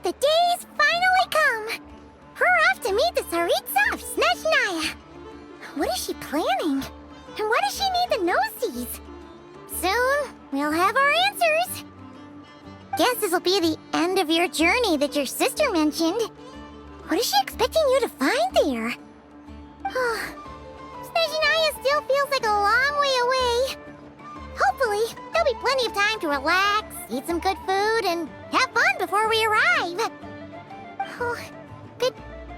The day's finally come! We're off to meet the Tsaritsa of Snezhnaya! What is she planning? And why does she need the gnosies? Soon, we'll have our answers! Guess this'll be the end of your journey that your sister mentioned. What is she expecting you to find there? Snezhnaya still feels like a long way away. Hopefully, there'll be plenty of time to relax, eat some good food, and have fun before we arrive. But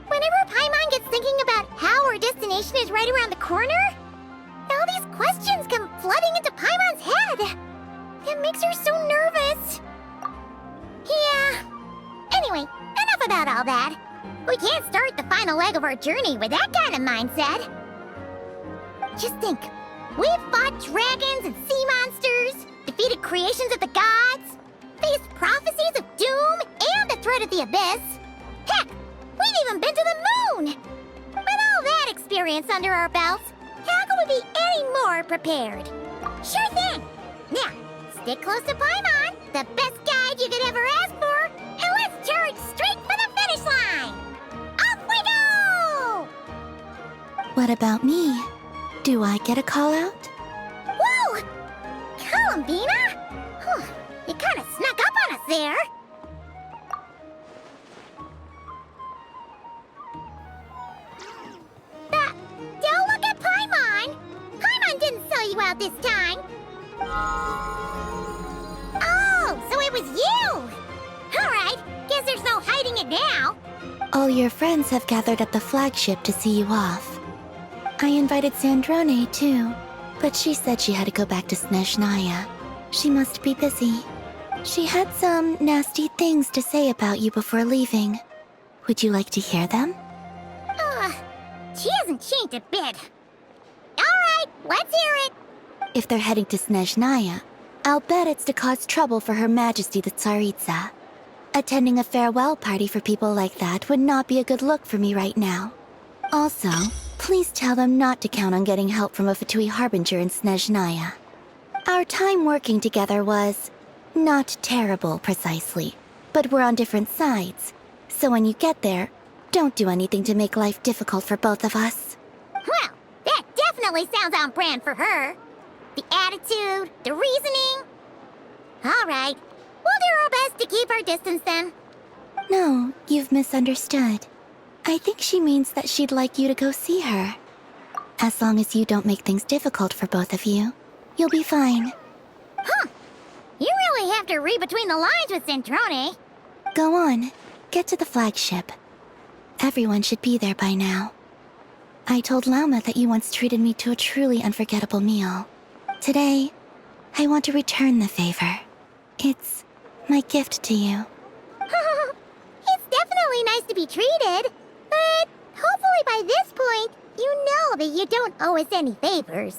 whenever Paimon gets thinking about how our destination is right around the corner, all these questions come flooding into Paimon's head. It makes her so nervous. Yeah. Anyway, enough about all that. We can't start the final leg of our journey with that kind of mindset. Just think. We've fought dragons and sea monsters, defeated creations of the gods, faced prophecies of doom and the threat of the abyss. Heck, we've even been to the moon! With all that experience under our belts, how could we be any more prepared? Sure thing! Now, stick close to Paimon, the best guide you could ever ask for, and let's charge straight for the finish line! Off we go! What about me? Do I get a call out? Whoa! Columbina? You kind of snuck up on us there. Don't look at Paimon! Paimon didn't sell you out this time. Oh, so it was you! Alright, guess there's no hiding it now. All your friends have gathered at the flagship to see you off. I invited Sandrone too, but she said she had to go back to Snezhnaya. She must be busy. She had some nasty things to say about you before leaving. Would you like to hear them? She hasn't changed a bit. Alright, let's hear it. If they're heading to Snezhnaya, I'll bet it's to cause trouble for Her Majesty the Tsaritsa. Attending a farewell party for people like that would not be a good look for me right now. Also, please tell them not to count on getting help from a Fatui Harbinger in Snezhnaya. Our time working together was not terrible, precisely, but we're on different sides. So when you get there, don't do anything to make life difficult for both of us. Well, that definitely sounds on brand for her. The attitude, the reasoning. All right, we'll do our best to keep our distance then. No, you've misunderstood. I think she means that she'd like you to go see her. As long as you don't make things difficult for both of you, you'll be fine. You really have to read between the lines with Sandrone. Go on, get to the flagship. Everyone should be there by now. I told Lauma that you once treated me to a truly unforgettable meal. Today, I want to return the favor. It's my gift to you. It's definitely nice to be treated, but hopefully by this point, you know that you don't owe us any favors.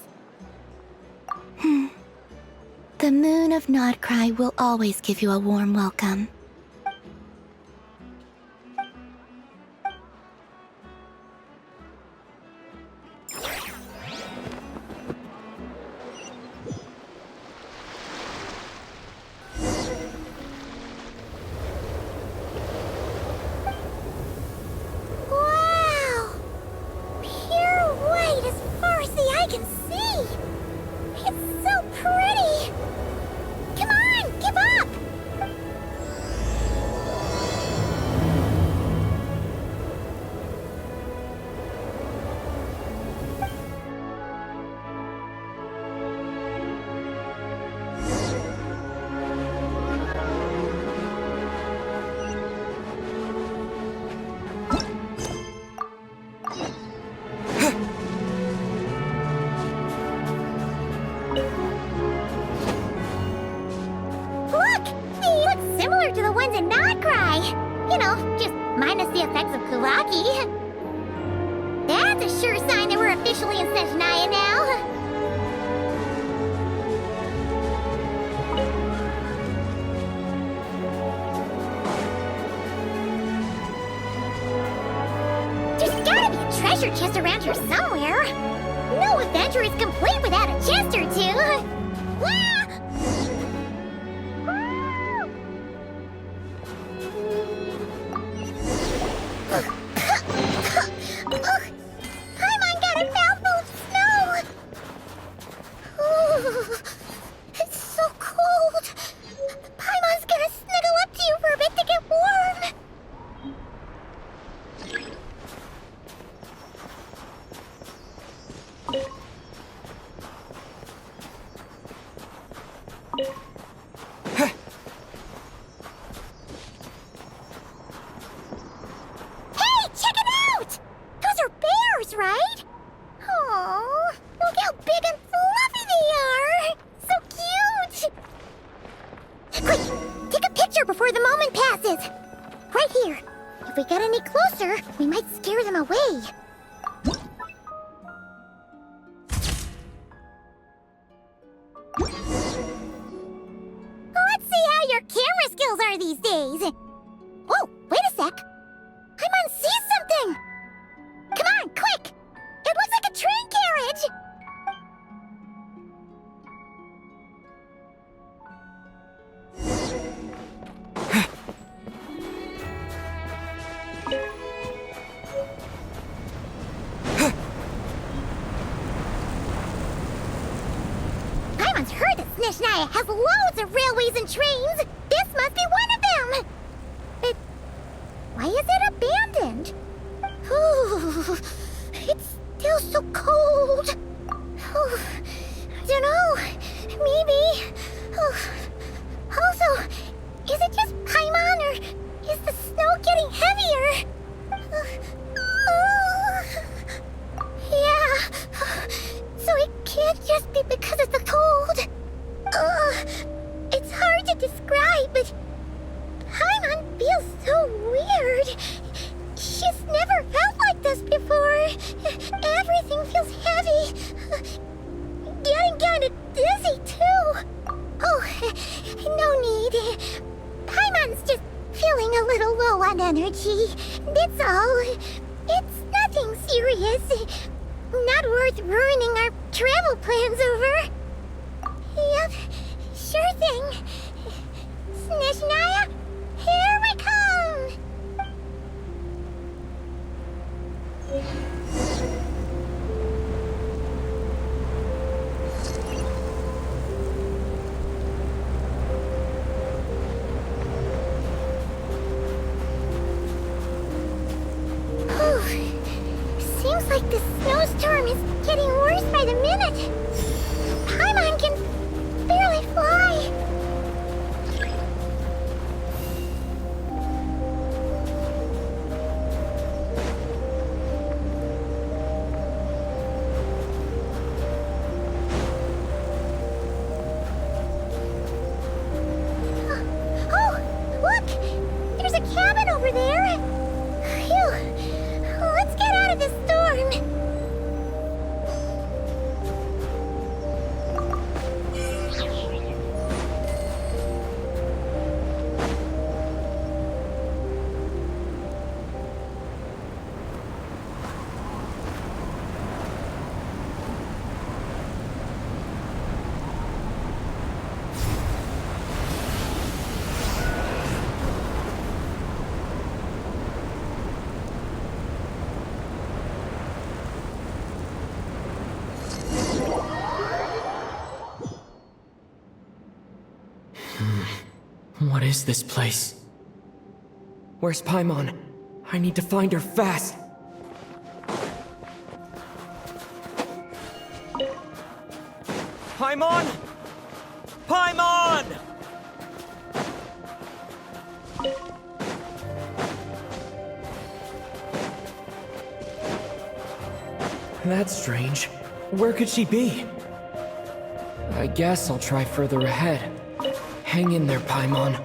The moon of Nodcry will always give you a warm welcome. Wow! Pure white as far as the eye can see! It's so pretty! Come on, keep up! Similar to the ones in Nodcry. You know, just minus the effects of Kuraki. That's a sure sign that we're officially in Snezhnaya now. There's gotta be a treasure chest around here somewhere. No adventure is complete without a chest or two. Wow! here. If we get any closer, we might scare them away. Let's see how your camera skills are these days. Oh, wait a sec. Paimon sees something! Come on, quick! It looks like a train carriage! Paimon's heard that Snezhnaya has loads of railways and trains! This must be one of them! But why is it abandoned? Ooh, it's still so cold. Ooh, I don't know. Maybe. Ooh. Also, is it just Paimon or is the snow getting heavier? Yeah. So it can't just be because of the cold. It's hard to describe, but Paimon feels so weird. She's never felt like this before. Everything feels heavy. Getting kinda dizzy, too. Oh, no need. Paimon's just feeling a little low on energy. That's all. It's nothing serious. Not worth ruining our travel plans over. Yep, sure thing. Snezhnaya, here we come! Seems like the snowstorm is getting worse by the minute. Paimon can barely fly. Oh, look! There's a cabin over there. Phew. Let's get out of this storm. What is this place? Where's Paimon? I need to find her fast! Paimon! Paimon! That's strange. Where could she be? I guess I'll try further ahead. Hang in there, Paimon.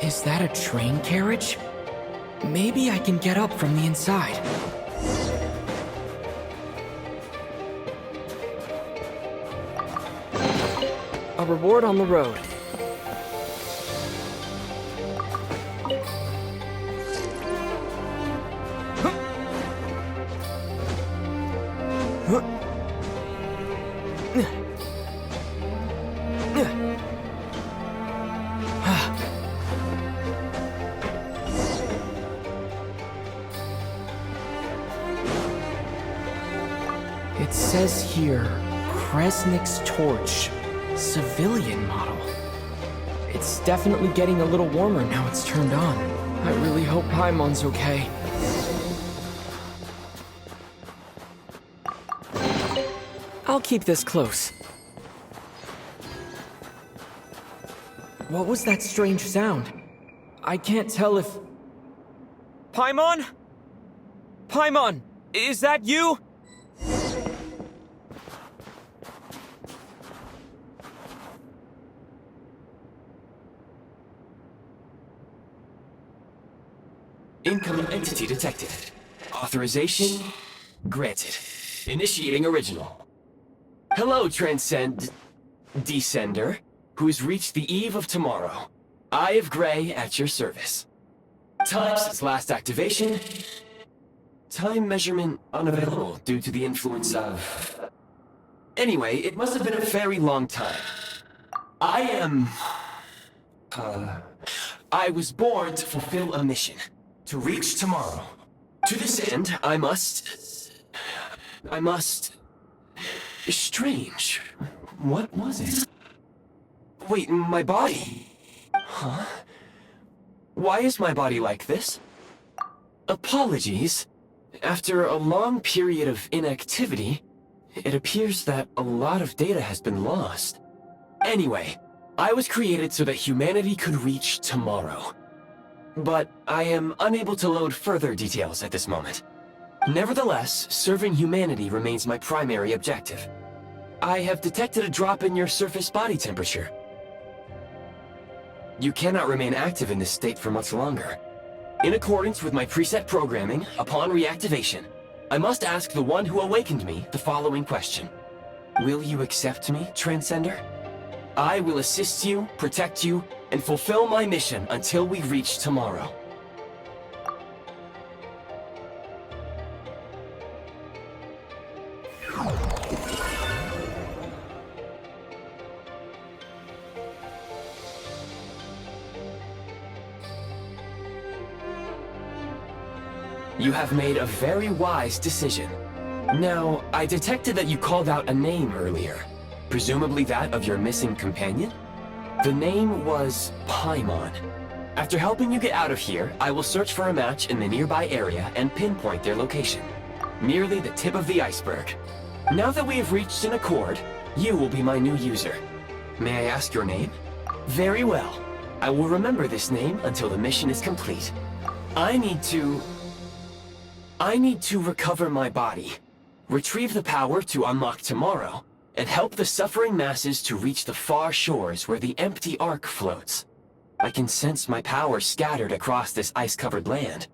Is that a train carriage? Maybe I can get up from the inside. A reward on the road. It says here, Kresnik's torch, civilian model. It's definitely getting a little warmer now it's turned on. I really hope Paimon's okay. I'll keep this close. What was that strange sound? I can't tell if... Paimon? Paimon, is that you? Incoming entity detected. Authorization granted. Initiating original. Hello, Descender, who's reached the eve of tomorrow. Eye of Grey at your service. Time since last activation. Time measurement unavailable due to the influence of... Anyway, it must have been a very long time. I was born to fulfill a mission. To reach tomorrow. To this end, I must... Strange. What was it? Wait, my body? Huh? Why is my body like this? Apologies. After a long period of inactivity, it appears that a lot of data has been lost. Anyway, I was created so that humanity could reach tomorrow. But I am unable to load further details at this moment. Nevertheless, serving humanity remains my primary objective. I have detected a drop in your surface body temperature. You cannot remain active in this state for much longer. In accordance with my preset programming, upon reactivation, I must ask the one who awakened me the following question. Will you accept me, Transcender? I will assist you, protect you, and fulfill my mission until we reach tomorrow. You have made a very wise decision. Now, I detected that you called out a name earlier. Presumably that of your missing companion? The name was Paimon. After helping you get out of here, I will search for a match in the nearby area and pinpoint their location. Merely the tip of the iceberg. Now that we have reached an accord, you will be my new user. May I ask your name? Very well. I will remember this name until the mission is complete. I need to recover my body, retrieve the power to unlock tomorrow, and help the suffering masses to reach the far shores where the empty Ark floats. I can sense my power scattered across this ice-covered land.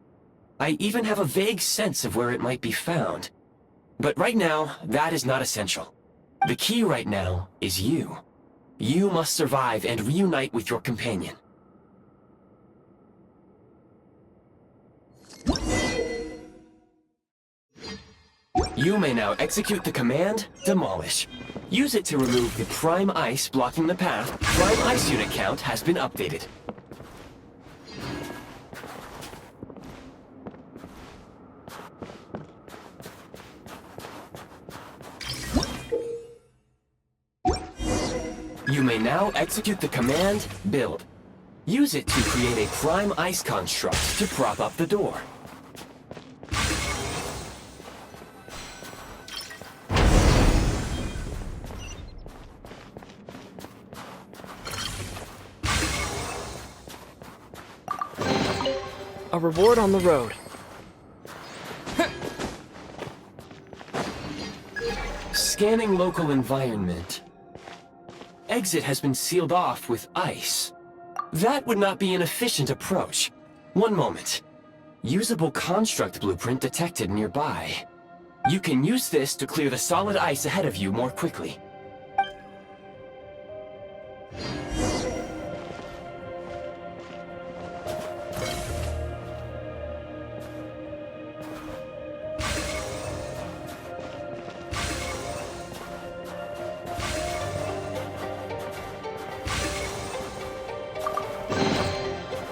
I even have a vague sense of where it might be found. But right now, that is not essential. The key right now is you. You must survive and reunite with your companion. You may now execute the command, Demolish. Use it to remove the Prime Ice blocking the path. Prime Ice unit count has been updated. You may now execute the command, Build. Use it to create a Prime Ice construct to prop up the door. A reward on the road. Scanning local environment. Exit has been sealed off with ice. That would not be an efficient approach. One moment. Usable construct blueprint detected nearby. You can use this to clear the solid ice ahead of you more quickly.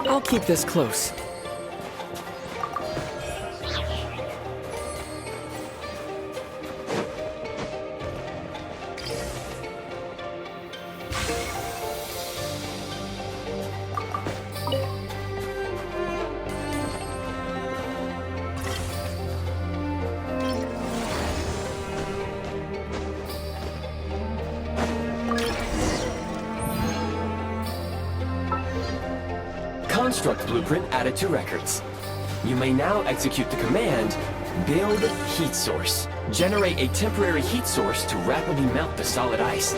I'll keep this close. Construct blueprint added to records. You may now execute the command, Build Heat Source. Generate a temporary heat source to rapidly melt the solid ice.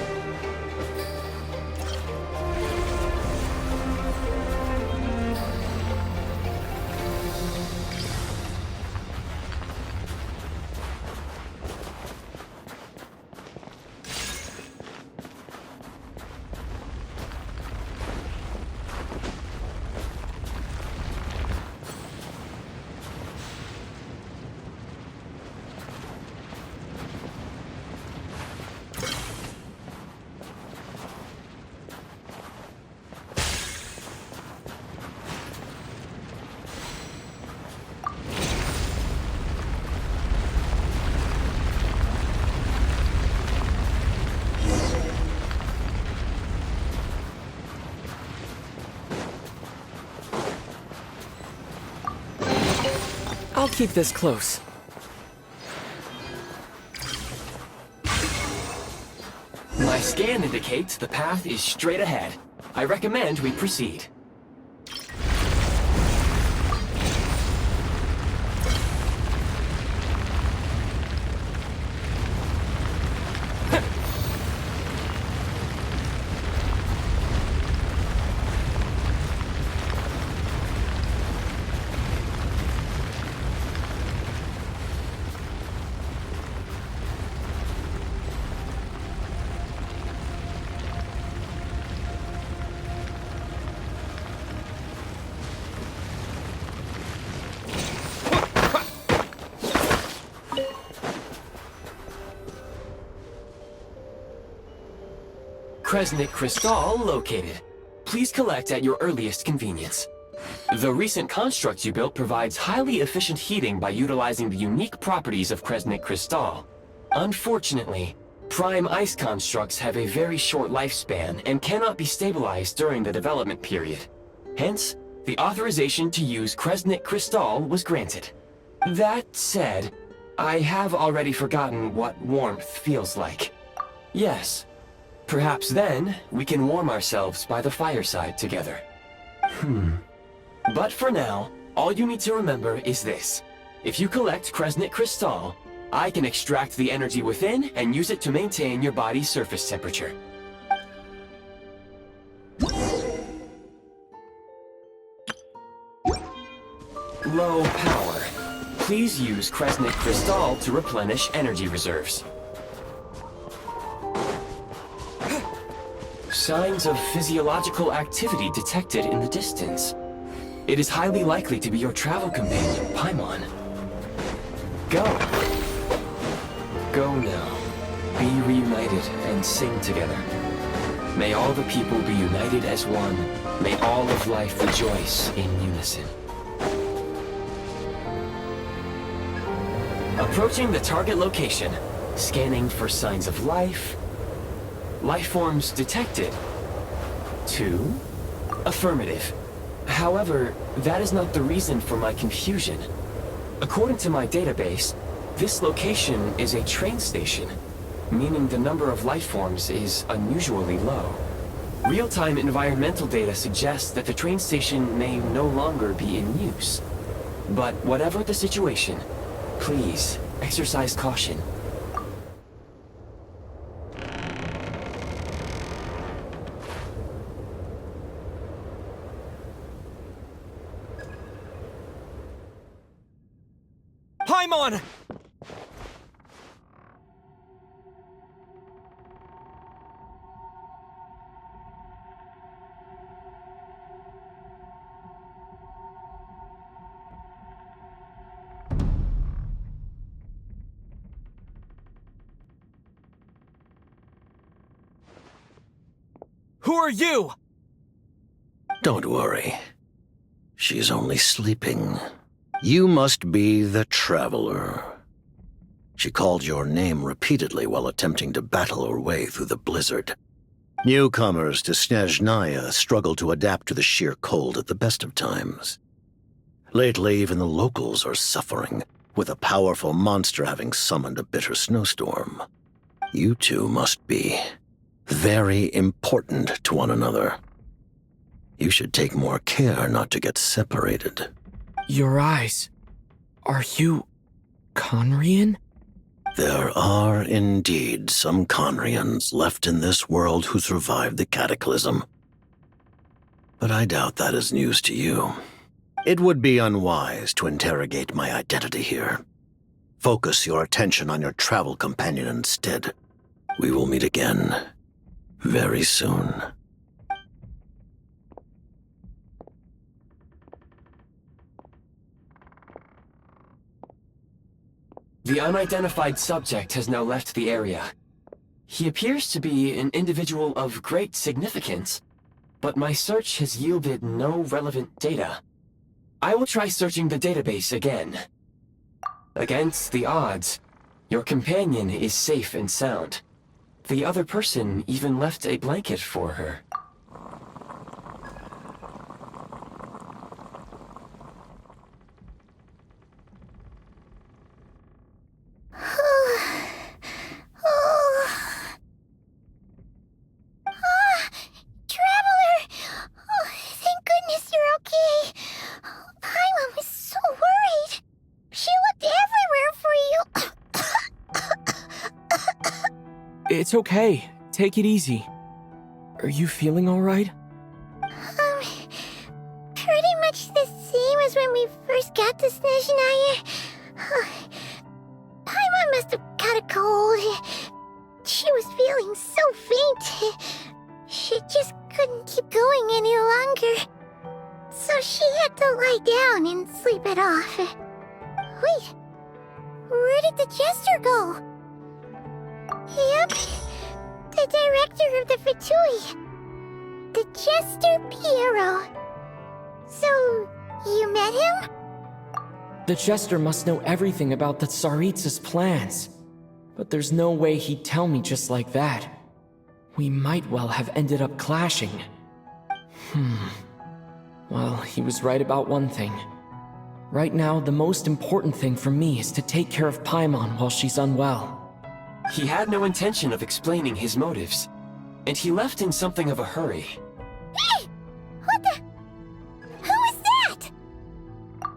I'll keep this close. My scan indicates the path is straight ahead. I recommend we proceed. Kresnik Crystal located. Please collect at your earliest convenience. The recent construct you built provides highly efficient heating by utilizing the unique properties of Kresnik Crystal. Unfortunately, prime ice constructs have a very short lifespan and cannot be stabilized during the development period. Hence, the authorization to use Kresnik Crystal was granted. That said, I have already forgotten what warmth feels like. Yes. Perhaps then, we can warm ourselves by the fireside together. But for now, all you need to remember is this. If you collect Kresnik Crystal, I can extract the energy within and use it to maintain your body's surface temperature. Low power. Please use Kresnik Crystal to replenish energy reserves. Signs of physiological activity detected in the distance. It is highly likely to be your travel companion, Paimon. Go. Go now. Be reunited and sing together. May all the people be united as one. May all of life rejoice in unison. Approaching the target location. Scanning for signs of life. Life forms detected. 2. Affirmative. However, that is not the reason for my confusion. According to my database, this location is a train station, meaning the number of life forms is unusually low. Real-time environmental data suggests that the train station may no longer be in use. But whatever the situation, please exercise caution. Paimon! Who are you? Don't worry. She's only sleeping. You must be the Traveler. She called your name repeatedly while attempting to battle her way through the blizzard. Newcomers to Snezhnaya struggle to adapt to the sheer cold at the best of times. Lately, even the locals are suffering, with a powerful monster having summoned a bitter snowstorm. You two must be very important to one another. You should take more care not to get separated. Your eyes. Are you Conrian? There are indeed some Conrians left in this world who survived the cataclysm. But I doubt that is news to you. It would be unwise to interrogate my identity here. Focus your attention on your travel companion instead. We will meet again very soon. The unidentified subject has now left the area. He appears to be an individual of great significance, but my search has yielded no relevant data. I will try searching the database again. Against the odds, your companion is safe and sound. The other person even left a blanket for her. It's okay. Take it easy. Are you feeling alright? Pretty much the same as when we first got to Snezhnaya. Paimon must have caught a cold. She was feeling so faint. She just couldn't keep going any longer. So she had to lie down and sleep it off. Wait, where did the jester go? Yep, the director of the Fatui. The Jester Piero. So, you met him? The Jester must know everything about the Tsaritsa's plans. But there's no way he'd tell me just like that. We might well have ended up clashing. Well, he was right about one thing. Right now, the most important thing for me is to take care of Paimon while she's unwell. He had no intention of explaining his motives, and he left in something of a hurry. Hey! What the? Who is that?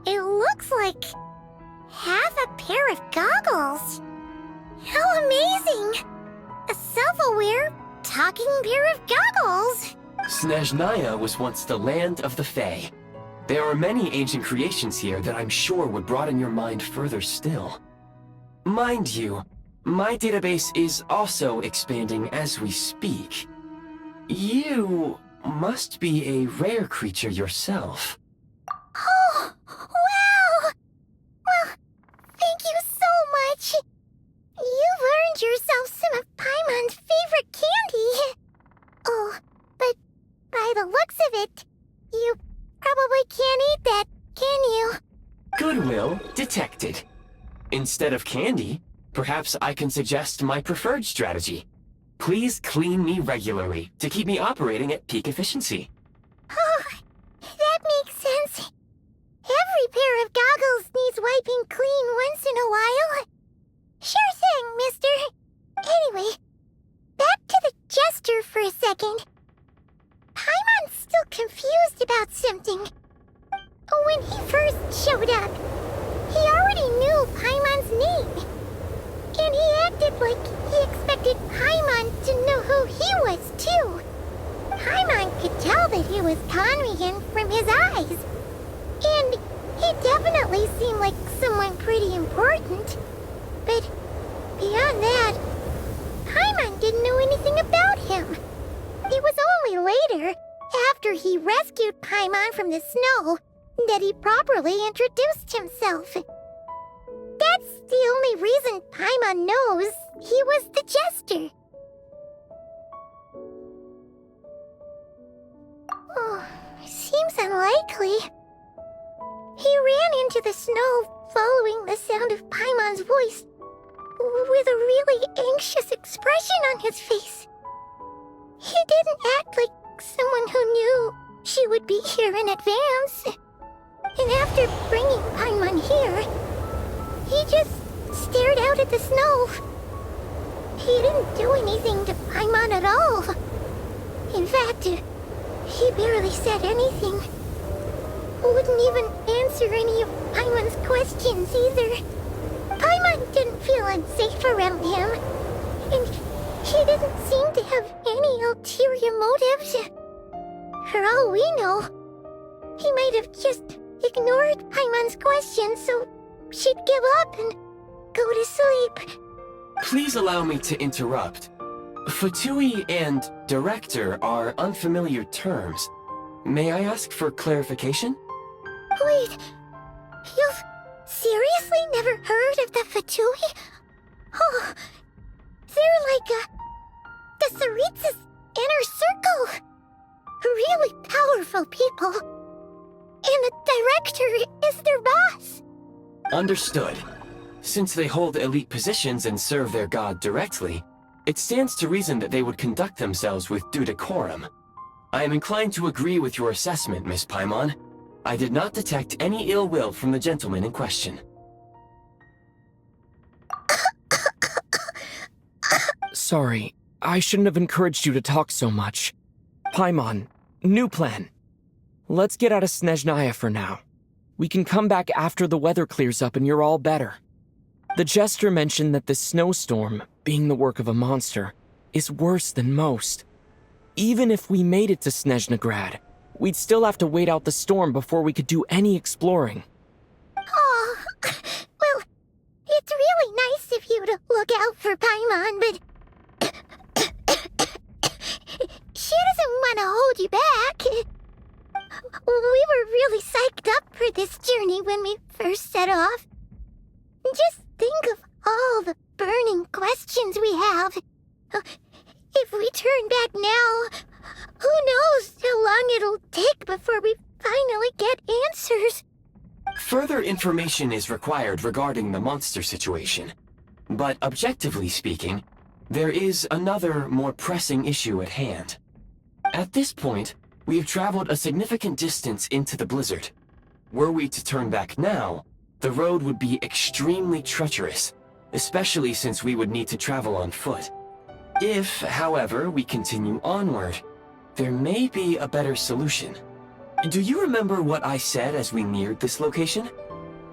It looks like half a pair of goggles. How amazing! A self-aware, talking pair of goggles. Snezhnaya was once the land of the Fae. There are many ancient creations here that I'm sure would broaden your mind further still. Mind you, my database is also expanding as we speak. You must be a rare creature yourself. Oh, wow! Well, thank you so much. You've earned yourself some of Paimon's favorite candy. Oh, but by the looks of it, you probably can't eat that, can you? Goodwill detected. Instead of candy, perhaps I can suggest my preferred strategy. Please clean me regularly to keep me operating at peak efficiency. Oh, that makes sense. Every pair of goggles needs wiping clean once in a while. Sure thing, mister. Anyway, back to the Jester for a second. Paimon's still confused about something. When he first showed up, he already knew Paimon's name. And he acted like he expected Paimon to know who he was, too. Paimon could tell that he was Conrigan from his eyes. And he definitely seemed like someone pretty important. But beyond that, Paimon didn't know anything about him. It was only later, after he rescued Paimon from the snow, that he properly introduced himself. That's the only reason Paimon knows he was the Jester. Oh, seems unlikely. He ran into the snow following the sound of Paimon's voice, with a really anxious expression on his face. He didn't act like someone who knew she would be here in advance. And after bringing Paimon here, he just stared out at the snow. He didn't do anything to Paimon at all. In fact, he barely said anything. Wouldn't even answer any of Paimon's questions either. Paimon didn't feel unsafe around him, and he didn't seem to have any ulterior motives. For all we know, he might have just ignored Paimon's questions so she'd give up and go to sleep. Please allow me to interrupt. Fatui and director are unfamiliar terms. May I ask for clarification? Wait, you've seriously never heard of the Fatui? Oh, they're like the Tsaritsa's inner circle. Really powerful people. And the director is their boss. Understood. Since they hold elite positions and serve their god directly, it stands to reason that they would conduct themselves with due decorum. I am inclined to agree with your assessment, Miss Paimon. I did not detect any ill will from the gentleman in question. Sorry, I shouldn't have encouraged you to talk so much. Paimon, new plan. Let's get out of Snezhnaya for now. We can come back after the weather clears up and you're all better. The Jester mentioned that this snowstorm, being the work of a monster, is worse than most. Even if we made it to Snezhnegrad, we'd still have to wait out the storm before we could do any exploring. Oh, well, it's really nice of you to look out for Paimon, but she doesn't want to hold you back. We were really psyched up for this journey when we first set off. Just think of all the burning questions we have. If we turn back now, who knows how long it'll take before we finally get answers. Further information is required regarding the monster situation. But objectively speaking, there is another, more pressing issue at hand. At this point, we have traveled a significant distance into the blizzard. Were we to turn back now, the road would be extremely treacherous, especially since we would need to travel on foot. If, however, we continue onward, there may be a better solution. Do you remember what I said as we neared this location?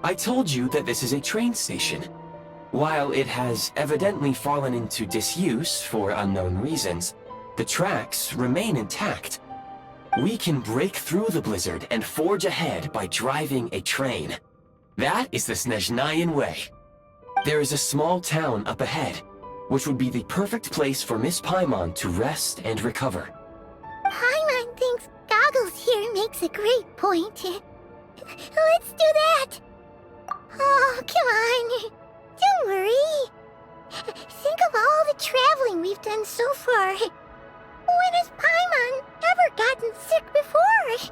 I told you that this is a train station. While it has evidently fallen into disuse for unknown reasons, the tracks remain intact. We can break through the blizzard and forge ahead by driving a train. That is the Snezhnayan way. There is a small town up ahead, which would be the perfect place for Miss Paimon to rest and recover. Paimon thinks Goggles here makes a great point. Let's do that. Oh, come on. Don't worry. Think of all the traveling we've done so far. When has Paimon ever gotten sick before?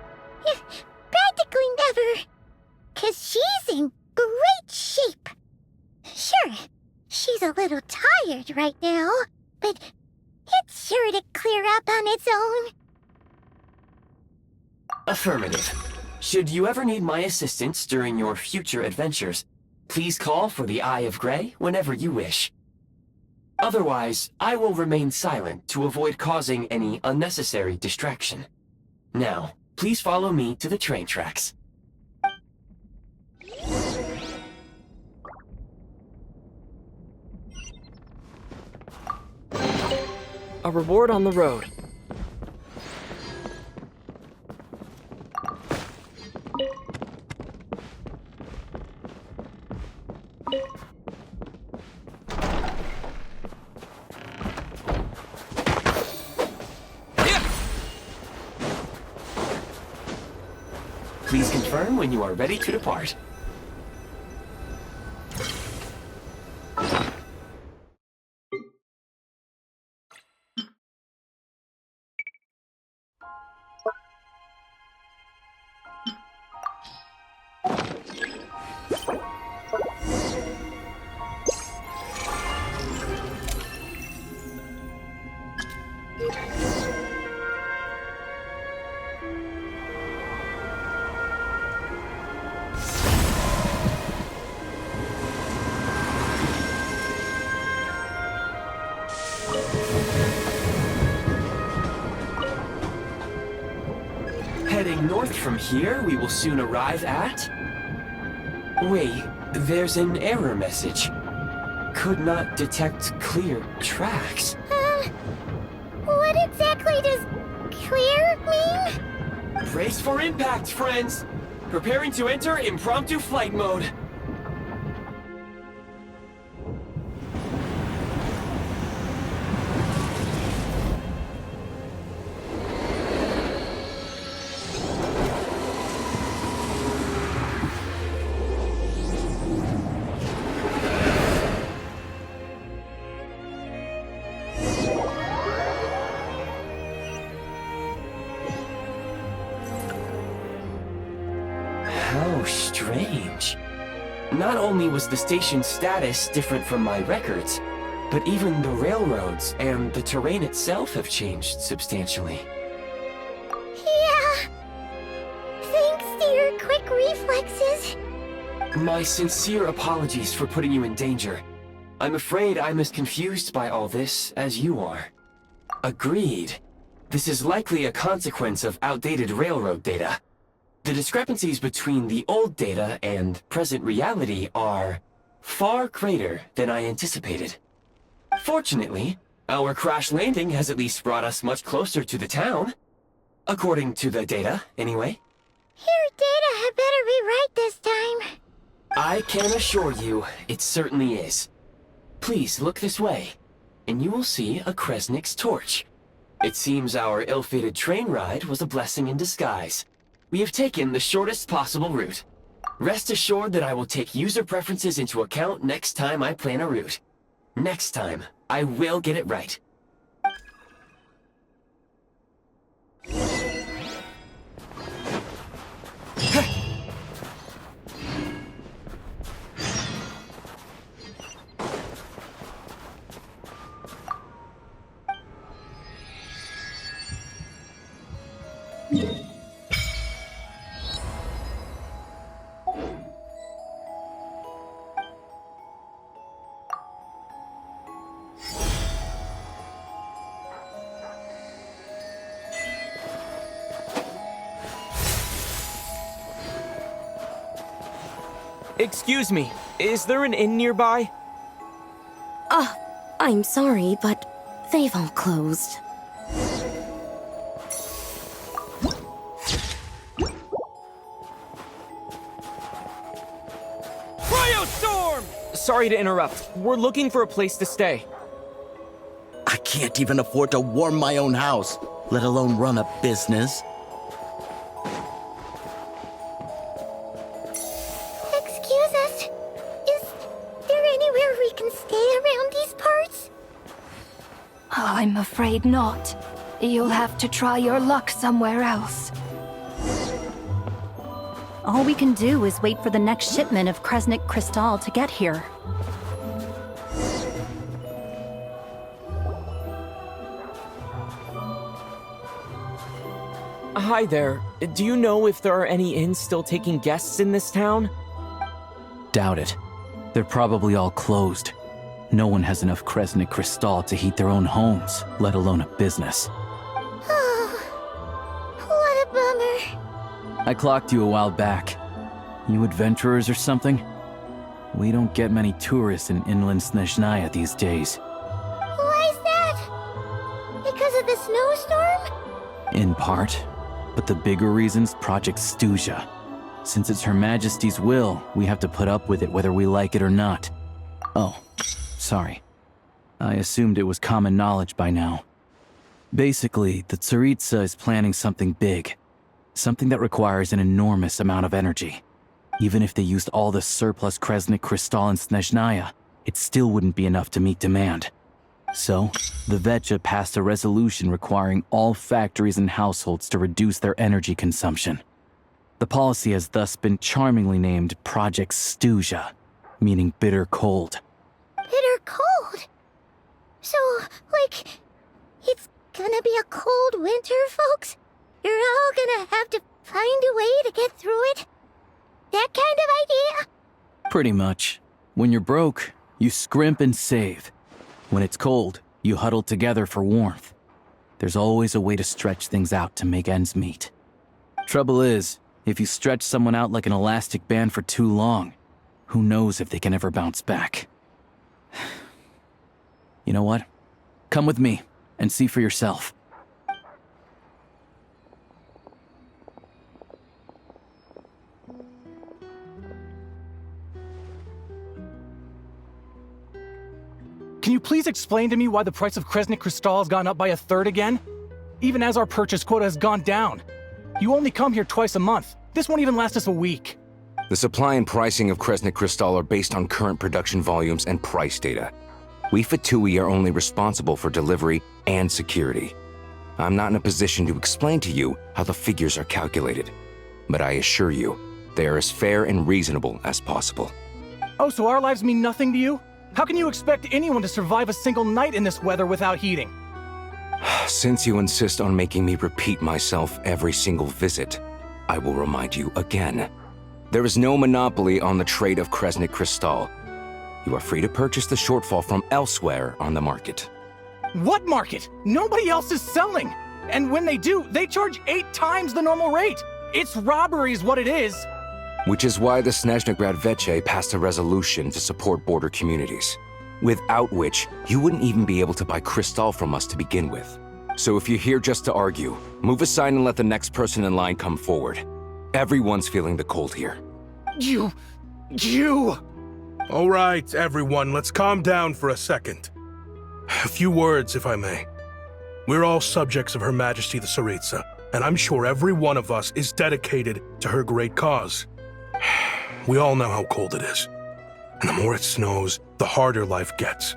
Practically never. 'Cause she's in great shape. Sure, she's a little tired right now, but it's sure to clear up on its own. Affirmative. Should you ever need my assistance during your future adventures, please call for the Eye of Grey whenever you wish. Otherwise, I will remain silent to avoid causing any unnecessary distraction. Now, please follow me to the train tracks. A reward on the road. Please confirm when you are ready to depart. Heading north from here, we will soon arrive at... Wait, there's an error message. Could not detect clear tracks. What exactly does clear mean? Brace for impact, friends! Preparing to enter impromptu flight mode. How strange. Not only was the station's status different from my records, but even the railroads and the terrain itself have changed substantially. Yeah. Thanks to your quick reflexes. My sincere apologies for putting you in danger. I'm afraid I'm as confused by all this as you are. Agreed. This is likely a consequence of outdated railroad data. The discrepancies between the old data and present reality are far greater than I anticipated. Fortunately, Our crash landing has at least brought us much closer to the town. According to the data, anyway. Your data had better be right this time. I can assure you, it certainly is. Please look this way, and you will see a Kresnik's torch. It seems our ill-fated train ride was a blessing in disguise. We have taken the shortest possible route. Rest assured that I will take user preferences into account next time I plan a route. Next time, I will get it right. Excuse me, is there an inn nearby? I'm sorry, but they've all closed. Cryostorm! Sorry to interrupt. We're looking for a place to stay. I can't even afford to warm my own house, let alone run a business. Excuse us. Is there anywhere we can stay around these parts? I'm afraid not. You'll have to try your luck somewhere else. All we can do is wait for the next shipment of Kresnik Crystal to get here. Hi there. Do you know if there are any inns still taking guests in this town? Doubt it. They're probably all closed. No one has enough Kresnik Crystal to heat their own homes, let alone a business. Oh, what a bummer. I clocked you a while back. You adventurers or something? We don't get many tourists in inland Snezhnaya these days. Why is that? Because of the snowstorm? In part. But the bigger reason's Project Stuzha. Since it's Her Majesty's will, we have to put up with it whether we like it or not. Oh, sorry. I assumed it was common knowledge by now. Basically, the Tsaritsa is planning something big. Something that requires an enormous amount of energy. Even if they used all the surplus Kresnik Crystal in Snezhnaya, it still wouldn't be enough to meet demand. So, the Vetcha passed a resolution requiring all factories and households to reduce their energy consumption. The policy has thus been charmingly named Project Stuzha, meaning bitter cold. Bitter cold? So, like, it's gonna be a cold winter, folks? You're all gonna have to find a way to get through it? That kind of idea? Pretty much. When you're broke, you scrimp and save. When it's cold, you huddle together for warmth. There's always a way to stretch things out to make ends meet. Trouble is, if you stretch someone out like an elastic band for too long, who knows if they can ever bounce back. You know what? Come with me and see for yourself. Can you please explain to me why the price of Kresnik Crystal has gone up by 1/3 again? Even as our purchase quota has gone down. You only come here twice a month. This won't even last us a week. The supply and pricing of Kresnik Crystal are based on current production volumes and price data. We Fatui are only responsible for delivery and security. I'm not in a position to explain to you how the figures are calculated, but I assure you, they are as fair and reasonable as possible. Oh, so our lives mean nothing to you? How can you expect anyone to survive a single night in this weather without heating? Since you insist on making me repeat myself every single visit, I will remind you again. There is no monopoly on the trade of Kresnik Crystal. You are free to purchase the shortfall from elsewhere on the market. What market? Nobody else is selling! And when they do, they charge 8 times the normal rate! It's robbery is what it is! Which is why the Snezhnegrad Veche passed a resolution to support border communities. without which you wouldn't even be able to buy Crystal from us to begin with. So if you're here just to argue, move aside and let the next person in line come forward. Everyone's feeling the cold here. You! All right, everyone, let's calm down for a second. A few words, if I may. We're all subjects of Her Majesty the Tsaritsa, and I'm sure every one of us is dedicated to her great cause. We all know how cold it is, and the more it snows, the harder life gets.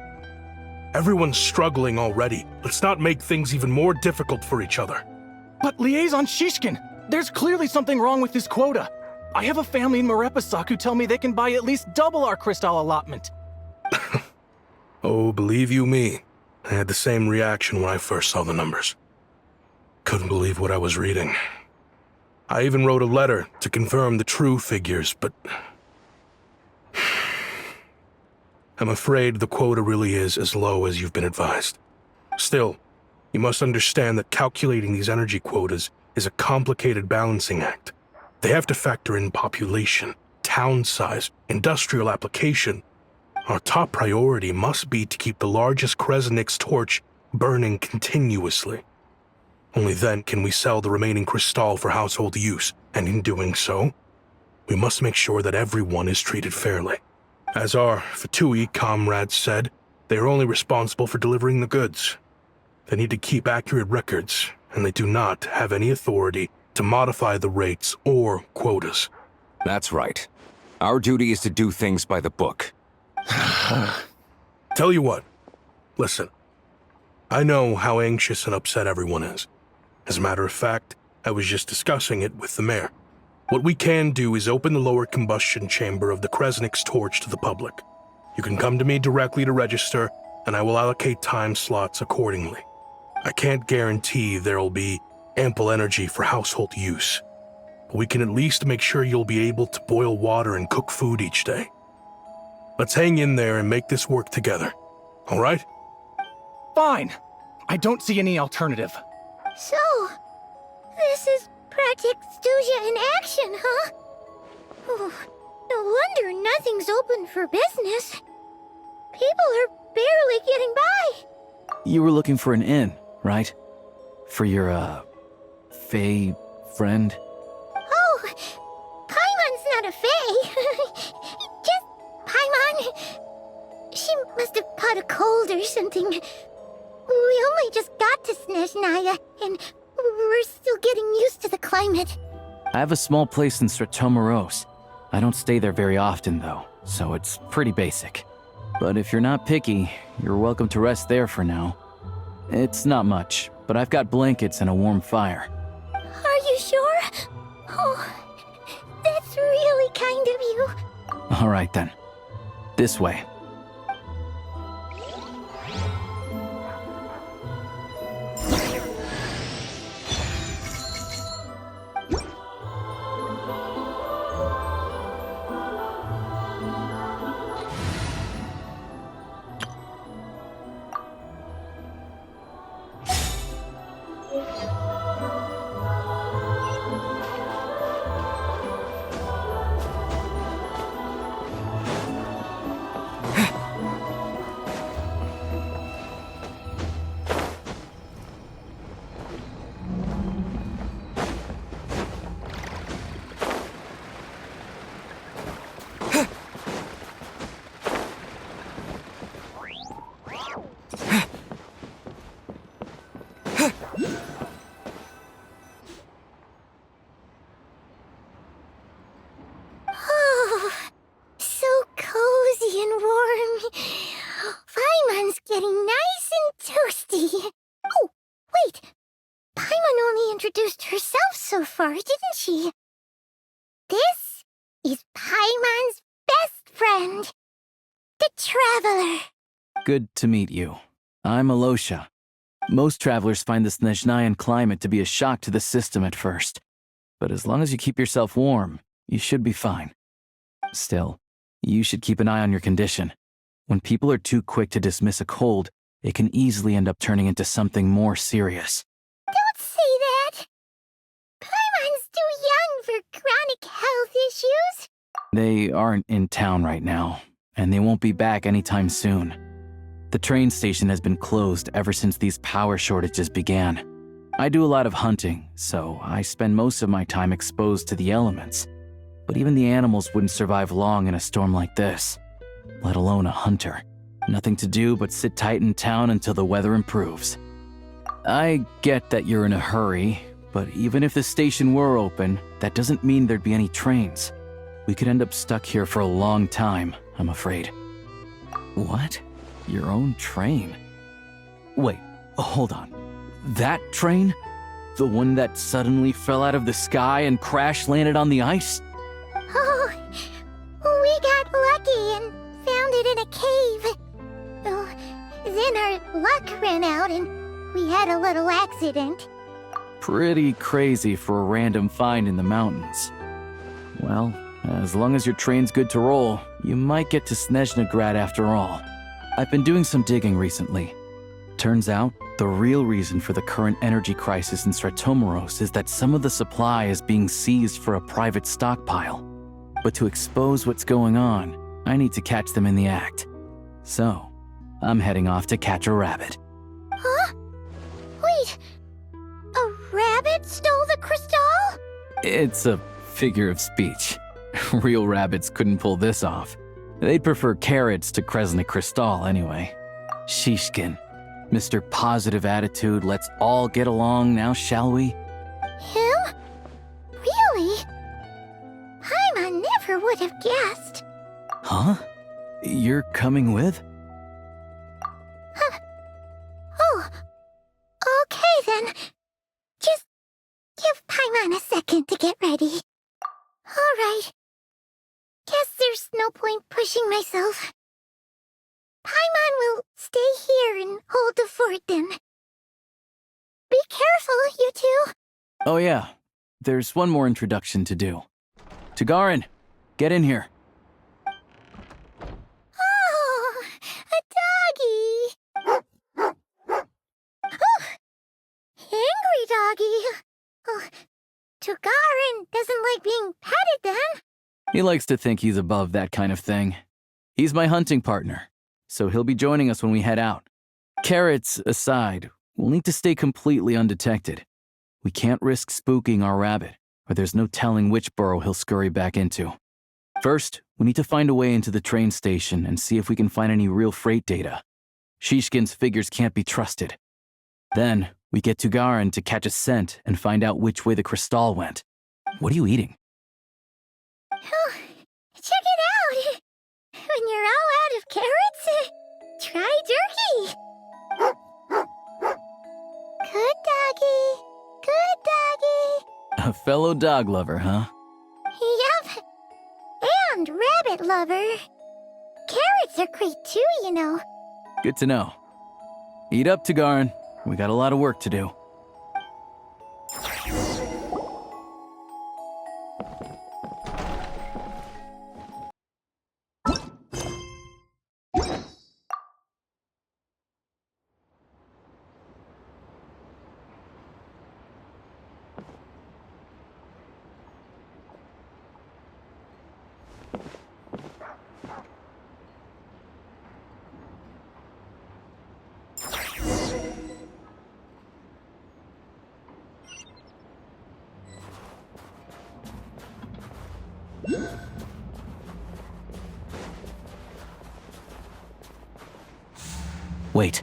Everyone's struggling already. Let's not make things even more difficult for each other. But Liaison Shishkin, there's clearly something wrong with this quota. I have a family in Marepasak who tell me they can buy at least double our crystal allotment. Oh, believe you me, I had the same reaction when I first saw the numbers. Couldn't believe what I was reading. I even wrote a letter to confirm the true figures, but I'm afraid the quota really is as low as you've been advised. Still, you must understand that calculating these energy quotas is a complicated balancing act. They have to factor in population, town size, industrial application. Our top priority must be to keep the largest Kresnik's torch burning continuously. Only then can we sell the remaining crystal for household use, and in doing so, we must make sure that everyone is treated fairly. As our Fatui comrades said, they are only responsible for delivering the goods. They need to keep accurate records, and they do not have any authority to modify the rates or quotas. That's right. Our duty is to do things by the book. Tell you what, listen. I know how anxious and upset everyone is. As a matter of fact, I was just discussing it with the mayor. What we can do is open the lower combustion chamber of the Kresnik's torch to the public. You can come to me directly to register, and I will allocate time slots accordingly. I can't guarantee there'll be ample energy for household use, but we can at least make sure you'll be able to boil water and cook food each day. Let's hang in there and make this work together, all right? Fine. I don't see any alternative. So, this is Project Stuja in action, huh? Oh, no wonder nothing's open for business. People are barely getting by. You were looking for an inn, right? For your, Fae friend? Oh, Paimon's not a Fae. Just Paimon. She must have caught a cold or something. We only just got to Snezhnaya, and we're still getting used to the climate. I have a small place in Stratomaros. I don't stay there very often, though, so it's pretty basic. But if you're not picky, you're welcome to rest there for now. It's not much, but I've got blankets and a warm fire. Are you sure? Oh, that's really kind of you. All right, then. This way. Getting nice and toasty. Oh, wait. Paimon only introduced herself so far, didn't she? This is Paimon's best friend, the Traveler. Good to meet you. I'm Alosha. Most travelers find the Snezhnayan climate to be a shock to the system at first. But as long as you keep yourself warm, you should be fine. Still, you should keep an eye on your condition. When people are too quick to dismiss a cold, it can easily end up turning into something more serious. Don't say that! Paimon's too young for chronic health issues. They aren't in town right now, and they won't be back anytime soon. The train station has been closed ever since these power shortages began. I do a lot of hunting, so I spend most of my time exposed to the elements. But even the animals wouldn't survive long in a storm like this, let alone a hunter. Nothing to do but sit tight in town until the weather improves. I get that you're in a hurry, but even if the station were open, that doesn't mean there'd be any trains. We could end up stuck here for a long time, I'm afraid. What? Your own train? Wait, hold on. That train? The one that suddenly fell out of the sky and crash-landed on the ice? Oh, we got lucky and found it in a cave. Oh, then our luck ran out and we had a little accident. Pretty crazy for a random find in the mountains. Well, as long as your train's good to roll, you might get to Snezhnegrad after all. I've been doing some digging recently. Turns out, the real reason for the current energy crisis in Stratomaros is that some of the supply is being seized for a private stockpile. But to expose what's going on, I need to catch them in the act. So, I'm heading off to catch a rabbit. Huh? Wait, a rabbit stole the crystal? It's a figure of speech. Real rabbits couldn't pull this off. They'd prefer carrots to Kresnik Crystal anyway. Shishkin, Mr. Positive Attitude, let's all get along now, shall we? Him? Really? Paimon never would have guessed. Huh? You're coming with? Oh, okay then. Just give Paimon a second to get ready. All right. Guess there's no point pushing myself. Paimon will stay here and hold the fort then. Be careful, you two. Oh yeah, there's one more introduction to do. Tagarin, get in here. Oh, a doggy. Oh, angry doggy. Oh, Tagarin doesn't like being petted then. He likes to think he's above that kind of thing. He's my hunting partner, so he'll be joining us when we head out. Carrots aside, we'll need to stay completely undetected. We can't risk spooking our rabbit, or there's no telling which burrow he'll scurry back into. First, we need to find a way into the train station and see if we can find any real freight data. Shishkin's figures can't be trusted. Then, we get Tagarin to catch a scent and find out which way the crystal went. What are you eating? Oh, check it out! When you're all out of carrots, try jerky! Good doggy, good doggy. A fellow dog lover, huh? Yup. And rabbit lover. Carrots are great too, you know. Good to know. Eat up, Tagarin. We got a lot of work to do. Wait.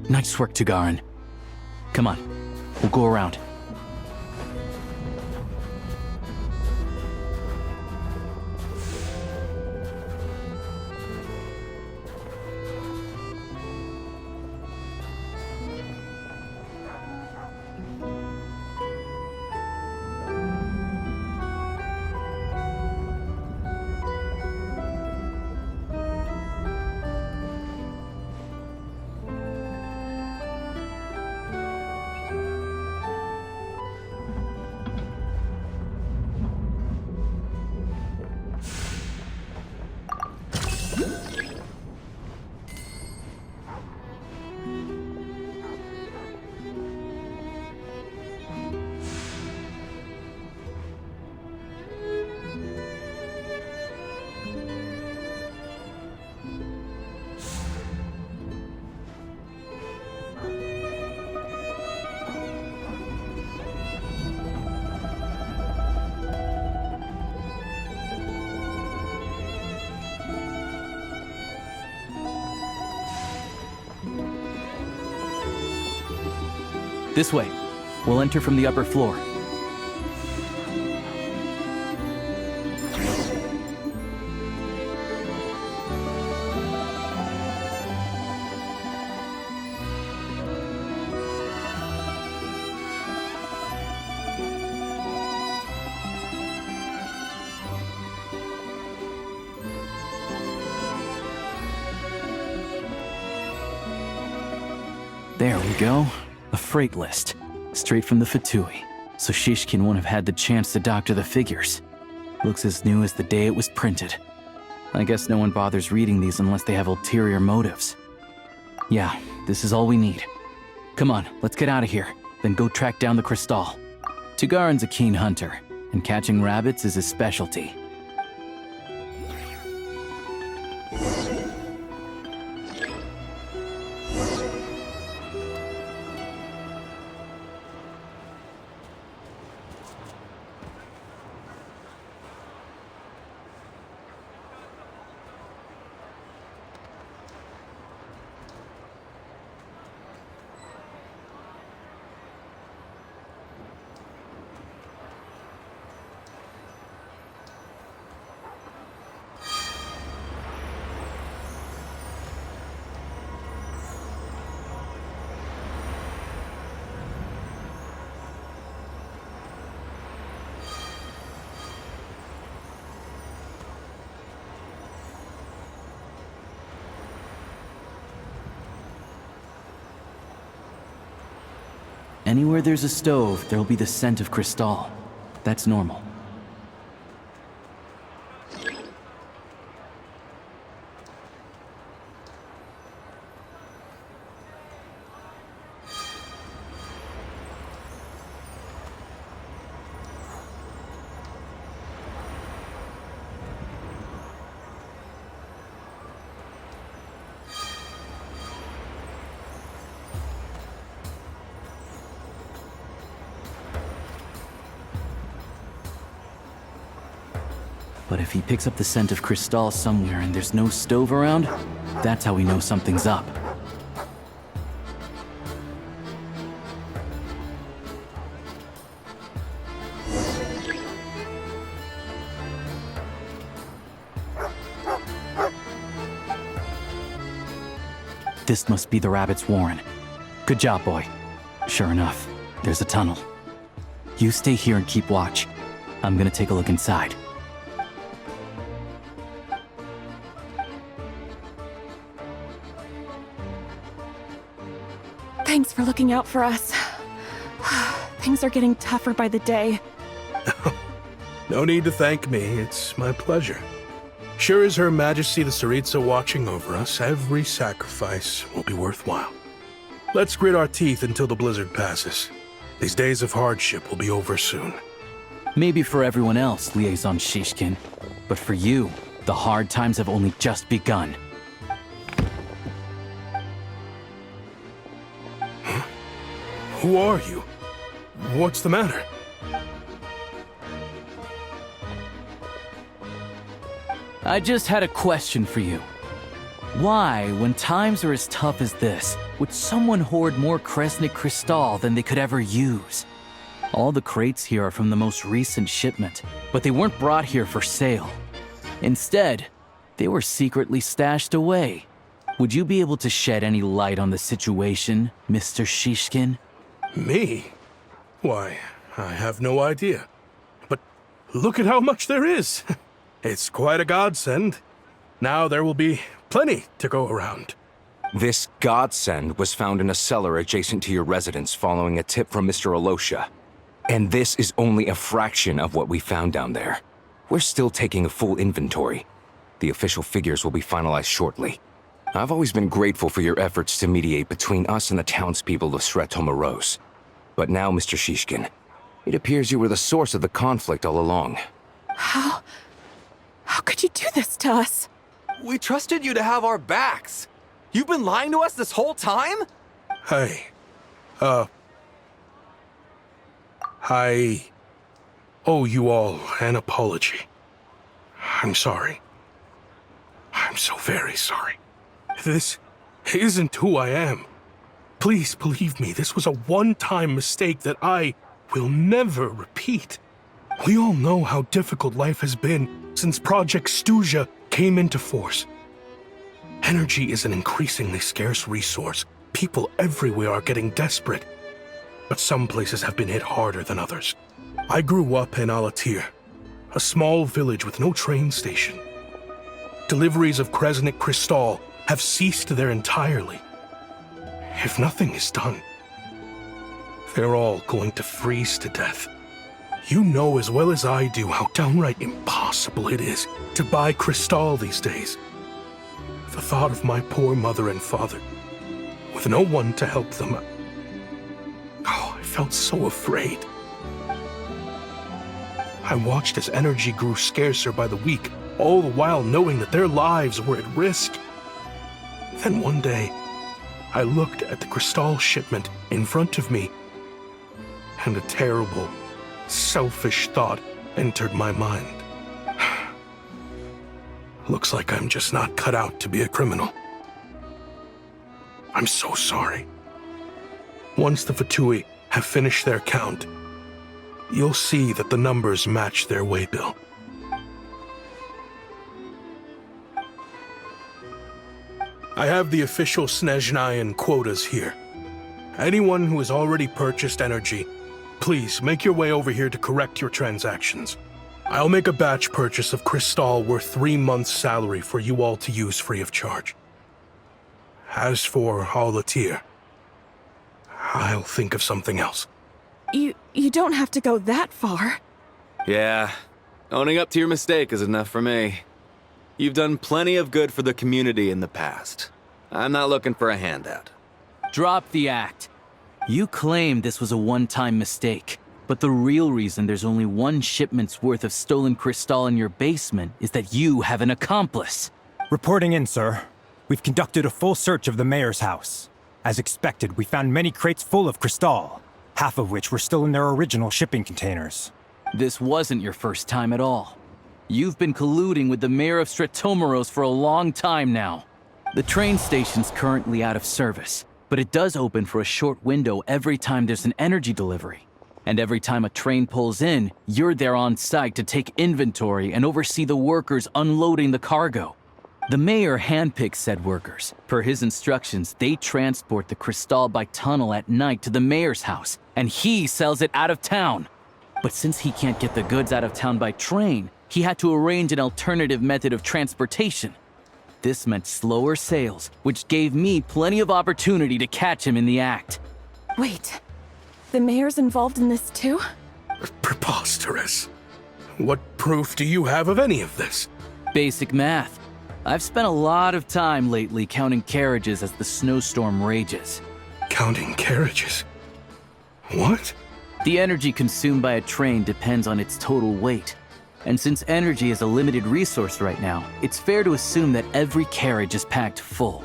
Nice work, Tagarin. Come on, we'll go around. This way. We'll enter from the upper floor. There we go. A freight list. Straight from the Fatui. So Shishkin won't have had the chance to doctor the figures. Looks as new as the day it was printed. I guess no one bothers reading these unless they have ulterior motives. Yeah, this is all we need. Come on, let's get out of here. Then go track down the Crystal. Tugarin's a keen hunter, and catching rabbits is his specialty. Anywhere there's a stove, there'll be the scent of Crystal. That's normal. But if he picks up the scent of Crystal somewhere and there's no stove around, that's how we know something's up. This must be the rabbit's warren. Good job, boy. Sure enough, there's a tunnel. You stay here and keep watch. I'm gonna take a look inside. Thanks for looking out for us. Things are getting tougher by the day. No need to thank me. It's my pleasure. Sure as Her Majesty the Tsaritsa watching over us, every sacrifice will be worthwhile. Let's grit our teeth until the blizzard passes. These days of hardship will be over soon. Maybe for everyone else, Liaison Shishkin. But for you, the hard times have only just begun. Who are you? What's the matter? I just had a question for you. Why, when times are as tough as this, would someone hoard more Kresnik Crystal than they could ever use? All the crates here are from the most recent shipment, but they weren't brought here for sale. Instead, they were secretly stashed away. Would you be able to shed any light on the situation, Mr. Shishkin? Me? Why, I have no idea. But look at how much there is. It's quite a godsend. Now there will be plenty to go around. This godsend was found in a cellar adjacent to your residence following a tip from Mr. Alosha. And this is only a fraction of what we found down there. We're still taking a full inventory. The official figures will be finalized shortly. I've always been grateful for your efforts to mediate between us and the townspeople of Sretomaros. But now, Mr. Shishkin, it appears you were the source of the conflict all along. How could you do this to us? We trusted you to have our backs. You've been lying to us this whole time? Hey, I owe you all an apology. I'm sorry. I'm so very sorry. This isn't who I am. Please believe me, this was a one-time mistake that I will never repeat. We all know how difficult life has been since Project Stuja came into force. Energy is an increasingly scarce resource. People everywhere are getting desperate. But some places have been hit harder than others. I grew up in Alatir, a small village with no train station. Deliveries of Kresnik Crystal have ceased there entirely. If nothing is done, they're all going to freeze to death. You know as well as I do how downright impossible it is to buy Crystal these days. The thought of my poor mother and father, with no one to help them, I felt so afraid. I watched as energy grew scarcer by the week, all the while knowing that their lives were at risk. Then one day, I looked at the Crystal shipment in front of me, and a terrible, selfish thought entered my mind. Looks like I'm just not cut out to be a criminal. I'm so sorry. Once the Fatui have finished their count, you'll see that the numbers match their waybill. I have the official Snezhnayan quotas here. Anyone who has already purchased energy, please make your way over here to correct your transactions. I'll make a batch purchase of Crystal worth 3 months' salary for you all to use free of charge. As for Alatir, I'll think of something else. You don't have to go that far. Yeah, owning up to your mistake is enough for me. You've done plenty of good for the community in the past. I'm not looking for a handout. Drop the act. You claim this was a one-time mistake, but the real reason there's only 1 shipment's worth of stolen Crystal in your basement is that you have an accomplice. Reporting in, sir. We've conducted a full search of the mayor's house. As expected, we found many crates full of Crystal, half of which were still in their original shipping containers. This wasn't your first time at all. You've been colluding with the mayor of Stratomeros for a long time now. The train station's currently out of service, but it does open for a short window every time there's an energy delivery. And every time a train pulls in, you're there on site to take inventory and oversee the workers unloading the cargo. The mayor handpicks said workers. Per his instructions, they transport the Crystal by tunnel at night to the mayor's house, and he sells it out of town. But since he can't get the goods out of town by train, he had to arrange an alternative method of transportation. This meant slower sales, which gave me plenty of opportunity to catch him in the act. Wait, the mayor's involved in this too? Preposterous. What proof do you have of any of this? Basic math. I've spent a lot of time lately counting carriages as the snowstorm rages. Counting carriages? What? The energy consumed by a train depends on its total weight. And since energy is a limited resource right now, it's fair to assume that every carriage is packed full.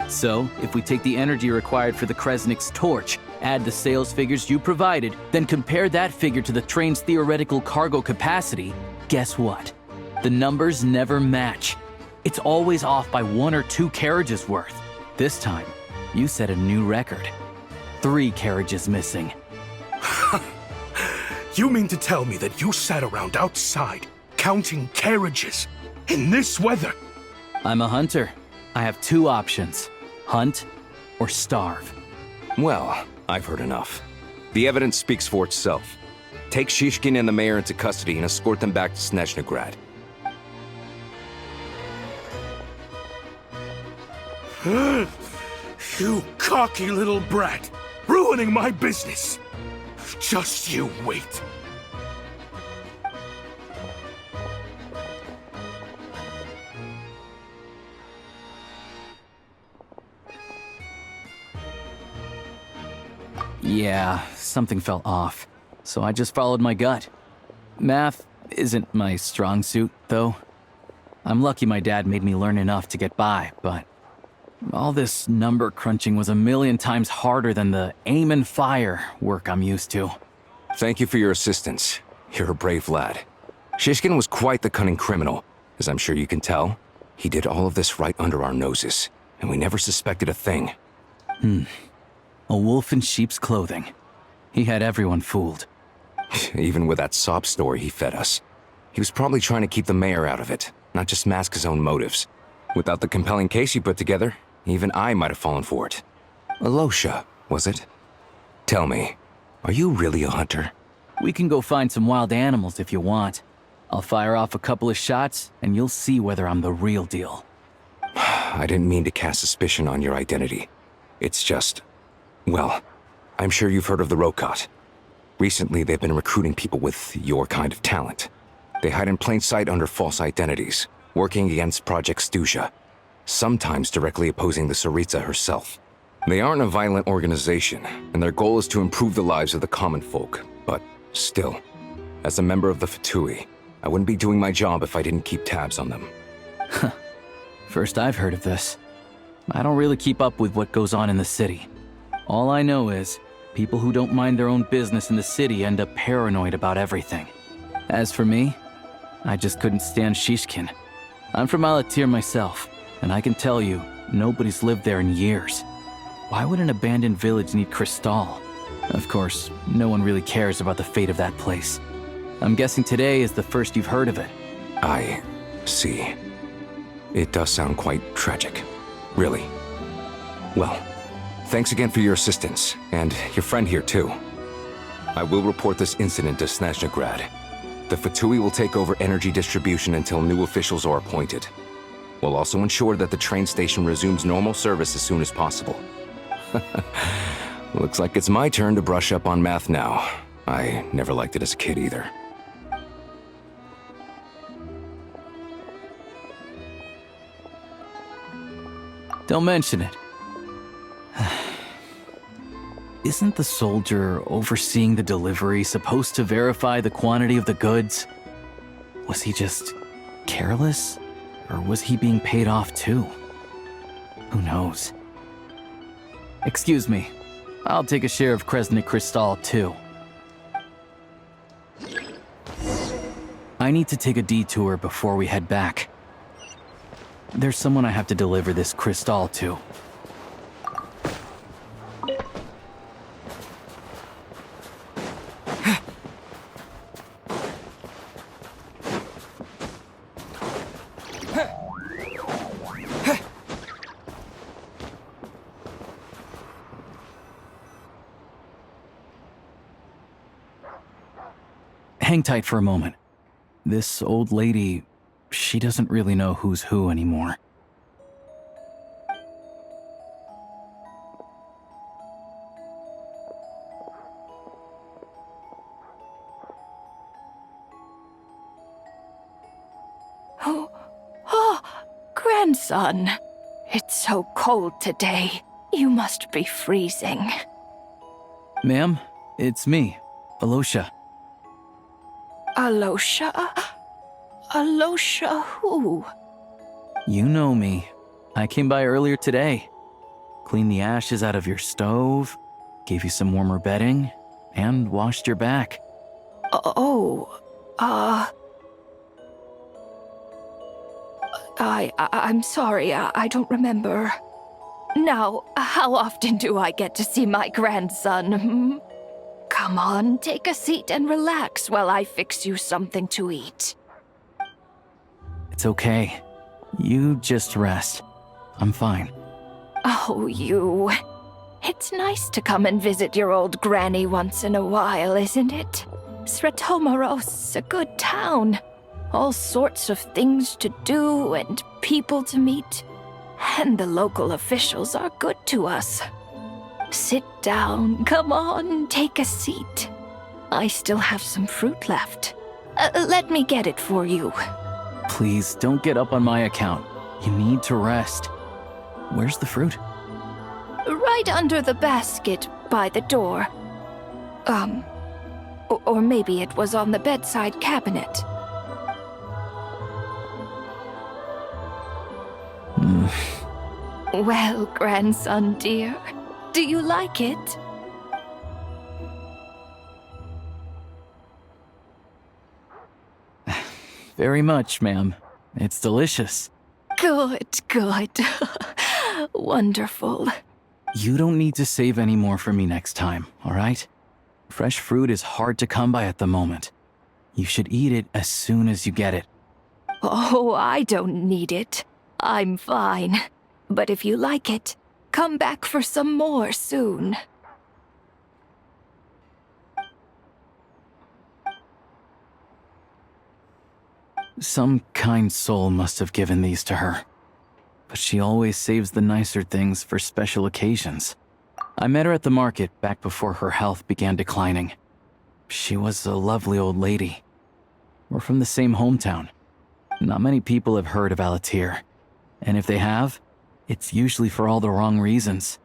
So, if we take the energy required for the Kresnik's torch, add the sales figures you provided, then compare that figure to the train's theoretical cargo capacity, guess what? The numbers never match. It's always off by 1 or 2 carriages worth. This time, you set a new record. 3 carriages missing. You mean to tell me that you sat around outside, counting carriages, in this weather? I'm a hunter. I have 2 options. Hunt or starve. Well, I've heard enough. The evidence speaks for itself. Take Shishkin and the mayor into custody and escort them back to Snezhnagrad. You cocky little brat! Ruining my business! Just you wait. Yeah, something felt off, so I just followed my gut. Math isn't my strong suit, though. I'm lucky my dad made me learn enough to get by, but all this number crunching was a million times harder than the aim and fire work I'm used to. Thank you for your assistance. You're a brave lad. Shishkin was quite the cunning criminal, as I'm sure you can tell. He did all of this right under our noses, and we never suspected a thing. A wolf in sheep's clothing. He had everyone fooled. Even with that sob story he fed us. He was probably trying to keep the mayor out of it, not just mask his own motives. Without the compelling case you put together, even I might have fallen for it. Alosha, was it? Tell me, are you really a hunter? We can go find some wild animals if you want. I'll fire off a couple of shots, and you'll see whether I'm the real deal. I didn't mean to cast suspicion on your identity. It's just... well, I'm sure you've heard of the Rokot. Recently, they've been recruiting people with your kind of talent. They hide in plain sight under false identities, working against Project Stuja, sometimes directly opposing the Tsaritsa herself. They aren't a violent organization, and their goal is to improve the lives of the common folk. But still, as a member of the Fatui, I wouldn't be doing my job if I didn't keep tabs on them. First I've heard of this. I don't really keep up with what goes on in the city. All I know is, people who don't mind their own business in the city end up paranoid about everything. As for me, I just couldn't stand Shishkin. I'm from Alatir myself, and I can tell you, nobody's lived there in years. Why would an abandoned village need Crystal? Of course, no one really cares about the fate of that place. I'm guessing today is the first you've heard of it. I see. It does sound quite tragic. Really. Well, thanks again for your assistance, and your friend here too. I will report this incident to Snezhnegrad. The Fatui will take over energy distribution until new officials are appointed. We'll also ensure that the train station resumes normal service as soon as possible. Looks like it's my turn to brush up on math now. I never liked it as a kid either. Don't mention it. Isn't the soldier overseeing the delivery supposed to verify the quantity of the goods? Was he just careless? Or was he being paid off too? Who knows? Excuse me. I'll take a share of Kresnik Crystal too. I need to take a detour before we head back. There's someone I have to deliver this crystal to. Hang tight for a moment. This old lady, she doesn't really know who's who anymore. Oh, grandson. It's so cold today. You must be freezing. Ma'am, it's me, Alosha. Alosha? Alosha who? You know me. I came by earlier today. Cleaned the ashes out of your stove, gave you some warmer bedding, and washed your back. I'm sorry, I don't remember. Now, how often do I get to see my grandson? Come on, take a seat and relax while I fix you something to eat. It's okay. You just rest. I'm fine. Oh, you. It's nice to come and visit your old granny once in a while, isn't it? Sretomaros, a good town. All sorts of things to do and people to meet. And the local officials are good to us. Sit down, come on, take a seat. I still have some fruit left. Let me get it for you. Please, don't get up on my account. You need to rest. Where's the fruit? Right under the basket by the door. Or maybe it was on the bedside cabinet. Well, grandson dear, do you like it? Very much, ma'am. It's delicious. Good, good. Wonderful. You don't need to save any more for me next time, alright? Fresh fruit is hard to come by at the moment. You should eat it as soon as you get it. Oh, I don't need it. I'm fine. But if you like it, come back for some more soon. Some kind soul must have given these to her. But she always saves the nicer things for special occasions. I met her at the market back before her health began declining. She was a lovely old lady. We're from the same hometown. Not many people have heard of Alatir. And if they have, it's usually for all the wrong reasons.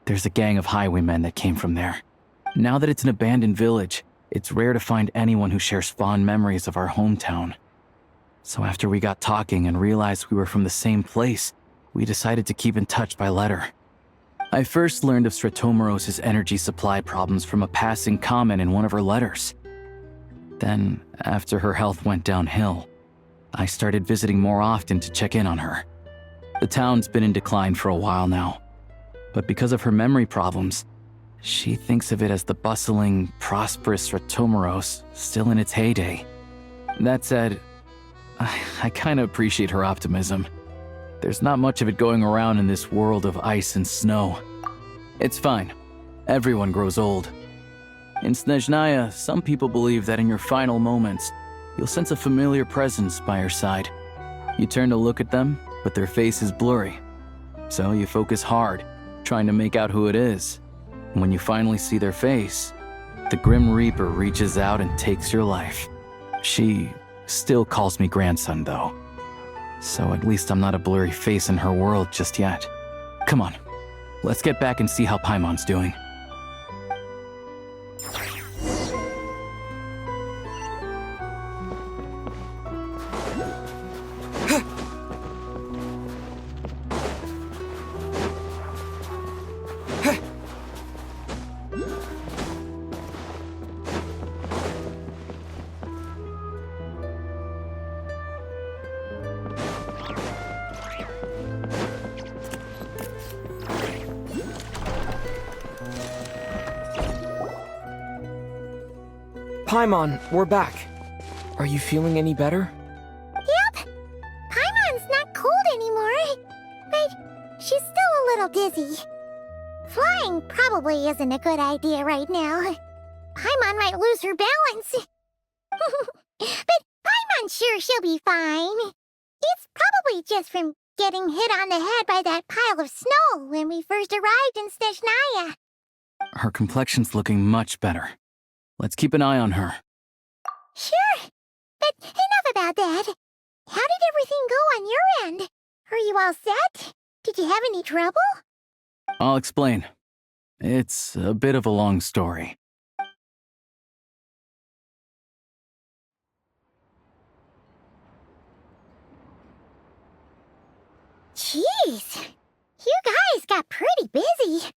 There's a gang of highwaymen that came from there. Now that it's an abandoned village, it's rare to find anyone who shares fond memories of our hometown. So after we got talking and realized we were from the same place, we decided to keep in touch by letter. I first learned of Stratomoros's energy supply problems from a passing comment in one of her letters. Then, after her health went downhill, I started visiting more often to check in on her. The town's been in decline for a while now, but because of her memory problems, she thinks of it as the bustling, prosperous Stratomoros still in its heyday. That said, I kinda appreciate her optimism. There's not much of it going around in this world of ice and snow. It's fine. Everyone grows old. In Snezhnaya, some people believe that in your final moments, you'll sense a familiar presence by your side. You turn to look at them, but their face is blurry. So you focus hard, trying to make out who it is. And when you finally see their face, the Grim Reaper reaches out and takes your life. She still calls me grandson, though. So at least I'm not a blurry face in her world just yet. Come on, let's get back and see how Paimon's doing. Paimon, we're back. Are you feeling any better? Yep. Paimon's not cold anymore, but she's still a little dizzy. Flying probably isn't a good idea right now. Paimon might lose her balance. But Paimon's sure she'll be fine. It's probably just from getting hit on the head by that pile of snow when we first arrived in Snezhnaya. Her complexion's looking much better. Let's keep an eye on her. Sure, but enough about that. How did everything go on your end? Are you all set? Did you have any trouble? I'll explain. It's a bit of a long story. Jeez, you guys got pretty busy.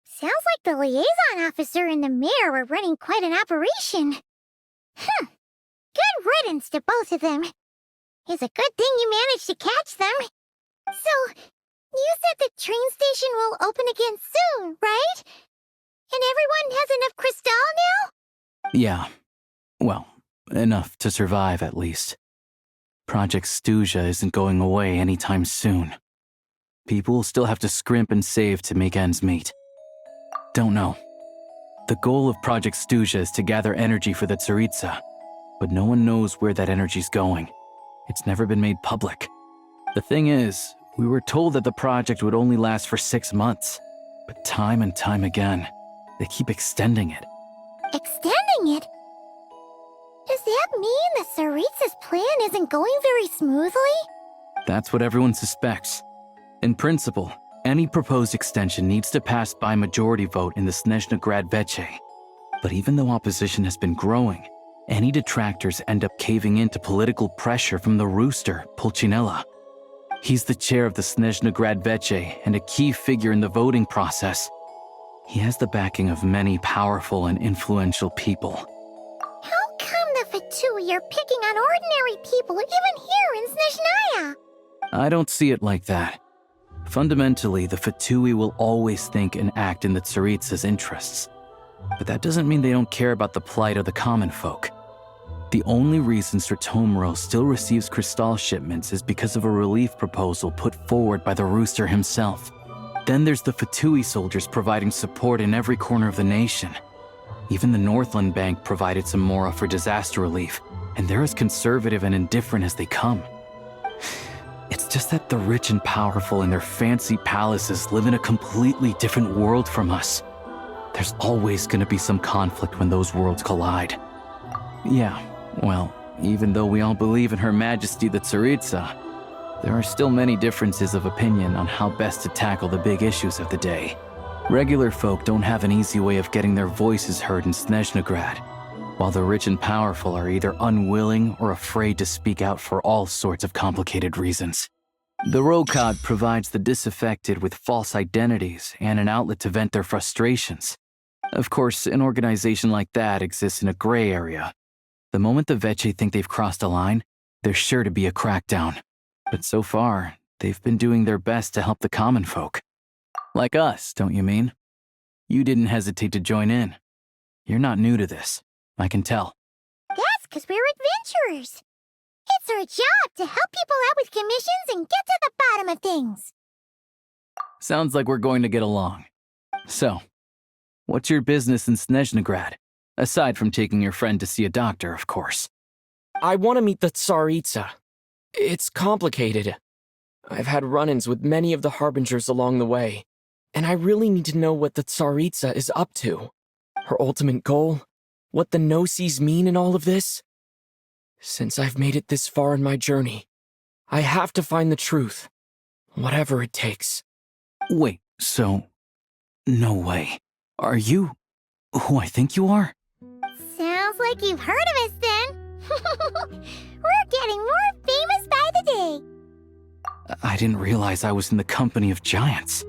Sounds like the liaison officer and the mayor were running quite an operation. Good riddance to both of them. It's a good thing you managed to catch them. So, you said the train station will open again soon, right? And everyone has enough crystal now? Yeah. Well, enough to survive at least. Project Stuja isn't going away anytime soon. People will still have to scrimp and save to make ends meet. Don't know. The goal of Project Stuja is to gather energy for the Tsaritsa, but no one knows where that energy's going. It's never been made public. The thing is, we were told that the project would only last for 6 months, but time and time again, they keep extending it. Extending it? Does that mean the Tsaritsa's plan isn't going very smoothly? That's what everyone suspects. In principle, any proposed extension needs to pass by majority vote in the Snezhna Grad Veche. But even though opposition has been growing, any detractors end up caving in to political pressure from the rooster, Pulcinella. He's the chair of the Snezhna Grad Veche and a key figure in the voting process. He has the backing of many powerful and influential people. How come the Fatui are picking on ordinary people even here in Snezhnaya? I don't see it like that. Fundamentally, the Fatui will always think and act in the Tsaritsa's interests. But that doesn't mean they don't care about the plight of the common folk. The only reason Sratomoro still receives Crystal shipments is because of a relief proposal put forward by the Rooster himself. Then there's the Fatui soldiers providing support in every corner of the nation. Even the Northland Bank provided some mora for disaster relief, and they're as conservative and indifferent as they come. It's just that the rich and powerful in their fancy palaces live in a completely different world from us. There's always gonna be some conflict when those worlds collide. Yeah, well, even though we all believe in Her Majesty the Tsaritsa, there are still many differences of opinion on how best to tackle the big issues of the day. Regular folk don't have an easy way of getting their voices heard in Snezhnegrad, while the rich and powerful are either unwilling or afraid to speak out for all sorts of complicated reasons. The Rokad provides the disaffected with false identities and an outlet to vent their frustrations. Of course, an organization like that exists in a gray area. The moment the Veche think they've crossed a line, there's sure to be a crackdown. But so far, they've been doing their best to help the common folk. Like us, don't you mean? You didn't hesitate to join in. You're not new to this, I can tell. That's because we're adventurers. It's our job to help people out with commissions and get to the bottom of things. Sounds like we're going to get along. So, what's your business in Snezhnegrad? Aside from taking your friend to see a doctor, of course. I want to meet the Tsaritsa. It's complicated. I've had run-ins with many of the Harbingers along the way, and I really need to know what the Tsaritsa is up to. Her ultimate goal, what the Gnosis mean in all of this. Since I've made it this far in my journey, I have to find the truth, whatever it takes. Wait, so... No way. Are you who I think you are? Sounds like you've heard of us then. We're getting more famous by the day. I didn't realize I was in the company of giants.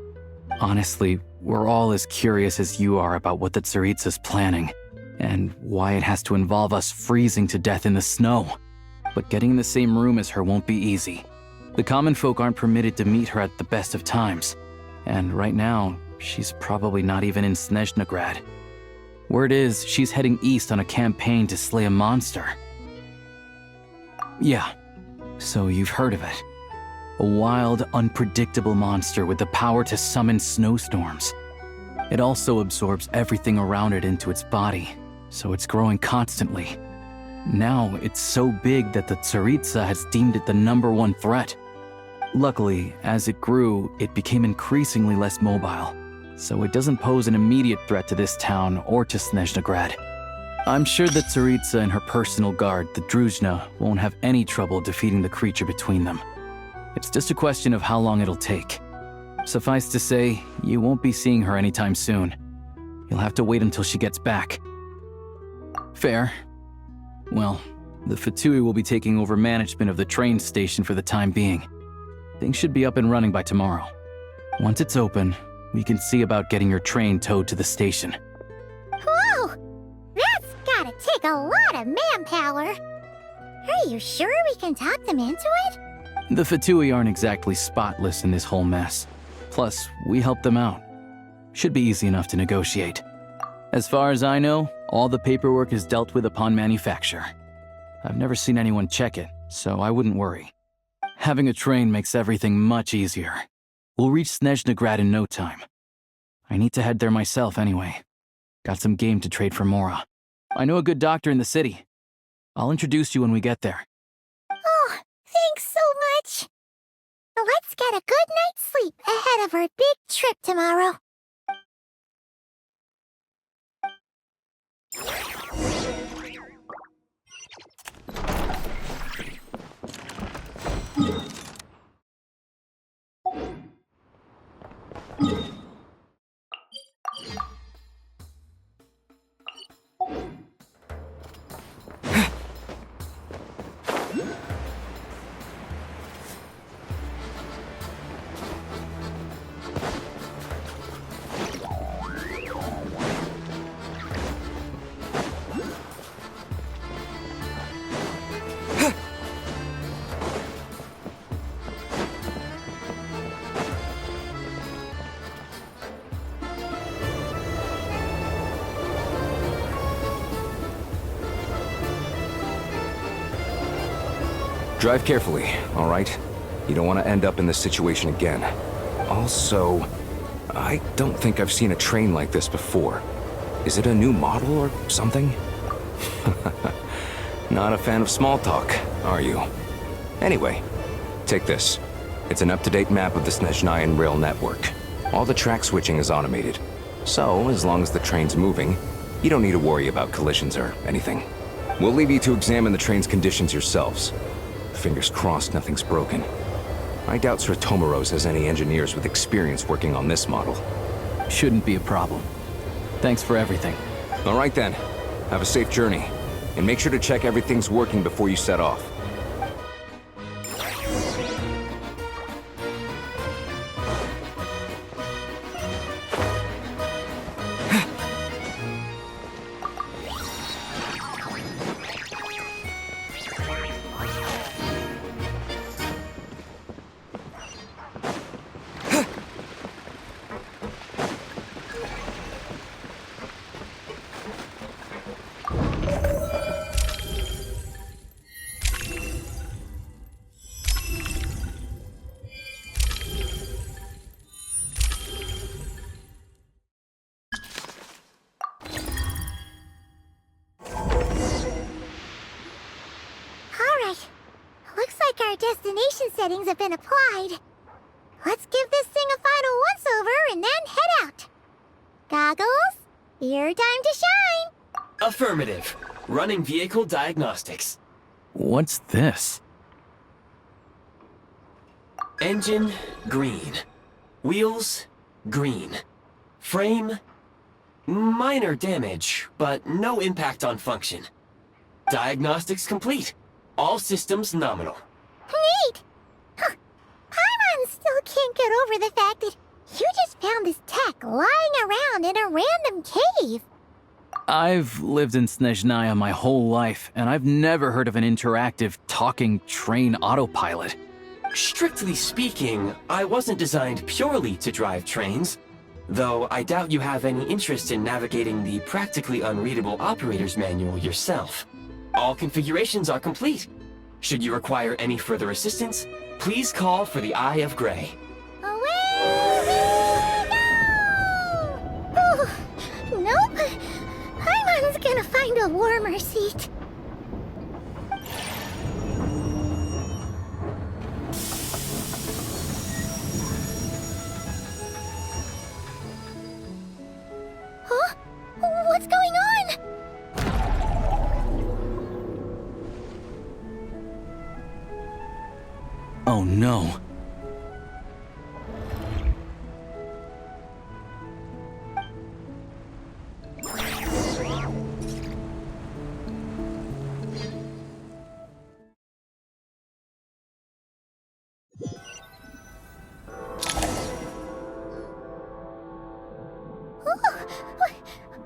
Honestly, we're all as curious as you are about what the Tsaritsa's planning, and why it has to involve us freezing to death in the snow. But getting in the same room as her won't be easy. The common folk aren't permitted to meet her at the best of times, and right now, she's probably not even in Snezhnegrad. Word is, she's heading east on a campaign to slay a monster. Yeah, so you've heard of it. A wild, unpredictable monster with the power to summon snowstorms. It also absorbs everything around it into its body, so it's growing constantly. Now, it's so big that the Tsaritsa has deemed it the #1 threat. Luckily, as it grew, it became increasingly less mobile, so it doesn't pose an immediate threat to this town or to Snezhnegrad. I'm sure that Tsaritsa and her personal guard, the Druzhna, won't have any trouble defeating the creature between them. It's just a question of how long it'll take. Suffice to say, you won't be seeing her anytime soon. You'll have to wait until she gets back. Fair. Well, the Fatui will be taking over management of the train station for the time being. Things should be up and running by tomorrow. Once it's open, we can see about getting your train towed to the station. Whoa! That's gotta take a lot of manpower. Are you sure we can talk them into it? The Fatui aren't exactly spotless in this whole mess. Plus, we helped them out. Should be easy enough to negotiate. As far as I know, all the paperwork is dealt with upon manufacture. I've never seen anyone check it, so I wouldn't worry. Having a train makes everything much easier. We'll reach Snezhnegrad in no time. I need to head there myself anyway. Got some game to trade for Mora. I know a good doctor in the city. I'll introduce you when we get there. Oh, thanks so much. Let's get a good night's sleep ahead of our big trip tomorrow. Drive carefully, all right? You don't want to end up in this situation again. Also, I don't think I've seen a train like this before. Is it a new model or something? Not a fan of small talk, are you? Anyway, take this. It's an up-to-date map of the Snezhnayan rail network. All the track switching is automated. So, as long as the train's moving, you don't need to worry about collisions or anything. We'll leave you to examine the train's conditions yourselves. Fingers crossed nothing's broken. I doubt Sratomaros has any engineers with experience working on this model. Shouldn't be a problem. Thanks for everything. All right then. Have a safe journey. And make sure to check everything's working before you set off. Destination settings have been applied. Let's give this thing a final once-over and then head out. Goggles, your time to shine. Affirmative. Running vehicle diagnostics. What's this? Engine, green. Wheels, green. Frame, minor damage, but no impact on function. Diagnostics complete. All systems nominal. Neat! Huh. Paimon still can't get over the fact that you just found this tech lying around in a random cave. I've lived in Snezhnaya my whole life, and I've never heard of an interactive, talking train autopilot. Strictly speaking, I wasn't designed purely to drive trains, though I doubt you have any interest in navigating the practically unreadable operator's manual yourself. All configurations are complete. Should you require any further assistance, please call for the Eye of Grey. Away we go! Oh, nope. Paimon's gonna find a warmer seat. Huh? What's going on? Oh no.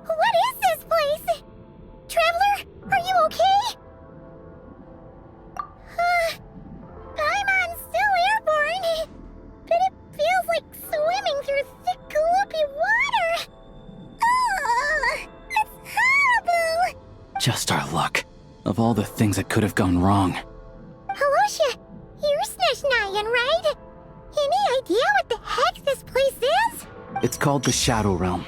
What is this place? Traveler, are you okay? Paimon's still airborne, but it feels like swimming through thick, gloopy water. Ugh, it's horrible. Just our luck. Of all the things that could have gone wrong. Halosha, you're Snezhnayan, right? Any idea what the heck this place is? It's called the Shadow Realm.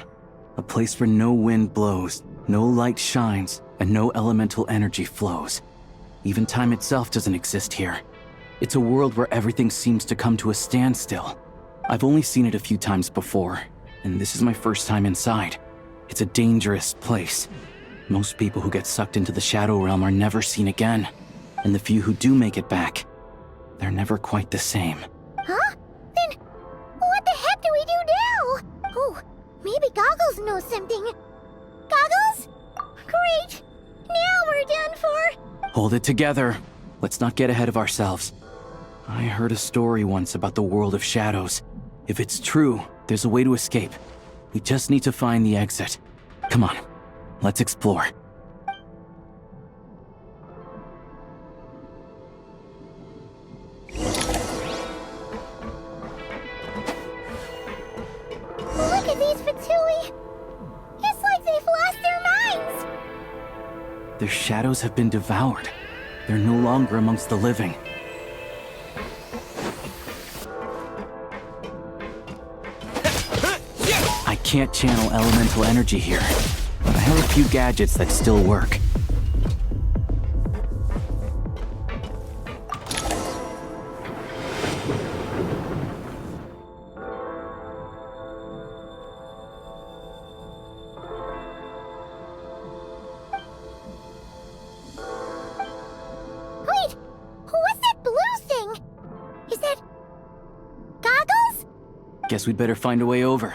A place where no wind blows, no light shines, and no elemental energy flows. Even time itself doesn't exist here. It's a world where everything seems to come to a standstill. I've only seen it a few times before, and this is my first time inside. It's a dangerous place. Most people who get sucked into the Shadow Realm are never seen again. And the few who do make it back, they're never quite the same. Huh? Then, what the heck do we do now? Oh, maybe Goggles knows something. Goggles? Great! Now we're done for! Hold it together. Let's not get ahead of ourselves. I heard a story once about the world of shadows. If it's true, there's a way to escape. We just need to find the exit. Come on, let's explore. Look at these Fatui! It's like they've lost their minds! Their shadows have been devoured. They're no longer amongst the living. can't channel elemental energy here, but I have a few gadgets that still work. Wait! What's that blue thing? Is that... goggles? Guess we'd better find a way over.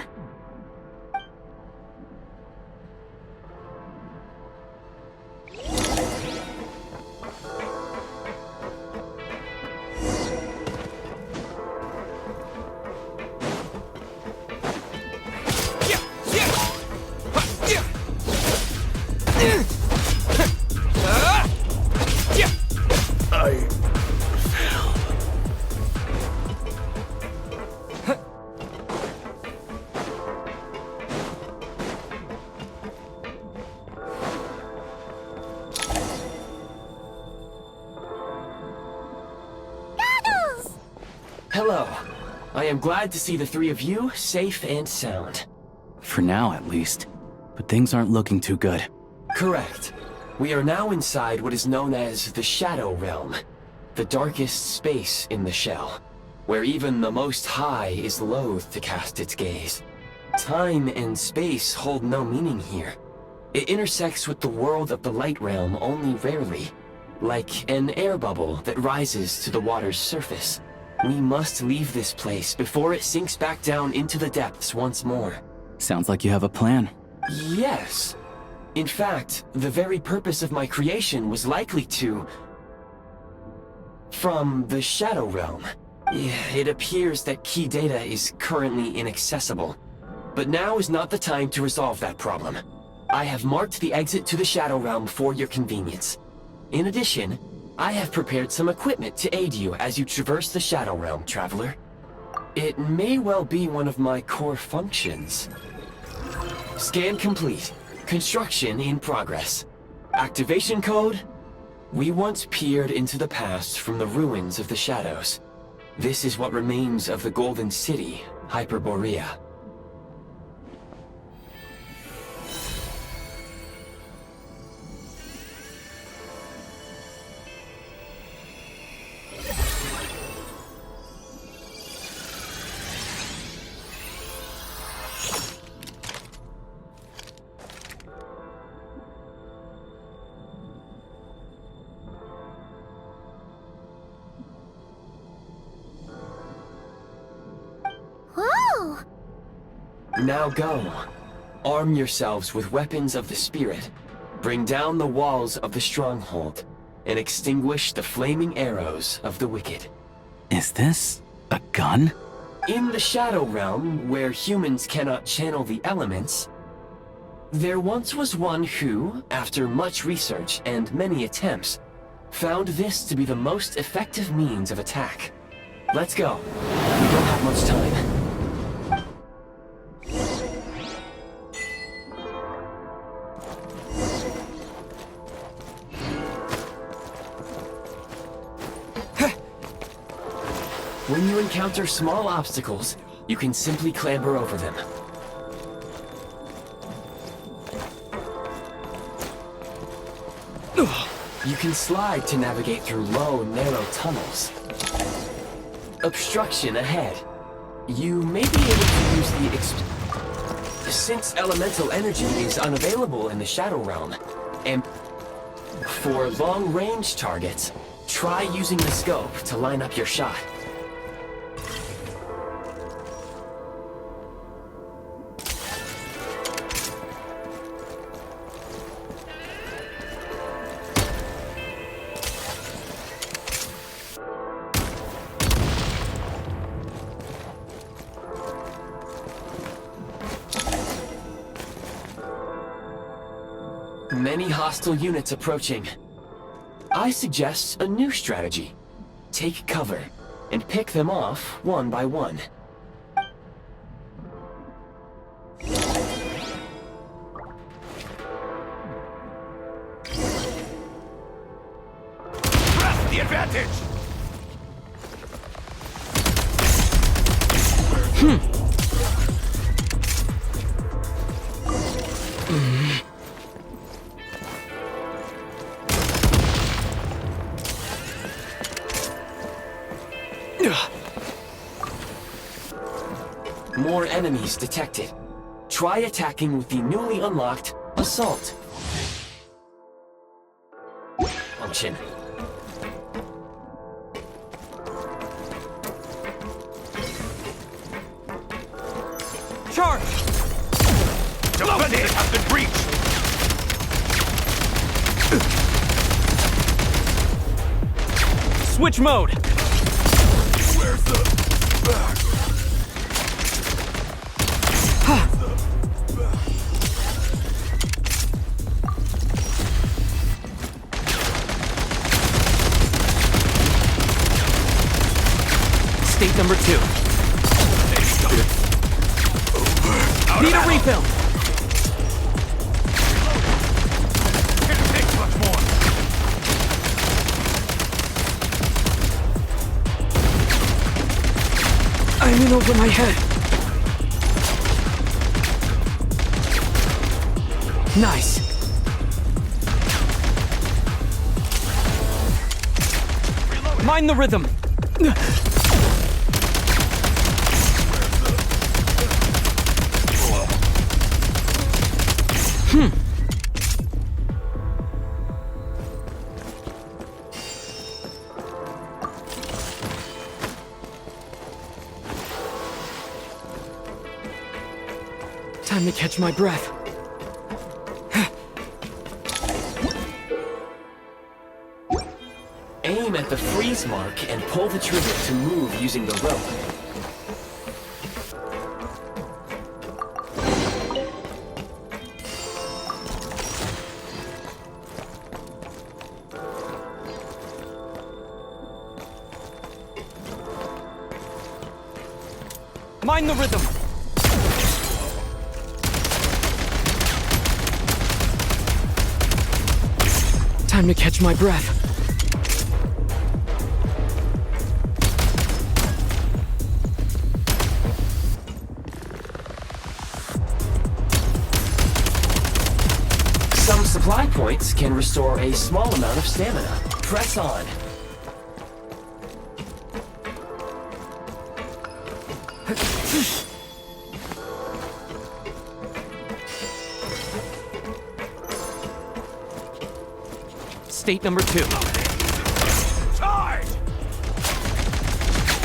Hello. I am glad to see the three of you safe and sound. For now, at least. But things aren't looking too good. Correct. We are now inside what is known as the Shadow Realm, the darkest space in the shell, where even the Most High is loath to cast its gaze. Time and space hold no meaning here. It intersects with the world of the Light Realm only rarely, like an air bubble that rises to the water's surface. We must leave this place before it sinks back down into the depths once more. Sounds like you have a plan. Yes. In fact, the very purpose of my creation was likely to... from the Shadow Realm. It appears that key data is currently inaccessible, but now is not the time to resolve that problem. I have marked the exit to the Shadow Realm for your convenience. In addition, I have prepared some equipment to aid you as you traverse the Shadow Realm, Traveler. It may well be one of my core functions. Scan complete. Construction in progress. Activation code? We once peered into the past from the ruins of the Shadows. This is what remains of the Golden City, Hyperborea. Now go. Arm yourselves with weapons of the spirit. Bring down the walls of the stronghold, and extinguish the flaming arrows of the wicked. Is this a gun? In the Shadow Realm, where humans cannot channel the elements, there once was one who, after much research and many attempts, found this to be the most effective means of attack. Let's go. We don't have much time. When you encounter small obstacles, you can simply clamber over them. You can slide to navigate through low, narrow tunnels. Obstruction ahead. You may be able to use the since elemental energy is unavailable in the Shadow Realm, and for long-range targets, try using the scope to line up your shot. Many hostile units approaching. I suggest a new strategy. Take cover, and pick them off one by one. Press the advantage! More enemies detected. Try attacking with the newly unlocked Assault function. Charge! Defenders have been breached! Switch mode! Where's the back? State number 2. Need a refill! It takes much more! I'm in over my head. Nice. Mind the rhythm! Time to catch my breath. Aim at the freeze mark and pull the trigger to move using the rope. Mind the rhythm! Time to catch my breath. Some supply points can restore a small amount of stamina. Press on. State number 2. Charge!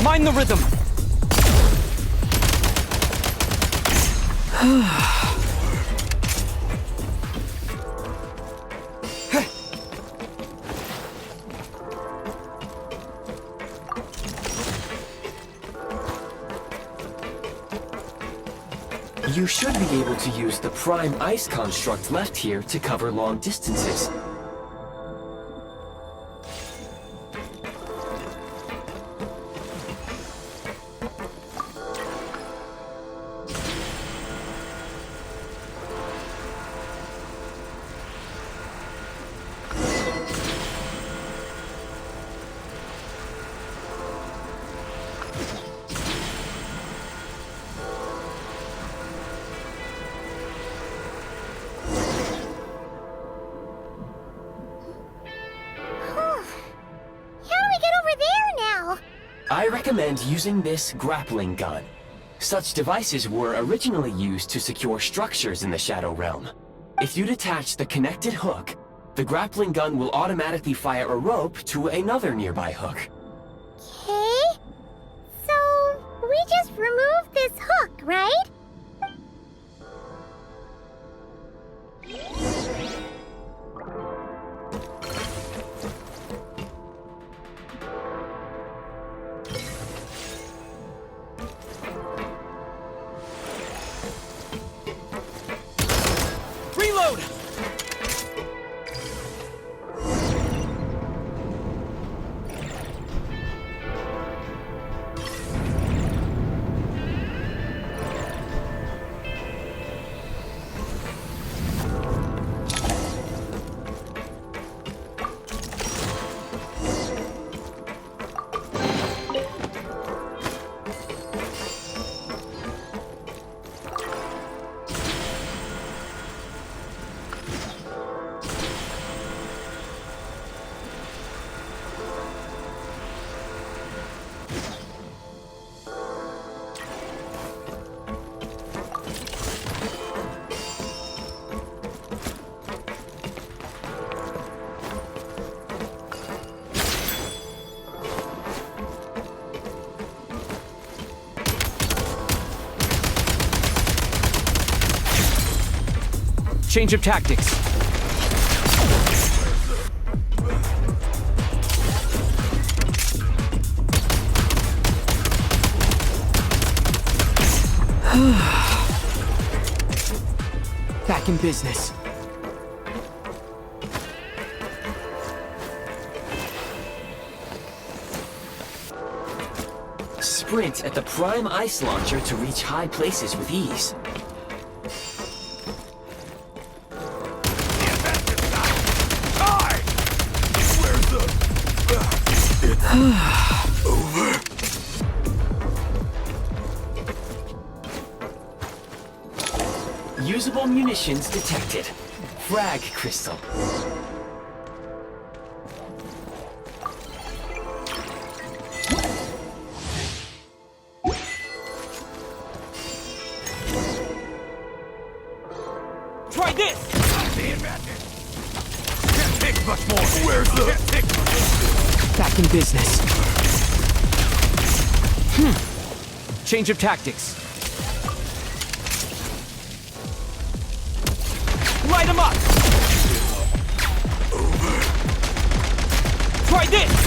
Mind the rhythm! You should be able to use the Prime Ice construct left here to cover long distances. I recommend using this grappling gun. Such devices were originally used to secure structures in the Shadow Realm. If you detach the connected hook, the grappling gun will automatically fire a rope to another nearby hook. Okay. So, we just remove this hook, right? Reload! Change of tactics. Back in business. Sprint at the prime ice launcher to reach high places with ease. Over. Usable munitions detected. Frag crystal. Try this! The advantage! Can't take much more! Where's the... Can't take much. Back in business. Change of tactics. Light him up! Over. Try this!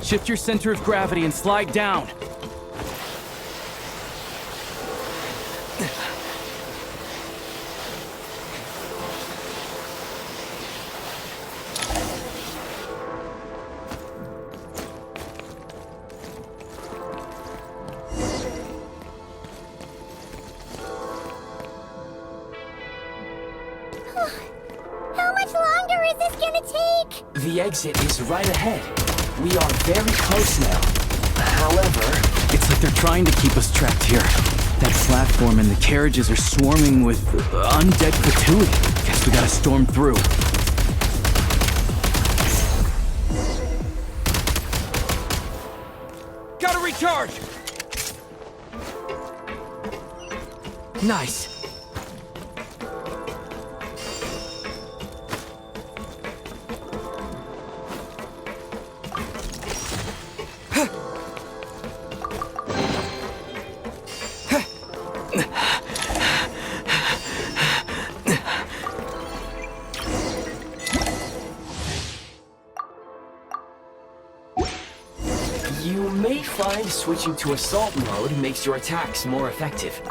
Shift your center of gravity and slide down. How much longer is this gonna take? The exit is right ahead. We are very close now. However... It's like they're trying to keep us trapped here. That platform and the carriages are swarming with undead patooey. Guess we gotta storm through. Gotta recharge! Nice. You may find switching to assault mode makes your attacks more effective.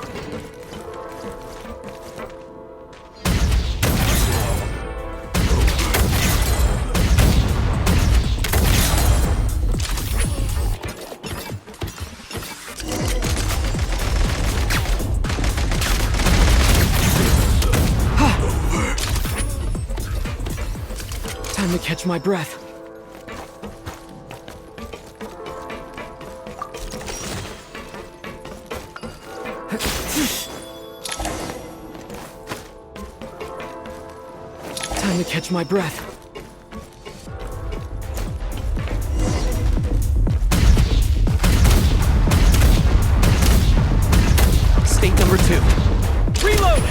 Time to catch my breath. Time to catch my breath. State number 2. Reload!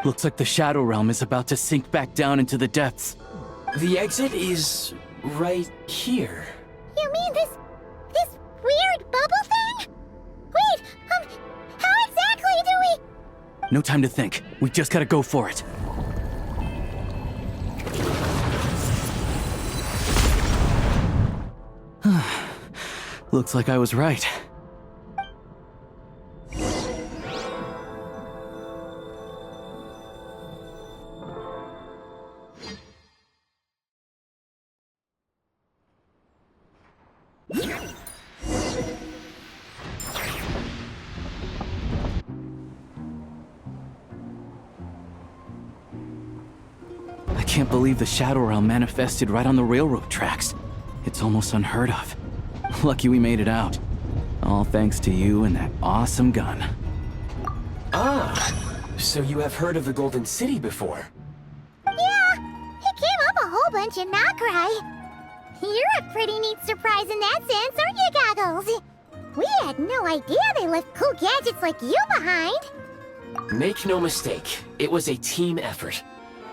Looks like the Shadow Realm is about to sink back down into the depths. The exit is right here. You mean this weird bubble thing? Wait, how exactly do we... No time to think. We just gotta go for it. Looks like I was right. can't believe the Shadow Realm manifested right on the railroad tracks. It's almost unheard of. Lucky we made it out. All thanks to you and that awesome gun. Ah, so you have heard of the Golden City before? Yeah, it came up a whole bunch in Nokrai. You're a pretty neat surprise in that sense, aren't you, Goggles? We had no idea they left cool gadgets like you behind. Make no mistake, it was a team effort.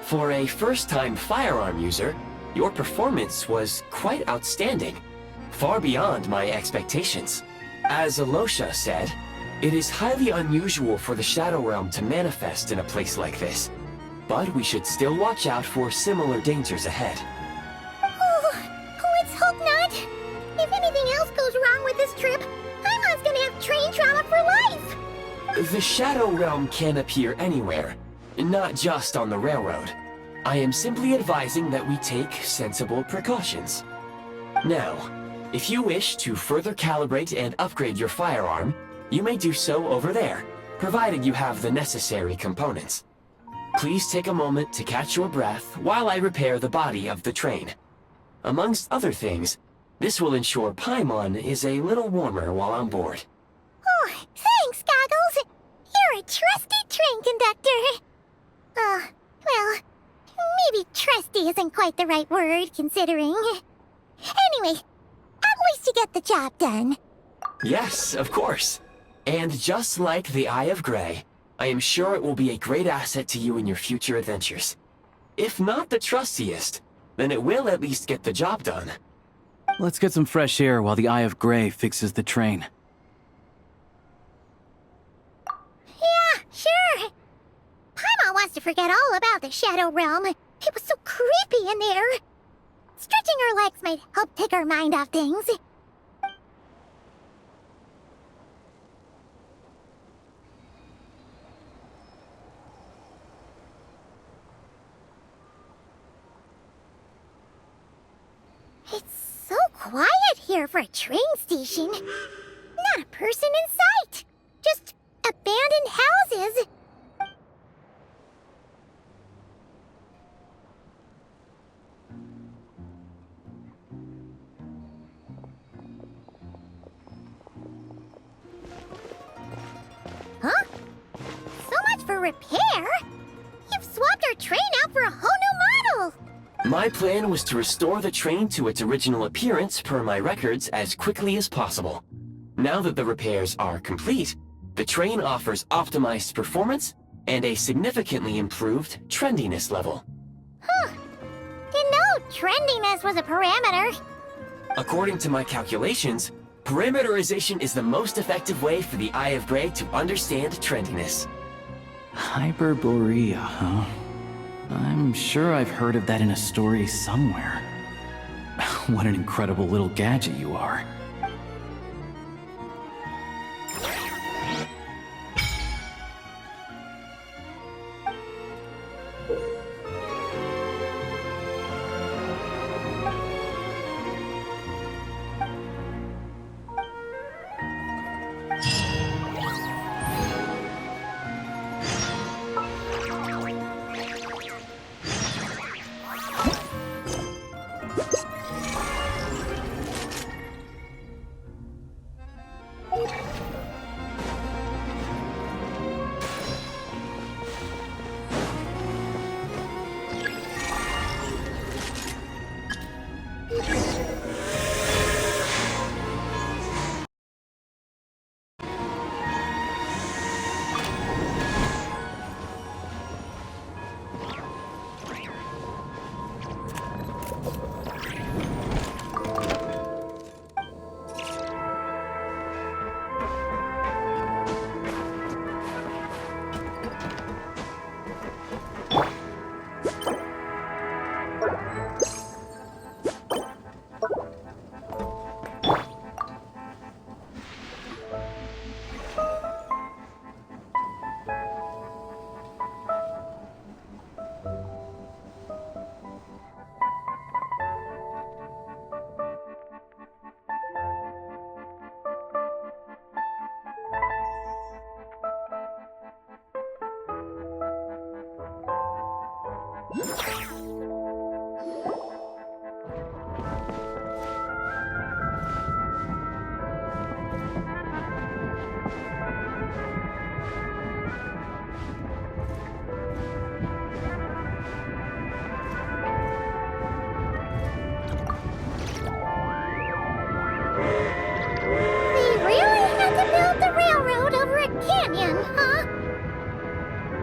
For a first-time firearm user, your performance was quite outstanding, far beyond my expectations. As Alosha said, it is highly unusual for the Shadow Realm to manifest in a place like this, but we should still watch out for similar dangers ahead. Let's hope not. If anything else goes wrong with this trip, Paimon's gonna have train trauma for life. The Shadow Realm can appear anywhere, not just on the railroad. I am simply advising that we take sensible precautions. Now, if you wish to further calibrate and upgrade your firearm, you may do so over there, provided you have the necessary components. Please take a moment to catch your breath while I repair the body of the train. Amongst other things, this will ensure Paimon is a little warmer while on board. Oh, thanks, Goggles. You're a trusty train conductor. Well, maybe trusty isn't quite the right word, considering. Anyway, at least you get the job done. Yes, of course. And just like the Eye of Grey, I am sure it will be a great asset to you in your future adventures. If not the trustiest, then it will at least get the job done. Let's get some fresh air while the Eye of Grey fixes the train. Yeah, sure. Paimon wants to forget all about the Shadow Realm. It was so creepy in there. Stretching our legs might help take our mind off things. It's so quiet here for a train station. Not a person in sight. Just abandoned houses. Huh? So much for repair? You've swapped our train out for a whole new model! My plan was to restore the train to its original appearance per my records as quickly as possible. Now that the repairs are complete, the train offers optimized performance and a significantly improved trendiness level. Huh. Didn't know trendiness was a parameter. According to my calculations, parameterization is the most effective way for the Eye of Grey to understand trendiness. Hyperborea, huh? I'm sure I've heard of that in a story somewhere. What an incredible little gadget you are.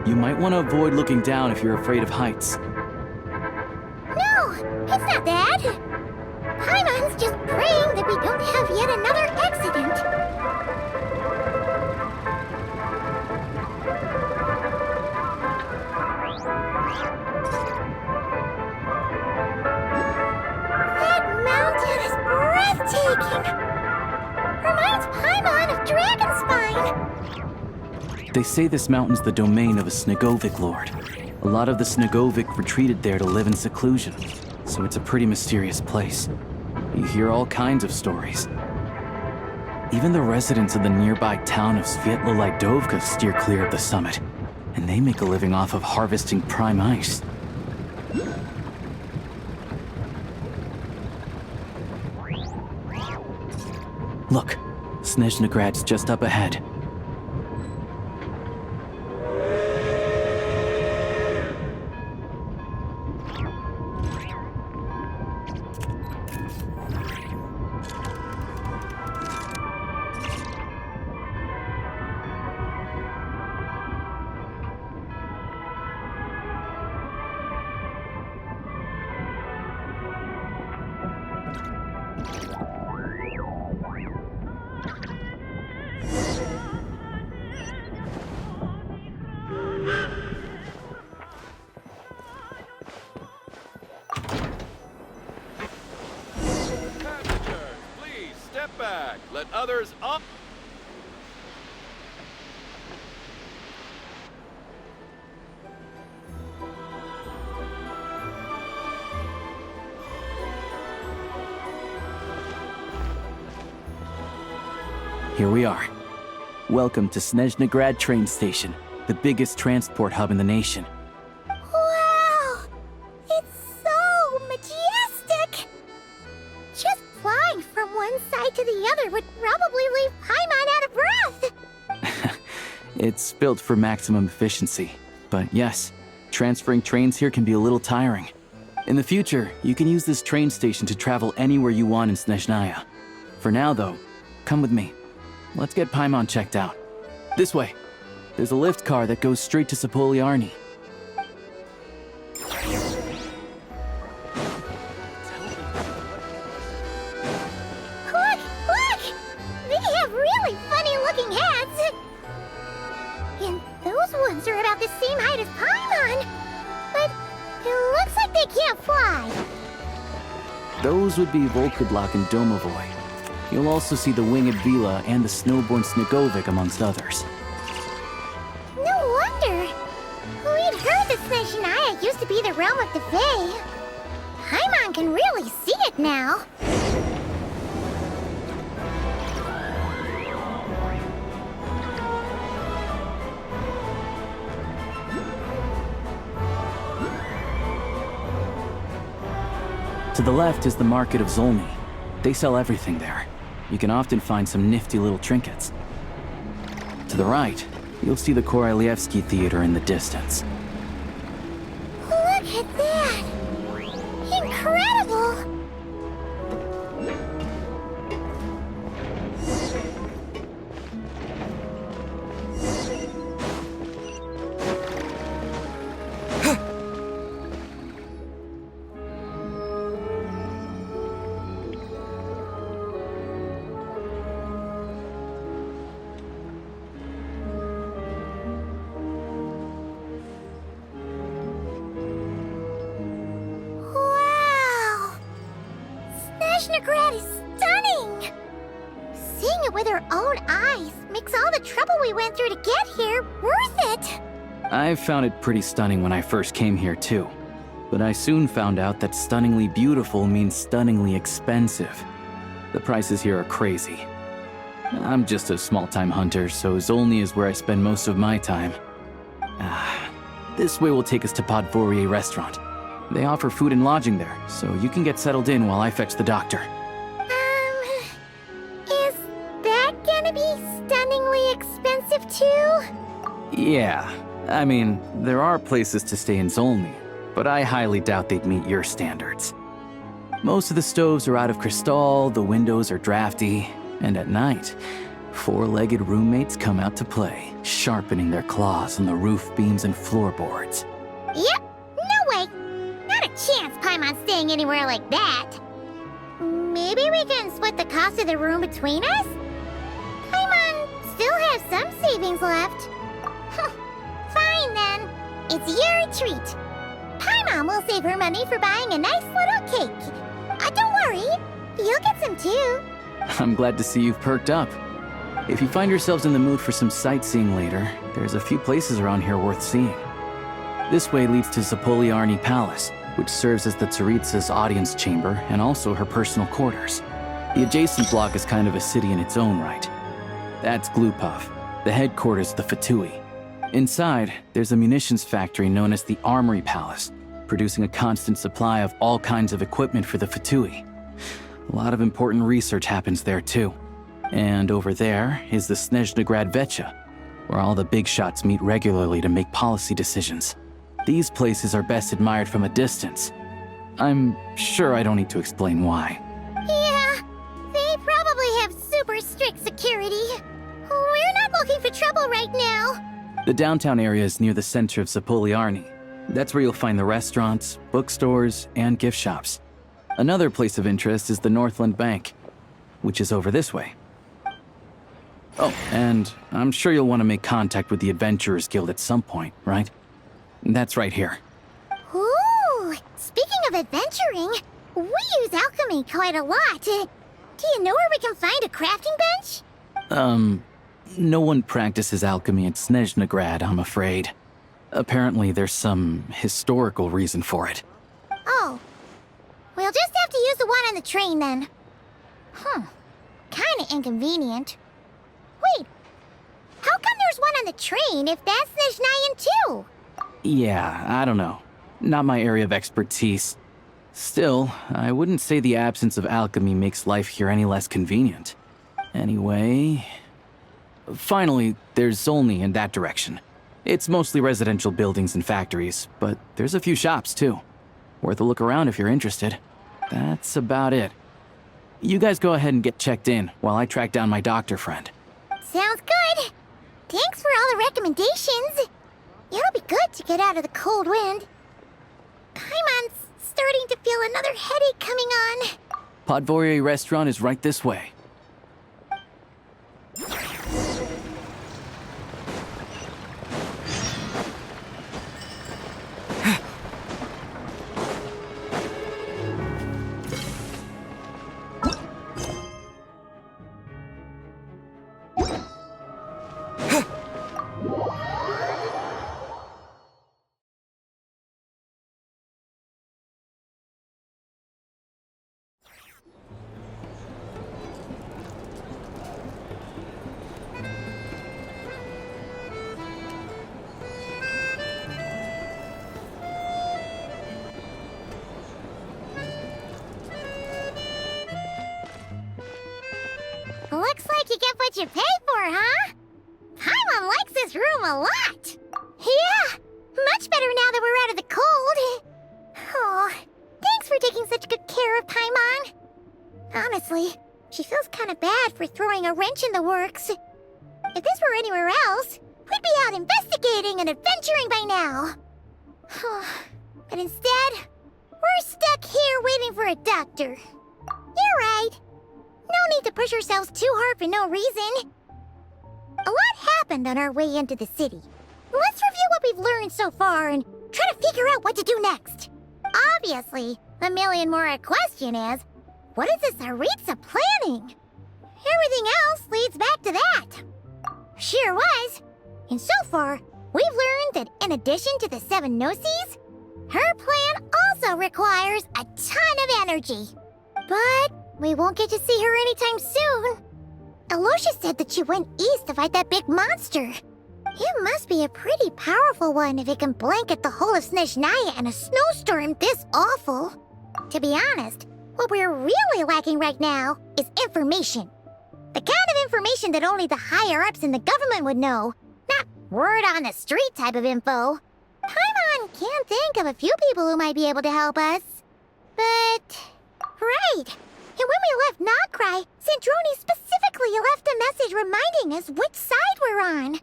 You might want to avoid looking down if you're afraid of heights. No, it's not that. Paimon's just praying that we don't have yet another accident. That mountain is breathtaking. Reminds Paimon of Dragonspine. They say this mountain's the domain of a Snegovic lord. A lot of the Snegovic retreated there to live in seclusion, so it's a pretty mysterious place. You hear all kinds of stories. Even the residents of the nearby town of Svietlo-Lidovka steer clear of the summit, and they make a living off of harvesting prime ice. Look, Snezhnograd's just up ahead. Back. Let others up. Here we are. Welcome to Snezhnograd train station, the biggest transport hub in the nation. Wow! It's so majestic! Just flying from one side to the other would probably leave Paimon out of breath! It's built for maximum efficiency. But yes, transferring trains here can be a little tiring. In the future, you can use this train station to travel anywhere you want in Snezhnaya. For now, though, come with me. Let's get Paimon checked out. This way. There's a lift car that goes straight to Sapoliarny. Look! Look! They have really funny-looking hats! And those ones are about the same height as Paimon! But it looks like they can't fly! Those would be Volkudlak and Domovoy. You'll also see the winged Vila and the snowborn Snegovic amongst others. No wonder! We'd heard that Snezhnaya used to be the realm of the Fae. Paimon can really see it now. To the left is the market of Zolny. They sell everything there. You can often find some nifty little trinkets. To the right, you'll see the Korolyevsky Theater in the distance. Look at that! Incredible! Snezhnograd is stunning! Seeing it with our own eyes makes all the trouble we went through to get here worth it! I found it pretty stunning when I first came here too. But I soon found out that stunningly beautiful means stunningly expensive. The prices here are crazy. I'm just a small-time hunter, so Zolny is where I spend most of my time. This way will take us to Podvorier restaurant. They offer food and lodging there, so you can get settled in while I fetch the doctor. Is that gonna be stunningly expensive too? Yeah, I mean, there are places to stay in Zolny, but I highly doubt they'd meet your standards. Most of the stoves are out of crystal, the windows are drafty, and at night, Four-legged roommates come out to play, sharpening their claws on the roof beams and floorboards. Yep, no way. Not a chance Paimon's staying anywhere like that. Maybe we can split the cost of the room between us? Paimon still has some savings left. Fine then. It's your treat. Paimon will save her money for buying a nice little cake. Don't worry, you'll get some too. I'm glad to see you've perked up. If you find yourselves in the mood for some sightseeing later, there's a few places around here worth seeing. This way leads to Zapoliarni Palace, which serves as the Tsaritsa's audience chamber and also her personal quarters. The adjacent block is kind of a city in its own right. That's Glupov, the headquarters of the Fatui. Inside, there's a munitions factory known as the Armory Palace, producing a constant supply of all kinds of equipment for the Fatui. A lot of important research happens there too. And over there is the Snezhnegrad Vecha, where all the big shots meet regularly to make policy decisions. These places are best admired from a distance. I'm sure I don't need to explain why. Yeah, they probably have super strict security. We're not looking for trouble right now. The downtown area is near the center of Zapoliarni. That's where you'll find the restaurants, bookstores, and gift shops. Another place of interest is the Northland Bank, which is over this way. Oh, and I'm sure you'll want to make contact with the Adventurers Guild at some point, right? That's right here. Ooh, speaking of adventuring, we use alchemy quite a lot. Do you know where we can find a crafting bench? No one practices alchemy at Snezhnegrad, I'm afraid. Apparently there's some historical reason for it. Oh. We'll just have to use the one on the train then. Kinda inconvenient. Wait, how come there's one on the train if that's Snezhnayan too? Yeah, I don't know. Not my area of expertise. Still, I wouldn't say the absence of alchemy makes life here any less convenient. Anyway... Finally, there's Zolny in that direction. It's mostly residential buildings and factories, but there's a few shops too. Worth a look around if you're interested. That's about it. You guys go ahead and get checked in while I track down my doctor friend. Sounds good. Thanks for all the recommendations. It'll be good to get out of the cold wind. Paimon's starting to feel another headache coming on. Podvorye restaurant is right this way. Looks like you get what you pay for, huh? Paimon likes this room a lot. Yeah, much better now that we're out of the cold. Oh, thanks for taking such good care of Paimon. Honestly, she feels kind of bad for throwing a wrench in the works. If this were anywhere else, we'd be out investigating and adventuring by now. But instead, we're stuck here waiting for a doctor. You're right. No need to push ourselves too hard for no reason. A lot happened on our way into the city. Let's review what we've learned so far and try to figure out what to do next. Obviously, the million-more question is, what is the Tsaritsa planning? Everything else leads back to that. Sure was. And so far, we've learned that in addition to the 7 Gnosis, her plan also requires a ton of energy. But we won't get to see her anytime soon. Aloysius said that she went east to fight that big monster. It must be a pretty powerful one if it can blanket the whole of Snezhnaya in a snowstorm this awful. To be honest, what we're really lacking right now is information. The kind of information that only the higher-ups in the government would know, not word-on-the-street type of info. Paimon can think of a few people who might be able to help us. But... right! And when we left Nogcry, Sandrone specifically left a message reminding us which side we're on.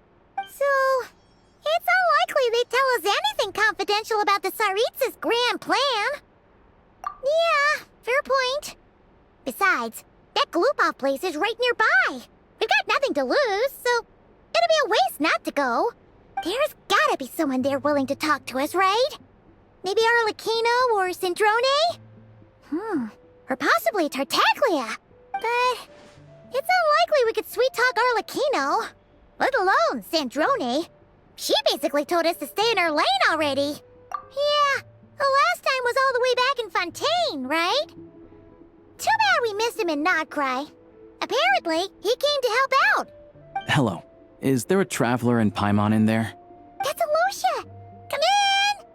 So, it's unlikely they'd tell us anything confidential about the Tsaritsa's grand plan. Yeah, fair point. Besides, that Glupov place is right nearby. We've got nothing to lose, so it'd be a waste not to go. There's gotta be someone there willing to talk to us, right? Maybe Arlecchino or Sandrone? Or possibly Tartaglia. But it's unlikely we could sweet-talk Arlecchino. Let alone Sandrone. She basically told us to stay in her lane already. Yeah, the last time was all the way back in Fontaine, right? Too bad we missed him in Nogcry. Apparently, he came to help out. Hello. Is there a traveler in Paimon in there? That's Alosha! Come in!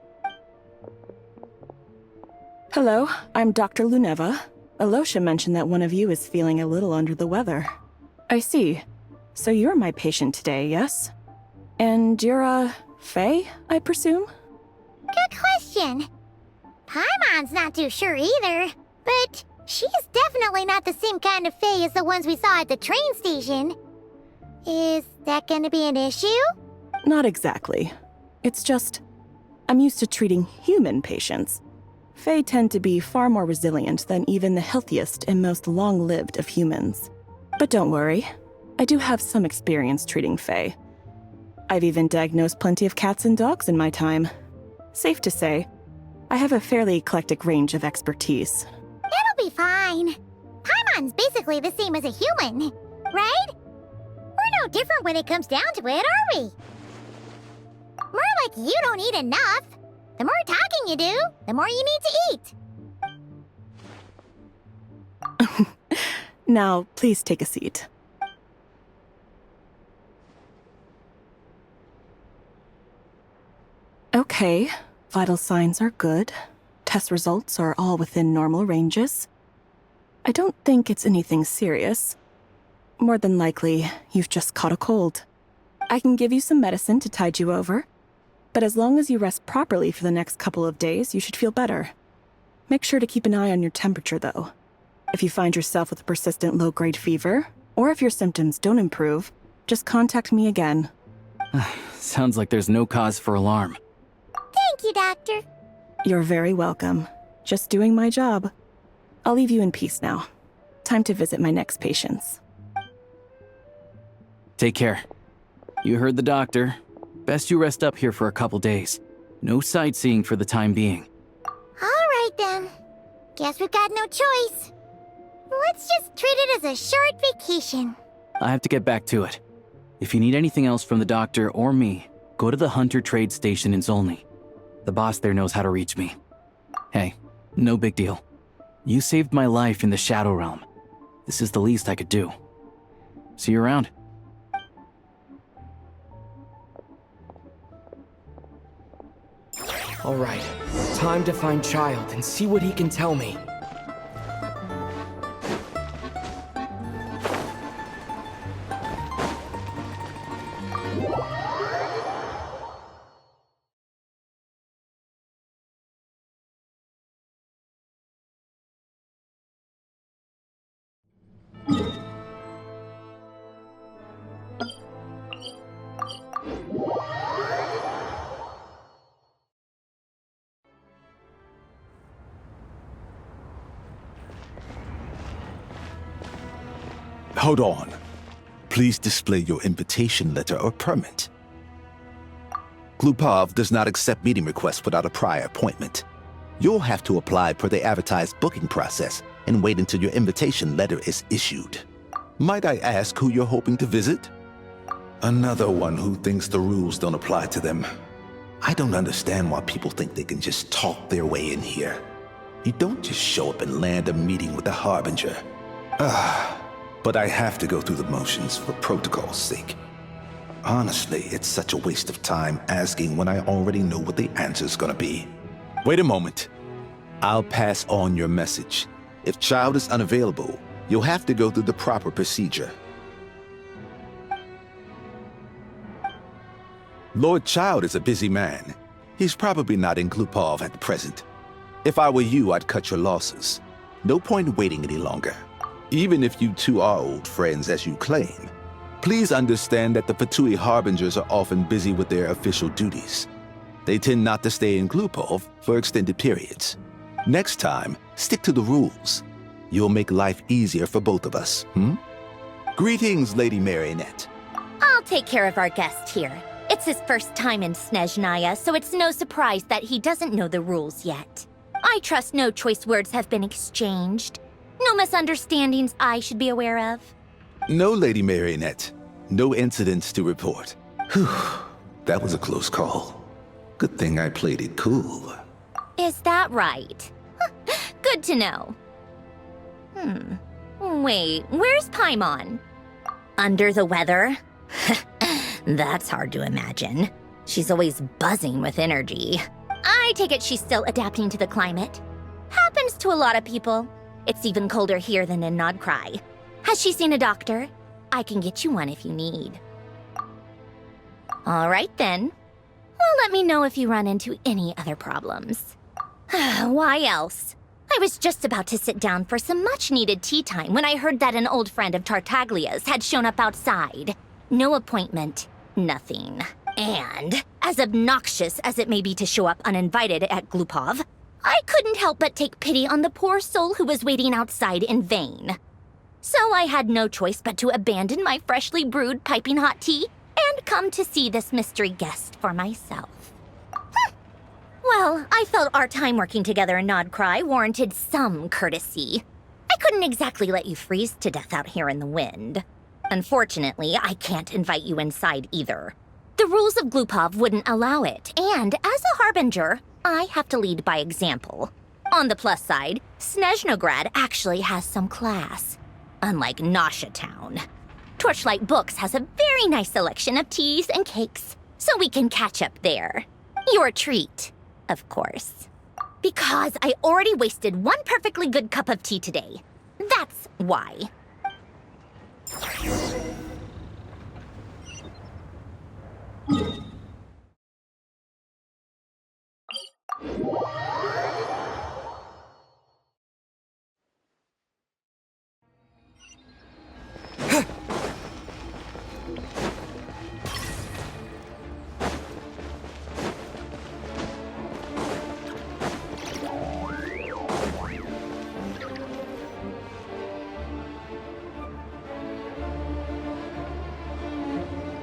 Hello, I'm Dr. Luneva. Alosha mentioned that one of you is feeling a little under the weather. I see. So you're my patient today, yes? And you're, Faye, I presume? Good question. Paimon's not too sure either, but she's definitely not the same kind of Faye as the ones we saw at the train station. Is that gonna be an issue? Not exactly. It's just, I'm used to treating human patients. Fae tend to be far more resilient than even the healthiest and most long-lived of humans. But don't worry, I do have some experience treating Fae. I've even diagnosed plenty of cats and dogs in my time. Safe to say, I have a fairly eclectic range of expertise. It'll be fine. Paimon's basically the same as a human, right? We're no different when it comes down to it, are we? More like you don't eat enough. The more talking you do, the more you need to eat. Now, please take a seat. Okay, vital signs are good. Test results are all within normal ranges. I don't think it's anything serious. More than likely, you've just caught a cold. I can give you some medicine to tide you over, but as long as you rest properly for the next couple of days, you should feel better. Make sure to keep an eye on your temperature, though. If you find yourself with a persistent low-grade fever, or if your symptoms don't improve, just contact me again. Sounds like there's no cause for alarm. Thank you, Doctor. You're very welcome. Just doing my job. I'll leave you in peace now. Time to visit my next patients. Take care. You heard the doctor. Best you rest up here for a couple days. No sightseeing for the time being. All right, then. Guess we've got no choice. Let's just treat it as a short vacation. I have to get back to it. If you need anything else from the doctor or me, go to the Hunter Trade Station in Zolny. The boss there knows how to reach me. Hey, no big deal. You saved my life in the Shadow Realm. This is the least I could do. See you around. All right, time to find Child and see what he can tell me. Hold on. Please display your invitation letter or permit. Glupov does not accept meeting requests without a prior appointment. You'll have to apply per the advertised booking process and wait until your invitation letter is issued. Might I ask who you're hoping to visit? Another one who thinks the rules don't apply to them. I don't understand why people think they can just talk their way in here. You don't just show up and land a meeting with the Harbinger. But I have to go through the motions for protocol's sake. Honestly, it's such a waste of time asking when I already know what the answer's gonna be. Wait a moment. I'll pass on your message. If Child is unavailable, you'll have to go through the proper procedure. Lord Child is a busy man. He's probably not in Glupov at present. If I were you, I'd cut your losses. No point waiting any longer. Even if you two are old friends as you claim, please understand that the Fatui Harbingers are often busy with their official duties. They tend not to stay in Glupov for extended periods. Next time, stick to the rules. You'll make life easier for both of us, Greetings, Lady Marionette. I'll take care of our guest here. It's his first time in Snezhnaya, so it's no surprise that he doesn't know the rules yet. I trust no choice words have been exchanged. No misunderstandings I should be aware of. No, Lady Marionette. No incidents to report. Whew, that was a close call. Good thing I played it cool. Is that right? Good to know. Wait, where's Paimon? Under the weather? That's hard to imagine. She's always buzzing with energy. I take it she's still adapting to the climate. Happens to a lot of people. It's even colder here than in Nodcry. Has she seen a doctor? I can get you one if you need. All right then. Well, let me know if you run into any other problems. Why else? I was just about to sit down for some much-needed tea time when I heard that an old friend of Tartaglia's had shown up outside. No appointment, nothing. And, as obnoxious as it may be to show up uninvited at Glupov, I couldn't help but take pity on the poor soul who was waiting outside in vain. So I had no choice but to abandon my freshly brewed piping hot tea and come to see this mystery guest for myself. Well, I felt our time working together in Nodcry warranted some courtesy. I couldn't exactly let you freeze to death out here in the wind. Unfortunately, I can't invite you inside either. The rules of Glupov wouldn't allow it, and as a harbinger, I have to lead by example. On the plus side, Snezhnograd actually has some class, unlike Nasha Town. Torchlight Books has a very nice selection of teas and cakes, so we can catch up there. Your treat, of course. Because I already wasted one perfectly good cup of tea today. That's why.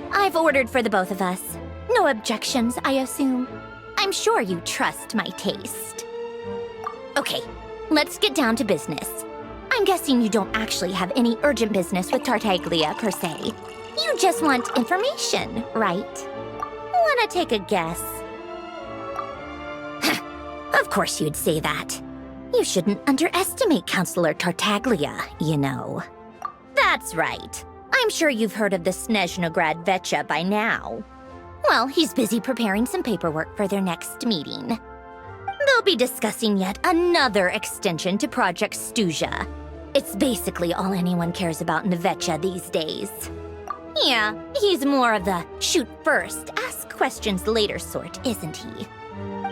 I've ordered for the both of us. No objections, I assume. I'm sure you trust my taste. Okay, let's get down to business. I'm guessing you don't actually have any urgent business with Tartaglia, per se. You just want information, right? Wanna take a guess? Of course you'd say that. You shouldn't underestimate Counselor Tartaglia, you know. That's right. I'm sure you've heard of the Snezhnograd Vecha by now. Well, he's busy preparing some paperwork for their next meeting. They'll be discussing yet another extension to Project Stuzha. It's basically all anyone cares about in the Vecha these days. Yeah, he's more of the shoot first, ask questions later sort, isn't he?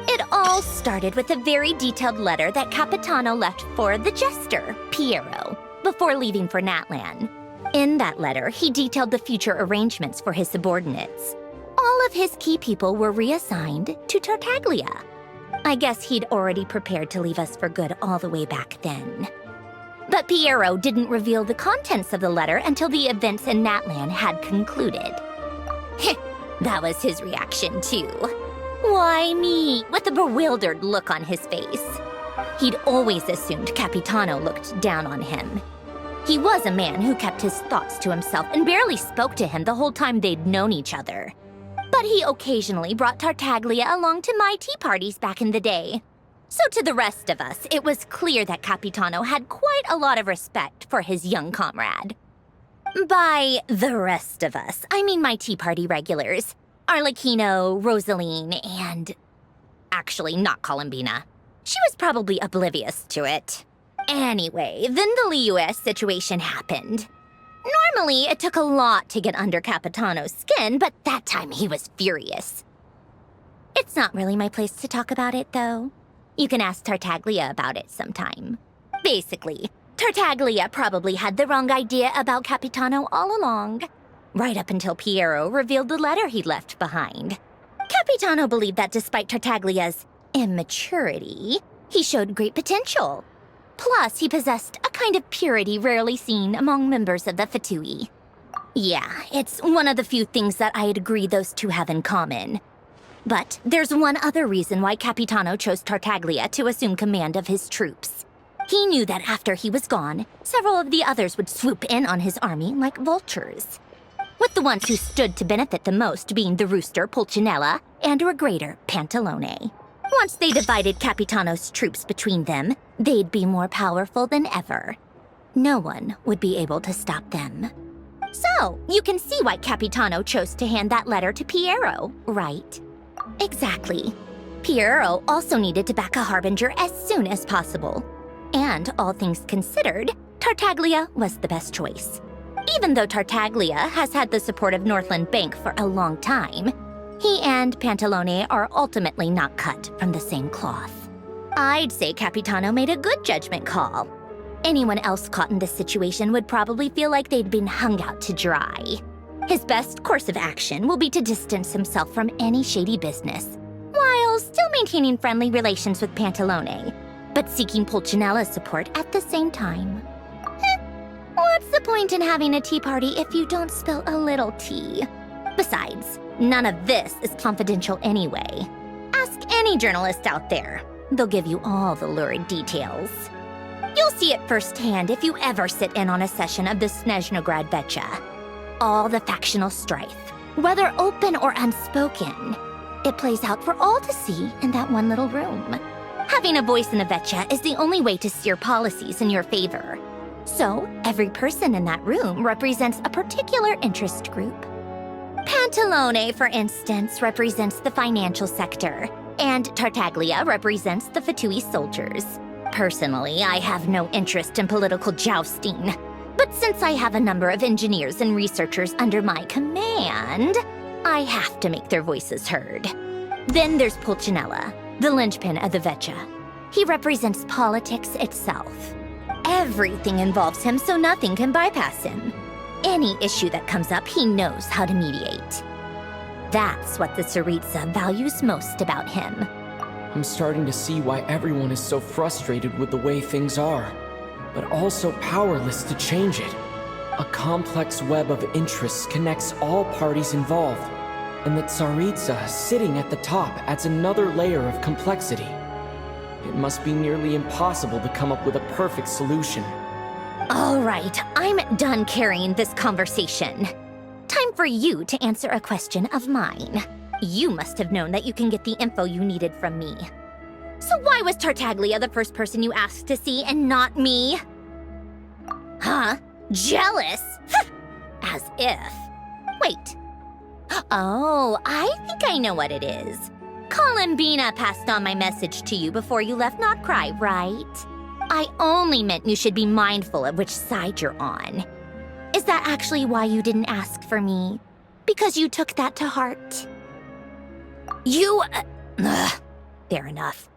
It all started with a very detailed letter that Capitano left for the jester, Piero, before leaving for Natlan. In that letter, he detailed the future arrangements for his subordinates. All of his key people were reassigned to Tartaglia. I guess he'd already prepared to leave us for good all the way back then. But Piero didn't reveal the contents of the letter until the events in Natlan had concluded. That was his reaction, too. Why me? With a bewildered look on his face. He'd always assumed Capitano looked down on him. He was a man who kept his thoughts to himself and barely spoke to him the whole time they'd known each other. But he occasionally brought Tartaglia along to my tea parties back in the day. So to the rest of us, it was clear that Capitano had quite a lot of respect for his young comrade. By the rest of us, I mean my tea party regulars. Arlecchino, Rosaline, and... actually, not Columbina. She was probably oblivious to it. Anyway, then the Liu-S situation happened. Normally, it took a lot to get under Capitano's skin, but that time he was furious. It's not really my place to talk about it, though. You can ask Tartaglia about it sometime. Basically, Tartaglia probably had the wrong idea about Capitano all along. Right up until Piero revealed the letter he left behind. Capitano believed that despite Tartaglia's immaturity, he showed great potential. Plus, he possessed a kind of purity rarely seen among members of the Fatui. Yeah, it's one of the few things that I'd agree those two have in common. But there's one other reason why Capitano chose Tartaglia to assume command of his troops. He knew that after he was gone, several of the others would swoop in on his army like vultures. With the ones who stood to benefit the most being the rooster Pulcinella and Regrator Pantalone. Once they divided Capitano's troops between them, they'd be more powerful than ever. No one would be able to stop them. So, you can see why Capitano chose to hand that letter to Piero, right? Exactly. Piero also needed to back a harbinger as soon as possible. And all things considered, Tartaglia was the best choice. Even though Tartaglia has had the support of Northland Bank for a long time, he and Pantalone are ultimately not cut from the same cloth. I'd say Capitano made a good judgment call. Anyone else caught in this situation would probably feel like they'd been hung out to dry. His best course of action will be to distance himself from any shady business, while still maintaining friendly relations with Pantalone, but seeking Pulcinella's support at the same time. What's the point in having a tea party if you don't spill a little tea? Besides, none of this is confidential anyway. Ask any journalist out there. They'll give you all the lurid details. You'll see it firsthand if you ever sit in on a session of the Snezhnograd Vecha. All the factional strife, whether open or unspoken, it plays out for all to see in that one little room. Having a voice in the Vecha is the only way to steer policies in your favor. So, every person in that room represents a particular interest group. Pantalone, for instance, represents the financial sector, and Tartaglia represents the Fatui soldiers. Personally, I have no interest in political jousting, but since I have a number of engineers and researchers under my command, I have to make their voices heard. Then there's Pulcinella, the linchpin of the Vecha. He represents politics itself. Everything involves him, so nothing can bypass him. Any issue that comes up, he knows how to mediate. That's what the Tsaritsa values most about him. I'm starting to see why everyone is so frustrated with the way things are, but also powerless to change it. A complex web of interests connects all parties involved, and the Tsaritsa sitting at the top adds another layer of complexity. It must be nearly impossible to come up with a perfect solution. All right, I'm done carrying this conversation. Time for you to answer a question of mine. You must have known that you can get the info you needed from me. So why was Tartaglia the first person you asked to see and not me? Huh? Jealous? As if. Wait. Oh, I think I know what it is. Columbina passed on my message to you before you left Notcry, right? I only meant you should be mindful of which side you're on. Is that actually why you didn't ask for me? Because you took that to heart? Fair enough.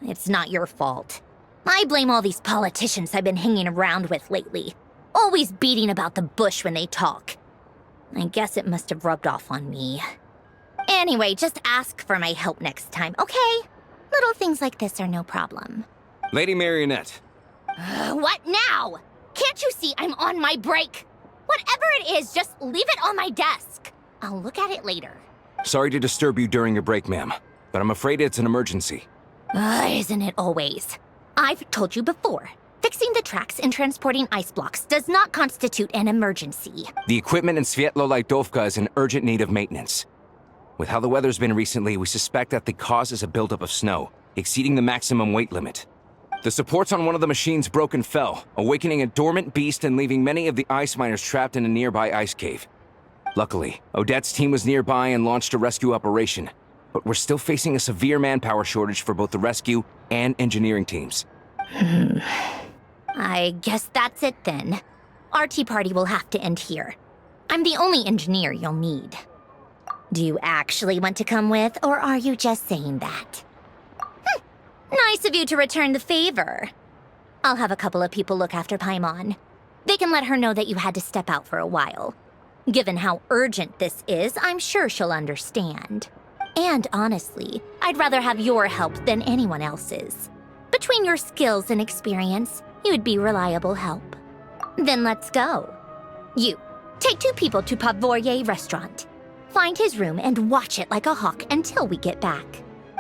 It's not your fault. I blame all these politicians I've been hanging around with lately. Always beating about the bush when they talk. I guess it must have rubbed off on me. Anyway, just ask for my help next time, okay? Little things like this are no problem. Lady Marionette. What now? Can't you see I'm on my break? Whatever it is, just leave it on my desk. I'll look at it later. Sorry to disturb you during your break, ma'am, but I'm afraid it's an emergency. Isn't it always? I've told you before. Fixing the tracks and transporting ice blocks does not constitute an emergency. The equipment in Svietlolaitovka is in urgent need of maintenance. With how the weather's been recently, we suspect that the cause is a buildup of snow, exceeding the maximum weight limit. The supports on one of the machines broke and fell, awakening a dormant beast and leaving many of the ice miners trapped in a nearby ice cave. Luckily, Odette's team was nearby and launched a rescue operation, but we're still facing a severe manpower shortage for both the rescue and engineering teams. I guess that's it then. Our tea party will have to end here. I'm the only engineer you'll need. Do you actually want to come with, or are you just saying that? Nice of you to return the favor. I'll have a couple of people look after Paimon. They can let her know that you had to step out for a while. Given how urgent this is, I'm sure she'll understand. And honestly, I'd rather have your help than anyone else's. Between your skills and experience, you'd be reliable help. Then let's go. You, take 2 people to Pavoyer restaurant. Find his room and watch it like a hawk until we get back.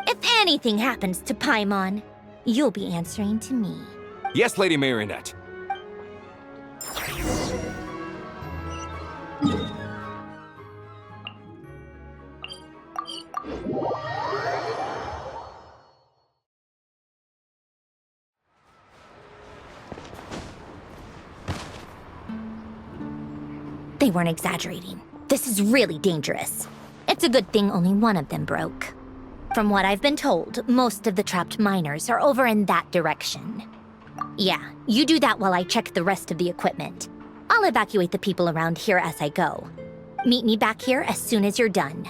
If anything happens to Paimon, you'll be answering to me. Yes, Lady Marionette. They weren't exaggerating. This is really dangerous. It's a good thing only one of them broke. From what I've been told, most of the trapped miners are over in that direction. Yeah, you do that while I check the rest of the equipment. I'll evacuate the people around here as I go. Meet me back here as soon as you're done.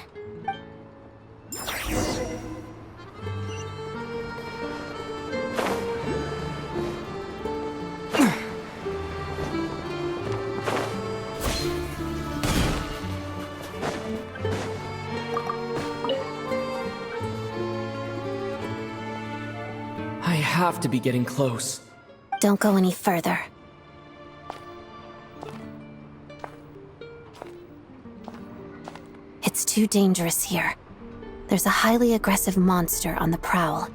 I have to be getting close. Don't go any further. It's too dangerous here. There's a highly aggressive monster on the prowl.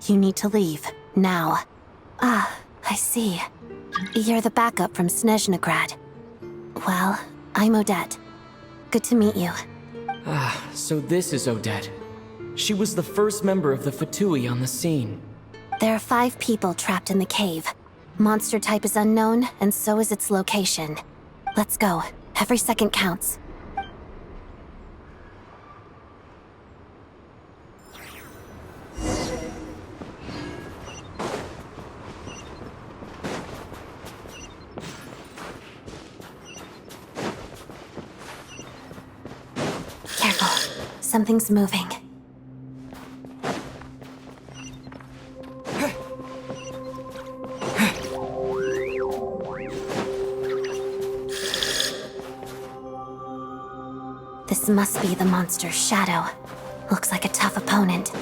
You need to leave, now. Ah, I see. You're the backup from Snezhnegrad. Well, I'm Odette. Good to meet you. Ah, so this is Odette. She was the first member of the Fatui on the scene. There are 5 people trapped in the cave. Monster type is unknown, and so is its location. Let's go. Every second counts. Careful. Something's moving. This must be the monster's shadow. Looks like a tough opponent.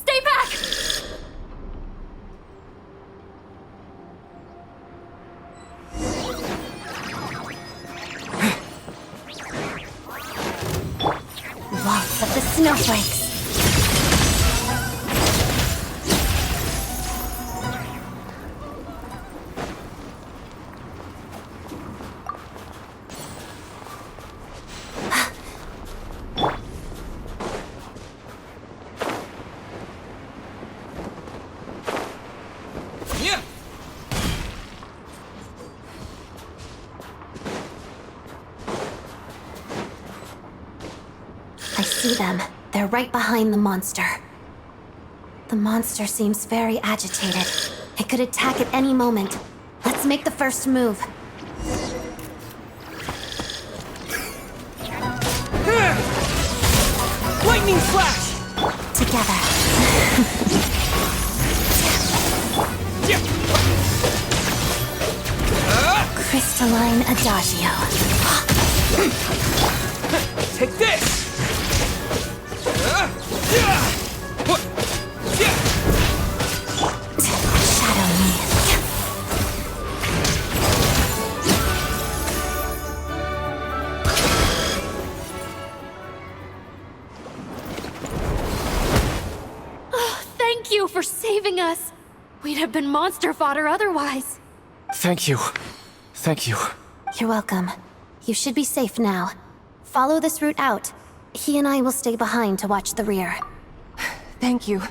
Stay back! Waltz of the snowflakes. I see them. They're right behind the monster. The monster seems very agitated. It could attack at any moment. Let's make the first move. Lightning flash! Together. Crystalline Adagio. Take this! Shadow me. Oh, thank you for saving us. We'd have been monster fodder otherwise. Thank you. Thank you. You're welcome. You should be safe now. Follow this route out. He and I will stay behind to watch the rear. Thank you.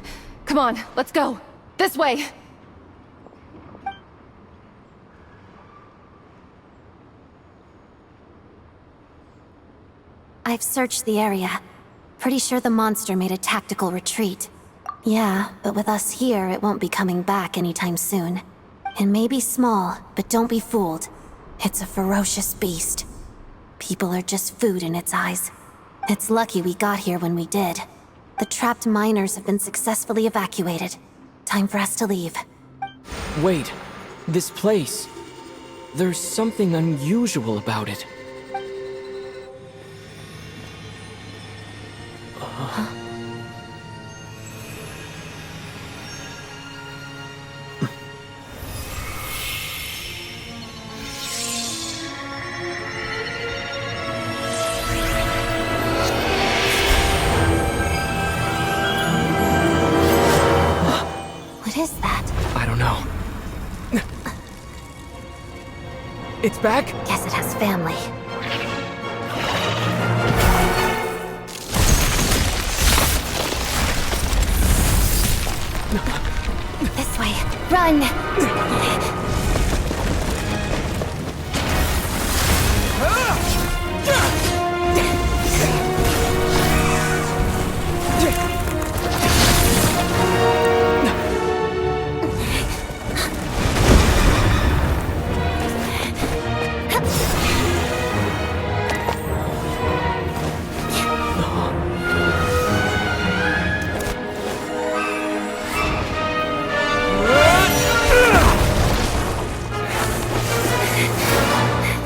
Come on, let's go. This way. I've searched the area. Pretty sure the monster made a tactical retreat. Yeah, but with us here, it won't be coming back anytime soon. It may be small, but don't be fooled. It's a ferocious beast. People are just food in its eyes. It's lucky we got here when we did. The trapped miners have been successfully evacuated. Time for us to leave. Wait, this place. There's something unusual about it. What is that? I don't know. It's back? Guess it has family. This way. Run!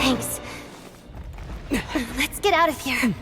Thanks. Let's get out of here.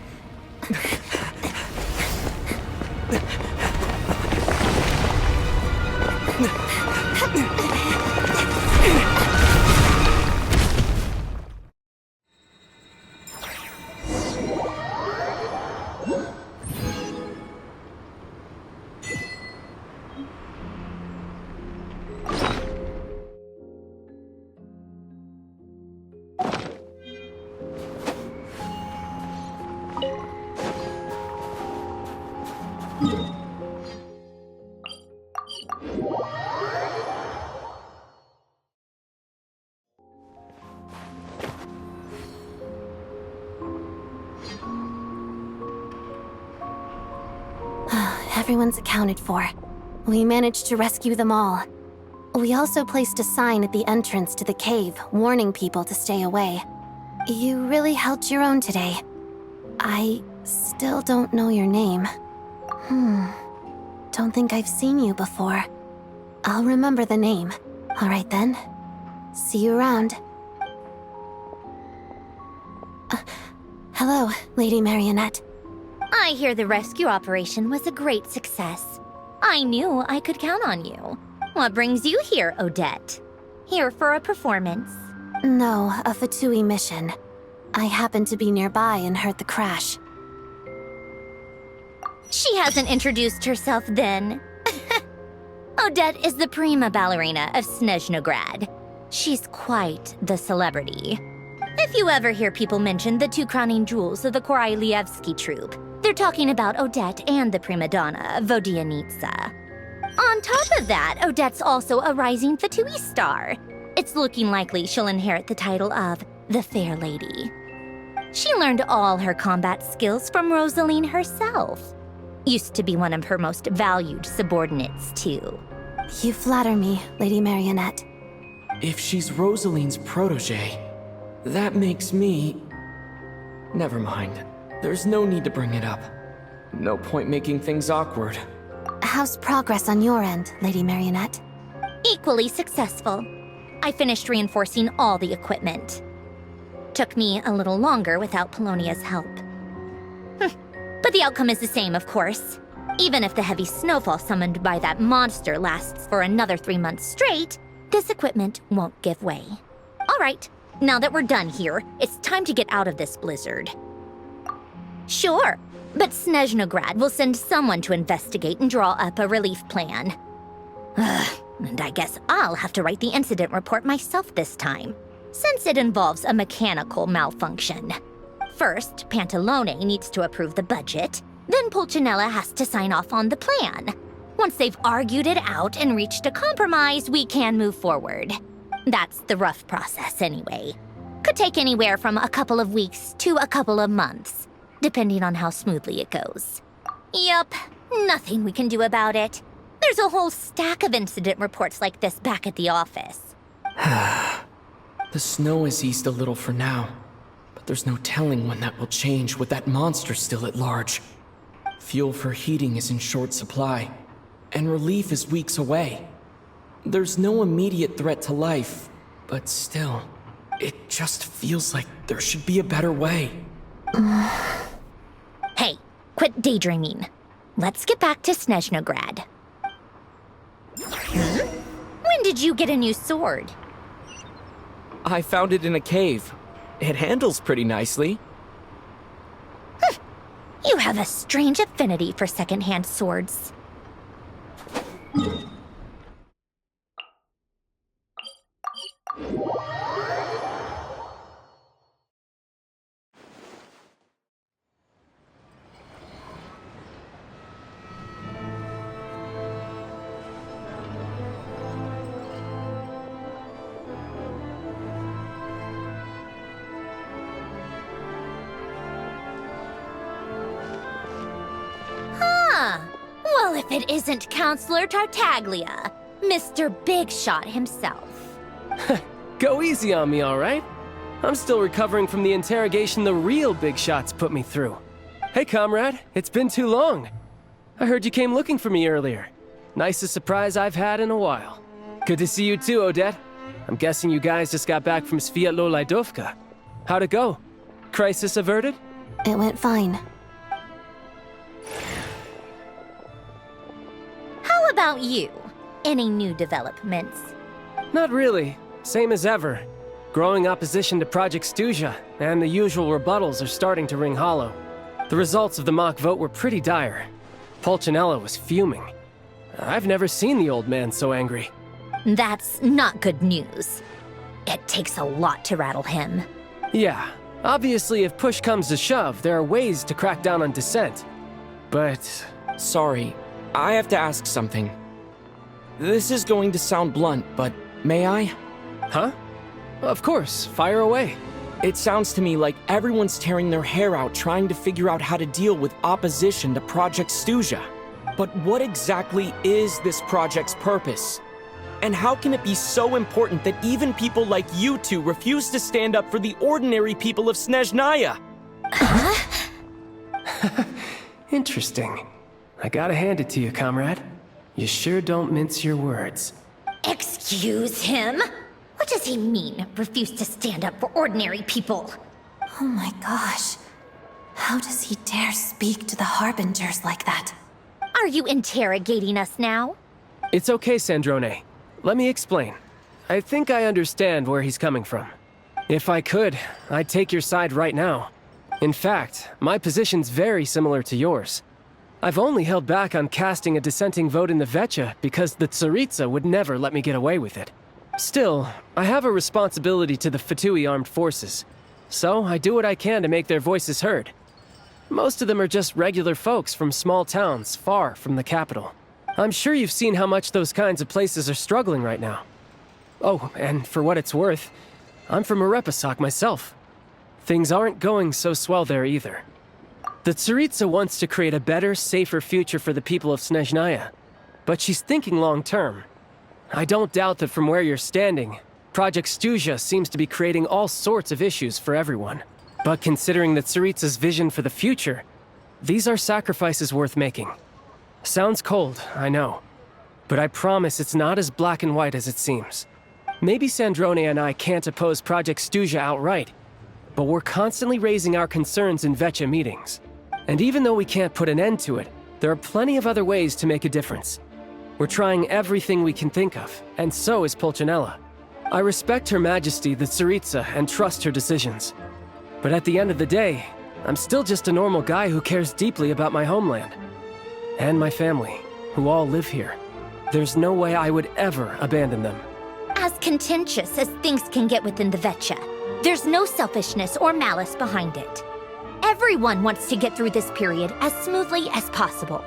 Everyone's accounted for. We managed to rescue them all. We also placed a sign at the entrance to the cave, warning people to stay away. You really held your own today. I still don't know your name. Don't think I've seen you before. I'll remember the name. All right then. See you around. Hello, Lady Marionette. I hear the rescue operation was a great success. I knew I could count on you. What brings you here, Odette? Here for a performance? No, a Fatui mission. I happened to be nearby and heard the crash. She hasn't introduced herself then. Odette is the prima ballerina of Snezhnograd. She's quite the celebrity. If you ever hear people mention the two crowning jewels of the Korailievsky troupe, they're talking about Odette and the prima donna, Vodianitsa. On top of that, Odette's also a rising Fatui star. It's looking likely she'll inherit the title of the Fair Lady. She learned all her combat skills from Rosaline herself. Used to be one of her most valued subordinates, too. You flatter me, Lady Marionette. If she's Rosaline's protege, that makes me... Never mind. There's no need to bring it up. No point making things awkward. How's progress on your end, Lady Marionette? Equally successful. I finished reinforcing all the equipment. Took me a little longer without Polonia's help. But the outcome is the same, of course. Even if the heavy snowfall summoned by that monster lasts for another 3 months straight, this equipment won't give way. All right, now that we're done here, it's time to get out of this blizzard. Sure, but Snezhnograd will send someone to investigate and draw up a relief plan. And I guess I'll have to write the incident report myself this time, since it involves a mechanical malfunction. First, Pantalone needs to approve the budget, then Pulcinella has to sign off on the plan. Once they've argued it out and reached a compromise, we can move forward. That's the rough process anyway. Could take anywhere from a couple of weeks to a couple of months, depending on how smoothly it goes. Yup, nothing we can do about it. There's a whole stack of incident reports like this back at the office. The snow has eased a little for now, but there's no telling when that will change with that monster still at large. Fuel for heating is in short supply, and relief is weeks away. There's no immediate threat to life, but still, it just feels like there should be a better way. Hey, quit daydreaming. Let's get back to Snezhnograd. When did you get a new sword? I found it in a cave. It handles pretty nicely. You have a strange affinity for second-hand swords. Well, if it isn't Counselor Tartaglia, Mr. Big Shot himself. Go easy on me, all right? I'm still recovering from the interrogation the real Big Shots put me through. Hey, comrade, it's been too long. I heard you came looking for me earlier. Nicest surprise I've had in a while. Good to see you too, Odette. I'm guessing you guys just got back from Sviatlo Lajdovka. How'd it go? Crisis averted? It went fine. How about you? Any new developments? Not really. Same as ever. Growing opposition to Project Stuzha, and the usual rebuttals are starting to ring hollow. The results of the mock vote were pretty dire. Pulcinella was fuming. I've never seen the old man so angry. That's not good news. It takes a lot to rattle him. Yeah, obviously if push comes to shove, there are ways to crack down on dissent. But... Sorry, I have to ask something. This is going to sound blunt, but may I? Huh? Of course, fire away. It sounds to me like everyone's tearing their hair out trying to figure out how to deal with opposition to Project Stuzha. But what exactly is this project's purpose? And how can it be so important that even people like you two refuse to stand up for the ordinary people of Snezhnaya? Interesting. I gotta hand it to you, comrade. You sure don't mince your words. Excuse him? What does he mean, refuse to stand up for ordinary people? Oh my gosh. How does he dare speak to the Harbingers like that? Are you interrogating us now? It's okay, Sandrone. Let me explain. I think I understand where he's coming from. If I could, I'd take your side right now. In fact, my position's very similar to yours. I've only held back on casting a dissenting vote in the Vecha because the Tsaritsa would never let me get away with it. Still, I have a responsibility to the Fatui armed forces, so I do what I can to make their voices heard. Most of them are just regular folks from small towns far from the capital. I'm sure you've seen how much those kinds of places are struggling right now. Oh, and for what it's worth, I'm from Arepasak myself. Things aren't going so swell there either. The Tsaritsa wants to create a better, safer future for the people of Snezhnaya, but she's thinking long-term. I don't doubt that from where you're standing, Project Stuzha seems to be creating all sorts of issues for everyone. But considering the Tsaritsa's vision for the future, these are sacrifices worth making. Sounds cold, I know, but I promise it's not as black and white as it seems. Maybe Sandrone and I can't oppose Project Stuzha outright, but we're constantly raising our concerns in Vecha meetings. And even though we can't put an end to it, there are plenty of other ways to make a difference. We're trying everything we can think of, and so is Pulcinella. I respect Her Majesty the Tsaritsa and trust her decisions. But at the end of the day, I'm still just a normal guy who cares deeply about my homeland. And my family, who all live here. There's no way I would ever abandon them. As contentious as things can get within the Vecha, there's no selfishness or malice behind it. Everyone wants to get through this period as smoothly as possible.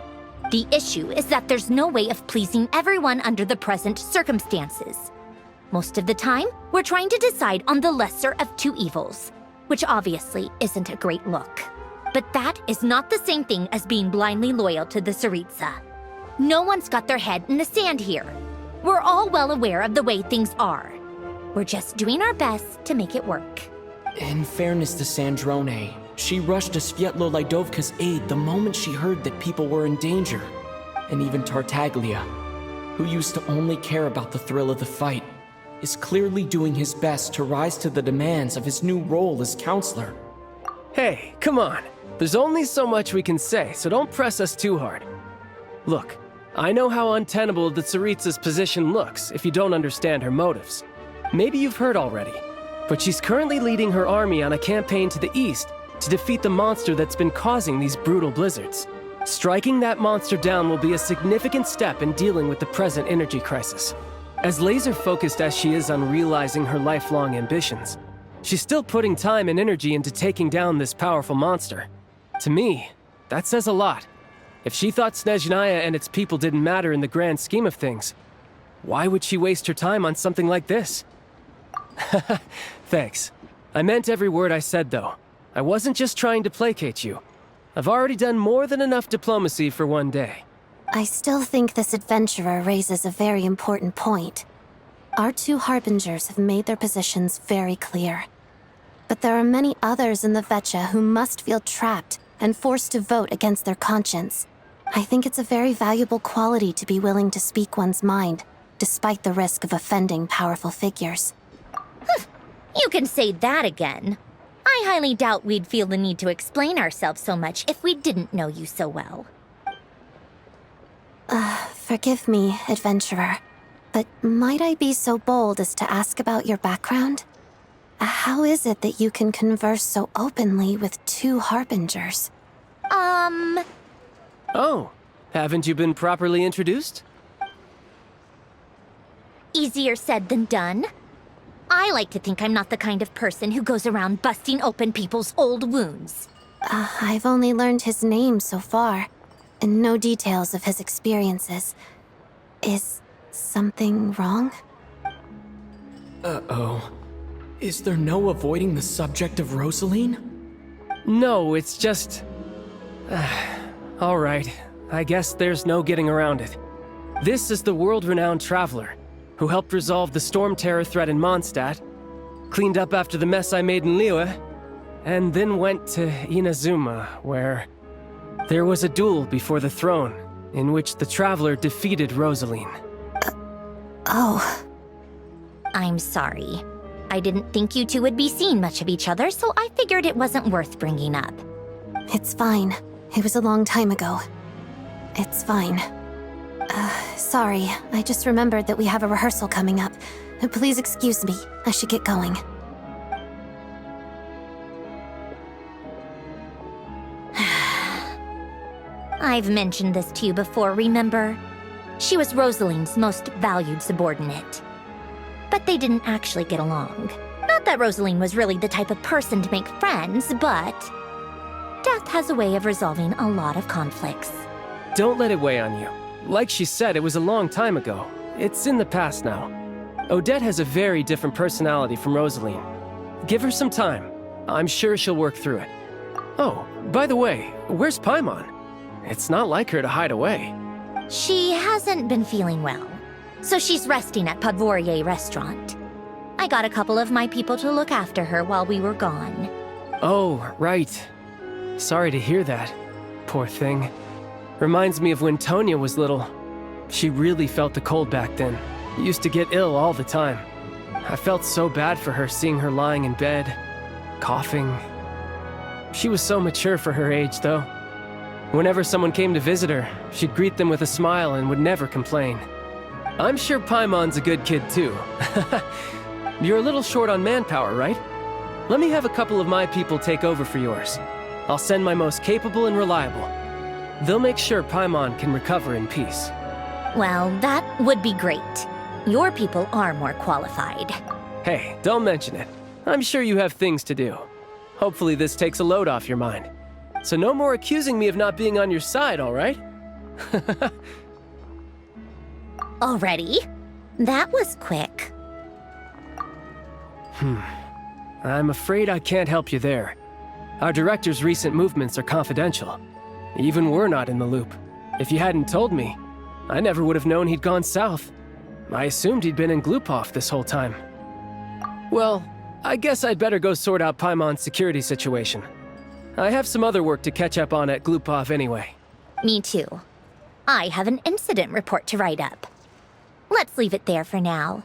The issue is that there's no way of pleasing everyone under the present circumstances. Most of the time, we're trying to decide on the lesser of two evils, which obviously isn't a great look. But that is not the same thing as being blindly loyal to the Tsaritsa. No one's got their head in the sand here. We're all well aware of the way things are. We're just doing our best to make it work. In fairness to Sandrone, she rushed to Svietlo Lidovka's aid the moment she heard that people were in danger. And even Tartaglia, who used to only care about the thrill of the fight, is clearly doing his best to rise to the demands of his new role as counselor. Hey, come on. There's only so much we can say, so don't press us too hard. Look, I know how untenable the Tsaritsa's position looks if you don't understand her motives. Maybe you've heard already, but she's currently leading her army on a campaign to the east to defeat the monster that's been causing these brutal blizzards. Striking that monster down will be a significant step in dealing with the present energy crisis. As laser-focused as she is on realizing her lifelong ambitions, she's still putting time and energy into taking down this powerful monster. To me, that says a lot. If she thought Snezhnaya and its people didn't matter in the grand scheme of things, why would she waste her time on something like this? Thanks. I meant every word I said, though. I wasn't just trying to placate you. I've already done more than enough diplomacy for one day. I still think this adventurer raises a very important point. Our two harbingers have made their positions very clear. But there are many others in the Vecha who must feel trapped and forced to vote against their conscience. I think it's a very valuable quality to be willing to speak one's mind, despite the risk of offending powerful figures. You can say that again. I highly doubt we'd feel the need to explain ourselves so much if we didn't know you so well. Forgive me, adventurer, but might I be so bold as to ask about your background? How is it that you can converse so openly with two harbingers? Oh, haven't you been properly introduced? Easier said than done. I like to think I'm not the kind of person who goes around busting open people's old wounds. I've only learned his name so far, and no details of his experiences. Is something wrong? Uh-oh. Is there no avoiding the subject of Rosaline? No, it's just... all right, I guess there's no getting around it. This is the world-renowned traveler, who helped resolve the storm terror threat in Mondstadt, cleaned up after the mess I made in Liyue, and then went to Inazuma, where there was a duel before the throne, in which the traveler defeated Rosaline. Oh. I'm sorry. I didn't think you two would be seeing much of each other, so I figured it wasn't worth bringing up. It's fine. It was a long time ago. It's fine. Sorry, I just remembered that we have a rehearsal coming up. Please excuse me, I should get going. I've mentioned this to you before, remember? She was Rosaline's most valued subordinate. But they didn't actually get along. Not that Rosaline was really the type of person to make friends, but death has a way of resolving a lot of conflicts. Don't let it weigh on you. Like she said, it was a long time ago. It's in the past now. Odette has a very different personality from Rosaline. Give her some time. I'm sure she'll work through it. Oh, by the way, where's Paimon? It's not like her to hide away. She hasn't been feeling well, so she's resting at Podvorier restaurant. I got a couple of my people to look after her while we were gone. Oh, right. Sorry to hear that. Poor thing. Reminds me of when Tonya was little. She really felt the cold back then. Used to get ill all the time. I felt so bad for her seeing her lying in bed, coughing. She was so mature for her age, though. Whenever someone came to visit her, she'd greet them with a smile and would never complain. I'm sure Paimon's a good kid, too. You're a little short on manpower, right? Let me have a couple of my people take over for yours. I'll send my most capable and reliable. They'll make sure Paimon can recover in peace. Well, that would be great. Your people are more qualified. Hey, don't mention it. I'm sure you have things to do. Hopefully this takes a load off your mind. So no more accusing me of not being on your side, all right? Already? That was quick. I'm afraid I can't help you there. Our director's recent movements are confidential. Even we're not in the loop. If you hadn't told me, I never would have known he'd gone south. I assumed he'd been in Glupov this whole time. Well, I guess I'd better go sort out Paimon's security situation. I have some other work to catch up on at Glupov anyway. Me too. I have an incident report to write up. Let's leave it there for now.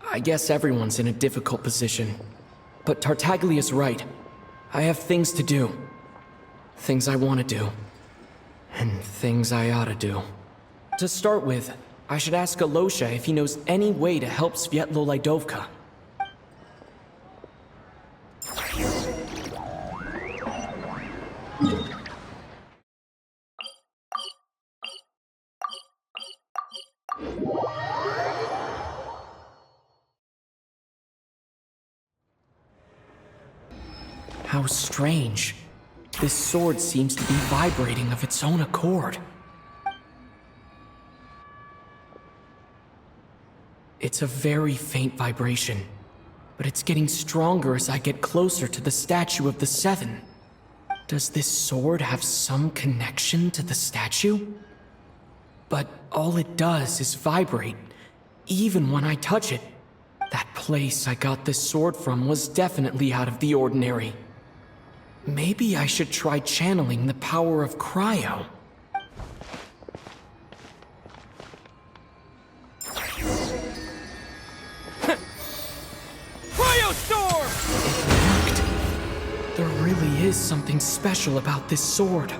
I guess everyone's in a difficult position. But Tartaglia's right. I have things to do. Things I want to do. And things I ought to do. To start with, I should ask Alosha if he knows any way to help Svietlolaidovka. How strange. This sword seems to be vibrating of its own accord. It's a very faint vibration, but it's getting stronger as I get closer to the statue of the Seven. Does this sword have some connection to the statue? But all it does is vibrate, even when I touch it. That place I got this sword from was definitely out of the ordinary. Maybe I should try channeling the power of cryo. Cryostorm! It worked. There really is something special about this sword.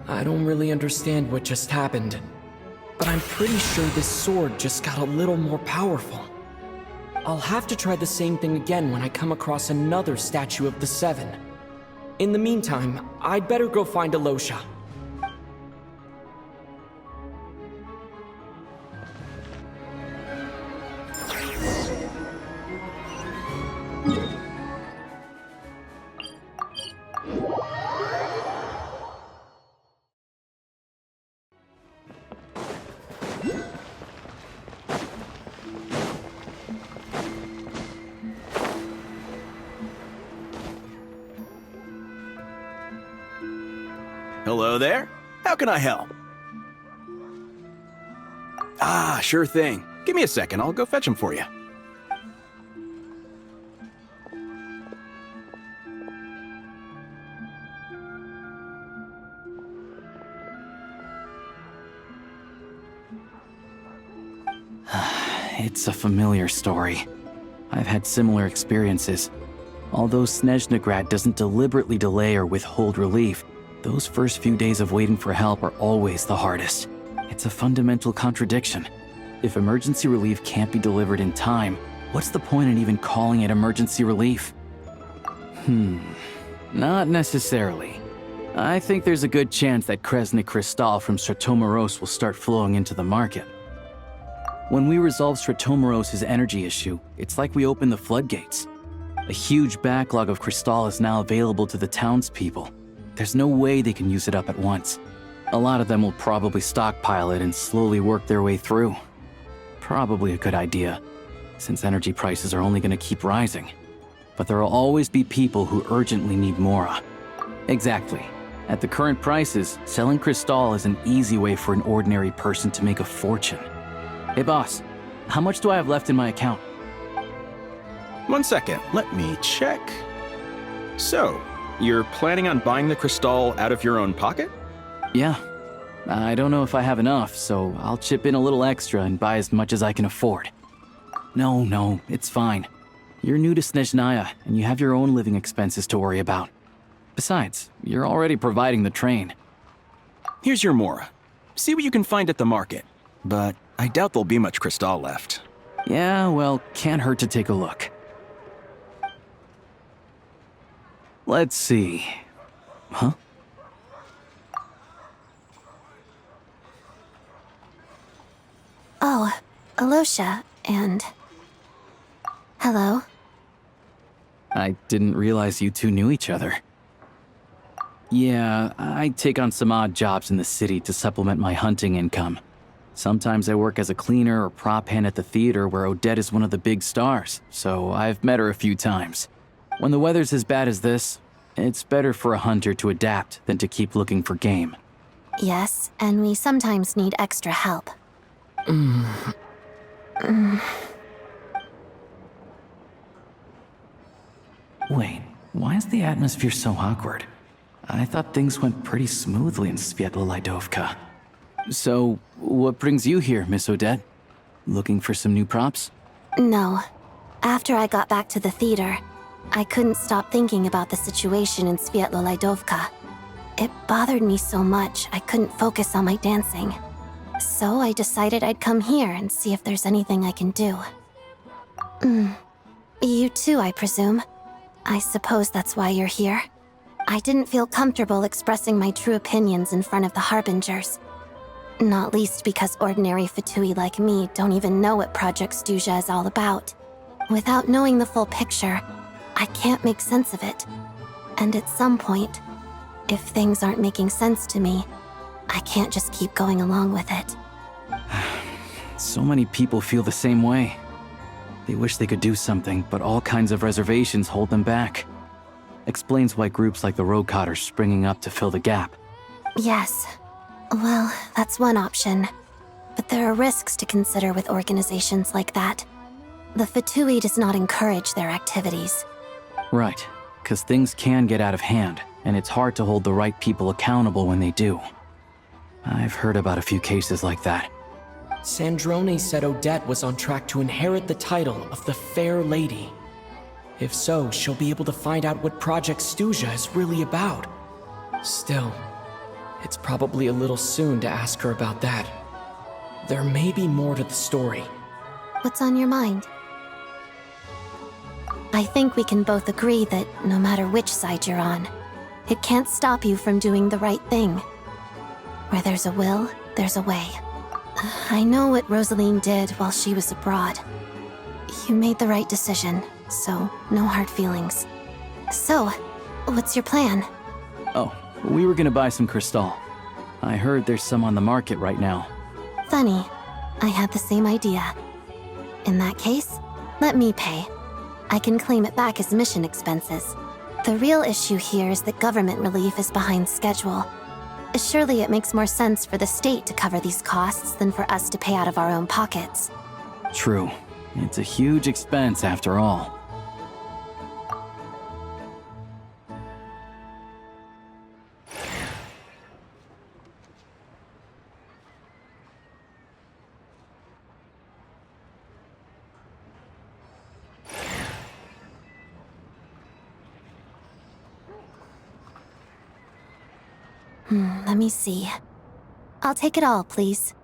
I don't really understand what just happened, but I'm pretty sure this sword just got a little more powerful. I'll have to try the same thing again when I come across another statue of the Seven. In the meantime, I'd better go find Alosha. Hello there. How can I help? Ah, sure thing. Give me a second. I'll go fetch him for you. It's a familiar story. I've had similar experiences. Although Snezhnegrad doesn't deliberately delay or withhold relief, those first few days of waiting for help are always the hardest. It's a fundamental contradiction. If emergency relief can't be delivered in time, what's the point in even calling it emergency relief? Not necessarily. I think there's a good chance that Kresnik Crystal from Stratomoros will start flowing into the market. When we resolve Stratomoros' energy issue, it's like we open the floodgates. A huge backlog of Crystal is now available to the townspeople. There's no way they can use it up at once. A lot of them will probably stockpile it and slowly work their way through. Probably a good idea, since energy prices are only going to keep rising. But there will always be people who urgently need Mora. Exactly. At the current prices, selling Crystal is an easy way for an ordinary person to make a fortune. Hey boss, how much do I have left in my account? 1 second. Let me check. So, you're planning on buying the Crystal out of your own pocket? Yeah. I don't know if I have enough, so I'll chip in a little extra and buy as much as I can afford. No, it's fine. You're new to Snezhnaya, and you have your own living expenses to worry about. Besides, you're already providing the train. Here's your Mora. See what you can find at the market. But I doubt there'll be much Crystal left. Yeah, well, can't hurt to take a look. Let's see. Huh? Oh, Alosha, and... Hello. I didn't realize you two knew each other. Yeah, I take on some odd jobs in the city to supplement my hunting income. Sometimes I work as a cleaner or prop hand at the theater where Odette is one of the big stars, so I've met her a few times. When the weather's as bad as this, it's better for a hunter to adapt than to keep looking for game. Yes, and we sometimes need extra help. Wait, why is the atmosphere so awkward? I thought things went pretty smoothly in Sviatlo-Lidovka. So, what brings you here, Miss Odette? Looking for some new props? No. After I got back to the theater, I couldn't stop thinking about the situation in Sviatlo-Lidovka. It bothered me so much I couldn't focus on my dancing. So I decided I'd come here and see if there's anything I can do. You too, I presume. I suppose that's why you're here. I didn't feel comfortable expressing my true opinions in front of the Harbingers. Not least because ordinary Fatui like me don't even know what Project Stuja is all about. Without knowing the full picture, I can't make sense of it. And at some point, if things aren't making sense to me, I can't just keep going along with it. So many people feel the same way. They wish they could do something, but all kinds of reservations hold them back. Explains why groups like the Roadcott are springing up to fill the gap. Yes. Well, that's one option. But there are risks to consider with organizations like that. The Fatui does not encourage their activities. Right, because things can get out of hand, and it's hard to hold the right people accountable when they do. I've heard about a few cases like that. Sandrone said Odette was on track to inherit the title of the Fair Lady. If so, she'll be able to find out what Project Stuja is really about. Still, it's probably a little soon to ask her about that. There may be more to the story. What's on your mind? I think we can both agree that no matter which side you're on, it can't stop you from doing the right thing. Where there's a will, there's a way. I know what Rosaline did while she was abroad. You made the right decision, so no hard feelings. So, what's your plan? Oh, we were gonna buy some Crystal. I heard there's some on the market right now. Funny. I had the same idea. In that case, let me pay. I can claim it back as mission expenses. The real issue here is that government relief is behind schedule. Surely it makes more sense for the state to cover these costs than for us to pay out of our own pockets. True. It's a huge expense after all. Let me see. I'll take it all, please.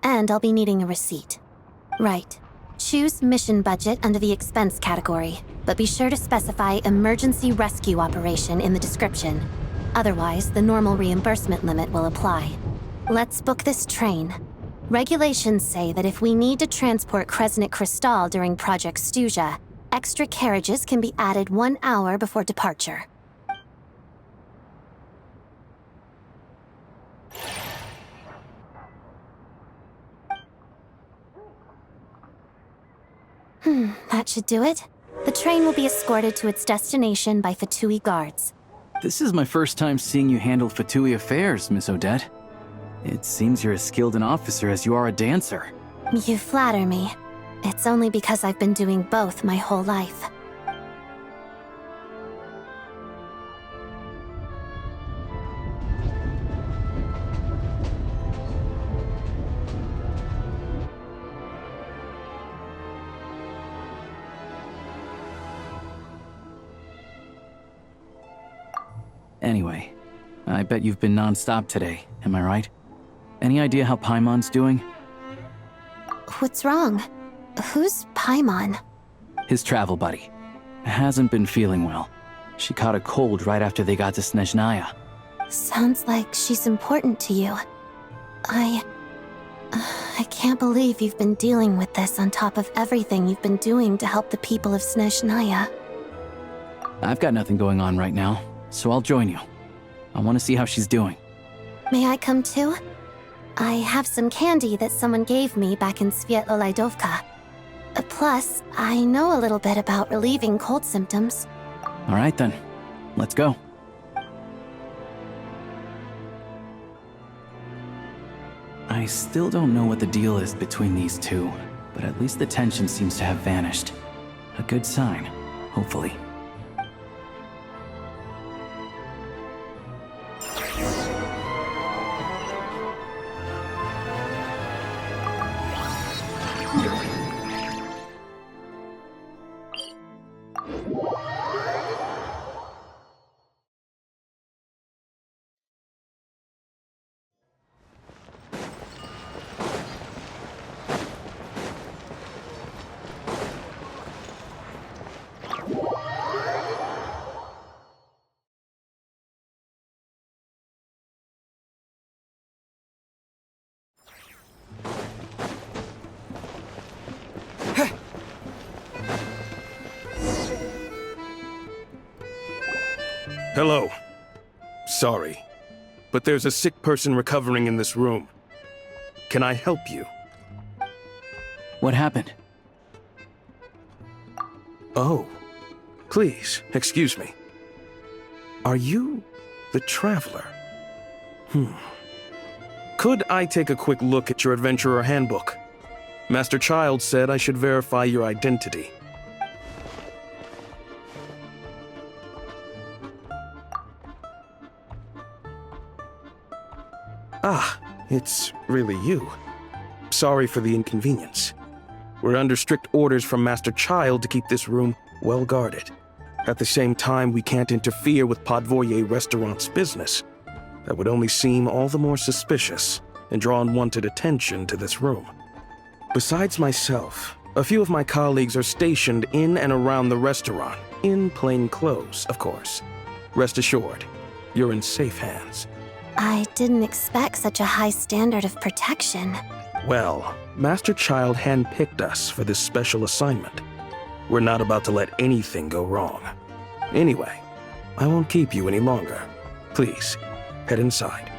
And I'll be needing a receipt. Right. Choose mission budget under the expense category, but be sure to specify emergency rescue operation in the description. Otherwise, the normal reimbursement limit will apply. Let's book this train. Regulations say that if we need to transport Kresnik Crystal during Project Stuja, extra carriages can be added 1 hour before departure. That should do it. The train will be escorted to its destination by Fatui guards. This is my first time seeing you handle Fatui affairs, Miss Odette. It seems you're as skilled an officer as you are a dancer. You flatter me. It's only because I've been doing both my whole life. Anyway, I bet you've been non-stop today, am I right? Any idea how Paimon's doing? What's wrong? Who's Paimon? His travel buddy. Hasn't been feeling well. She caught a cold right after they got to Snezhnaya. Sounds like she's important to you. I can't believe you've been dealing with this on top of everything you've been doing to help the people of Snezhnaya. I've got nothing going on right now, so I'll join you. I want to see how she's doing. May I come too? I have some candy that someone gave me back in Svietlolaidovka. Plus, I know a little bit about relieving cold symptoms. All right then, let's go. I still don't know what the deal is between these two, but at least the tension seems to have vanished. A good sign, hopefully. Hello. Sorry, but there's a sick person recovering in this room. Can I help you? What happened? Oh, please, excuse me. Are you the Traveler? Could I take a quick look at your Adventurer Handbook? Master Child said I should verify your identity. Ah, it's really you. Sorry for the inconvenience. We're under strict orders from Master Child to keep this room well guarded. At the same time, we can't interfere with Podvoye Restaurant's business. That would only seem all the more suspicious and draw unwanted attention to this room. Besides myself, a few of my colleagues are stationed in and around the restaurant, in plain clothes, of course. Rest assured, you're in safe hands. I didn't expect such a high standard of protection. Well, Master Child handpicked us for this special assignment. We're not about to let anything go wrong. Anyway, I won't keep you any longer. Please, head inside.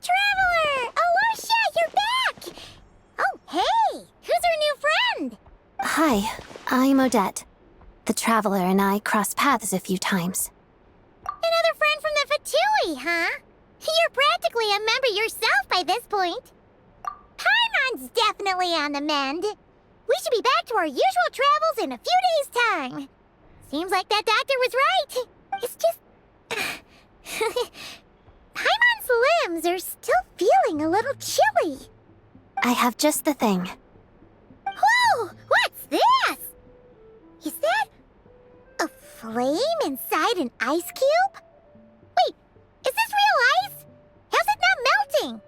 Traveler! Alicia, you're back! Oh, hey! Who's our new friend? Hi, I'm Odette. The Traveler and I crossed paths a few times. Another friend from the Fatui, huh? You're practically a member yourself by this point. Paimon's definitely on the mend. We should be back to our usual travels in a few days' time. Seems like that doctor was right. It's just... Paimon's limbs are still feeling a little chilly. I have just the thing. Whoa! What's this? Is that a flame inside an ice cube? Wait, is this real ice? How's it not melting?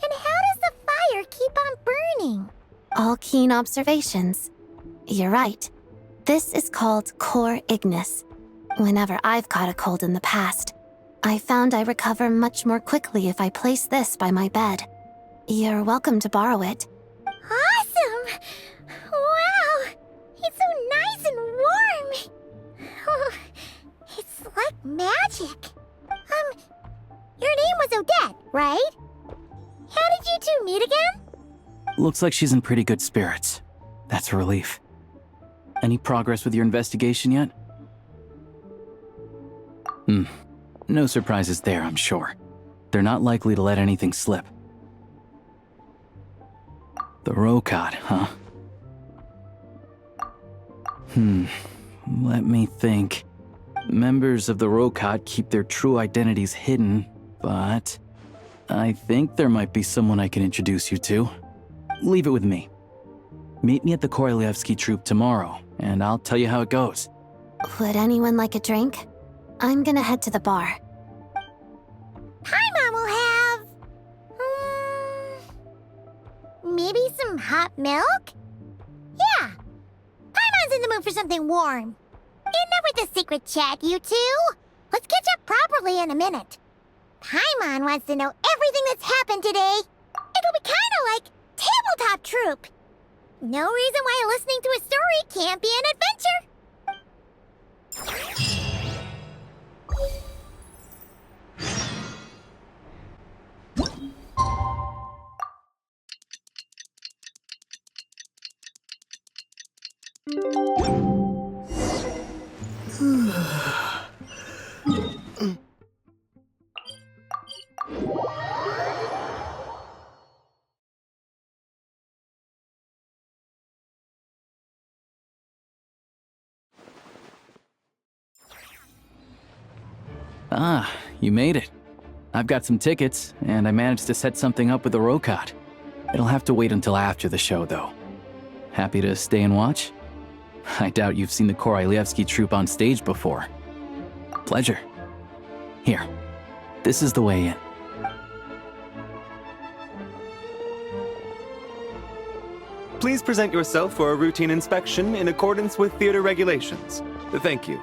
And how does the fire keep on burning? All keen observations. You're right. This is called core ignis. Whenever I've caught a cold in the past, I found I recover much more quickly if I place this by my bed. You're welcome to borrow it. Awesome! Wow! It's so nice and warm! Oh, it's like magic. Your name was Odette, right? How did you two meet again? Looks like she's in pretty good spirits. That's a relief. Any progress with your investigation yet? No surprises there, I'm sure. They're not likely to let anything slip. The Rokad, huh? Let me think. Members of the Rokad keep their true identities hidden, but I think there might be someone I can introduce you to. Leave it with me. Meet me at the Korolyevsky Troop tomorrow, and I'll tell you how it goes. Would anyone like a drink? I'm gonna head to the bar. Paimon will have... maybe some hot milk? Yeah. Paimon's in the mood for something warm. Enough with the secret chat, you two. Let's catch up properly in a minute. Paimon wants to know everything everything that's happened today. It'll be kinda like tabletop troop. No reason why listening to a story can't be an adventure. Ah, you made it. I've got some tickets, and I managed to set something up with the Rokot. It'll have to wait until after the show, though. Happy to stay and watch? I doubt you've seen the Korolyevsky troupe on stage before. Pleasure. Here, this is the way in. Please present yourself for a routine inspection in accordance with theater regulations. Thank you.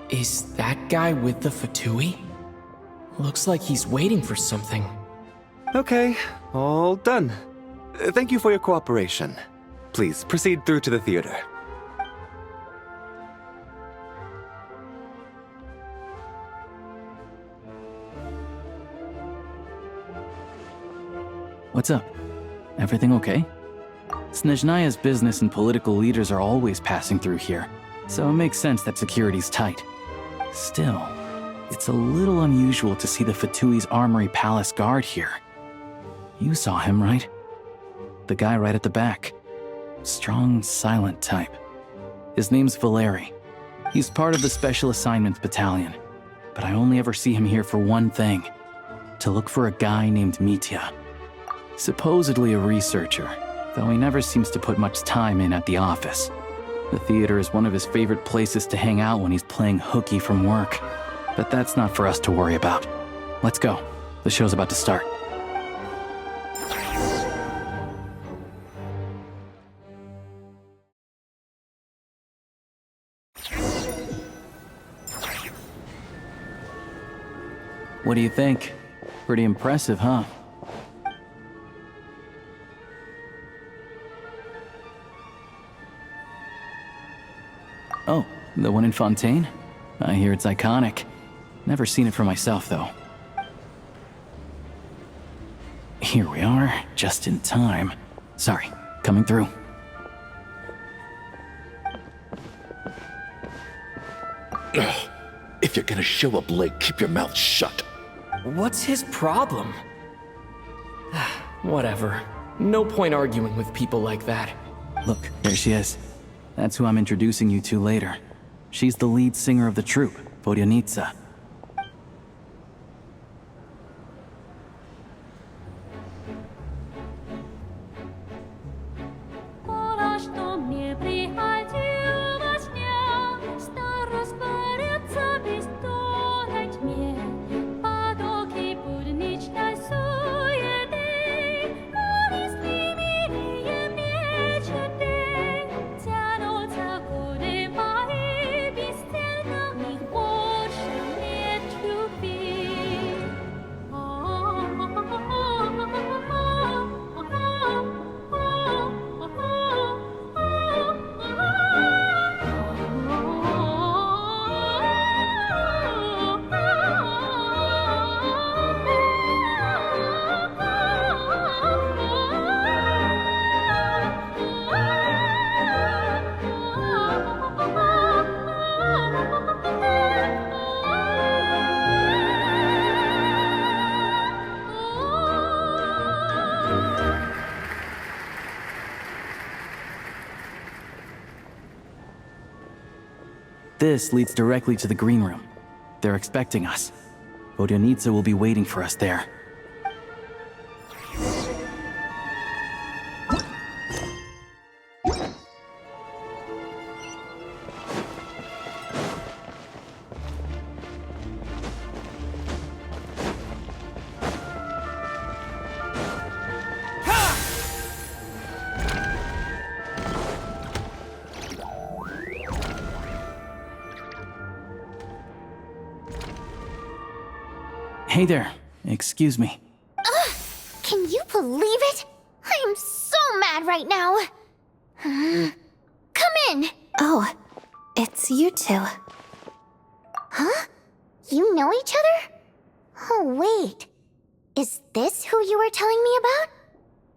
Is that guy with the Fatui? Looks like he's waiting for something. Okay, all done. Thank you for your cooperation. Please proceed through to the theater. What's up? Everything okay? Snezhnaya's business and political leaders are always passing through here, so it makes sense that security's tight. Still, it's a little unusual to see the Fatui's Armory Palace guard here. You saw him, right? The guy right at the back. Strong, silent type. His name's Valeri. He's part of the Special Assignments Battalion, but I only ever see him here for one thing: to look for a guy named Mitya. Supposedly a researcher, though he never seems to put much time in at the office. The theater is one of his favorite places to hang out when he's playing hooky from work. But that's not for us to worry about. Let's go. The show's about to start. What do you think? Pretty impressive, huh? Oh, the one in Fontaine? I hear it's iconic. Never seen it for myself, though. Here we are, just in time. Sorry, coming through. If you're gonna show up late, keep your mouth shut. What's his problem? Whatever. No point arguing with people like that. Look, there she is. That's who I'm introducing you to later. She's the lead singer of the troupe, Vodyanitsa. This leads directly to the green room. They're expecting us. Vodyanitsa will be waiting for us there. Hey there. Excuse me. Ugh! Can you believe it? I am so mad right now. Come in! Oh, it's you two. Huh? You know each other? Oh, wait. Is this who you were telling me about?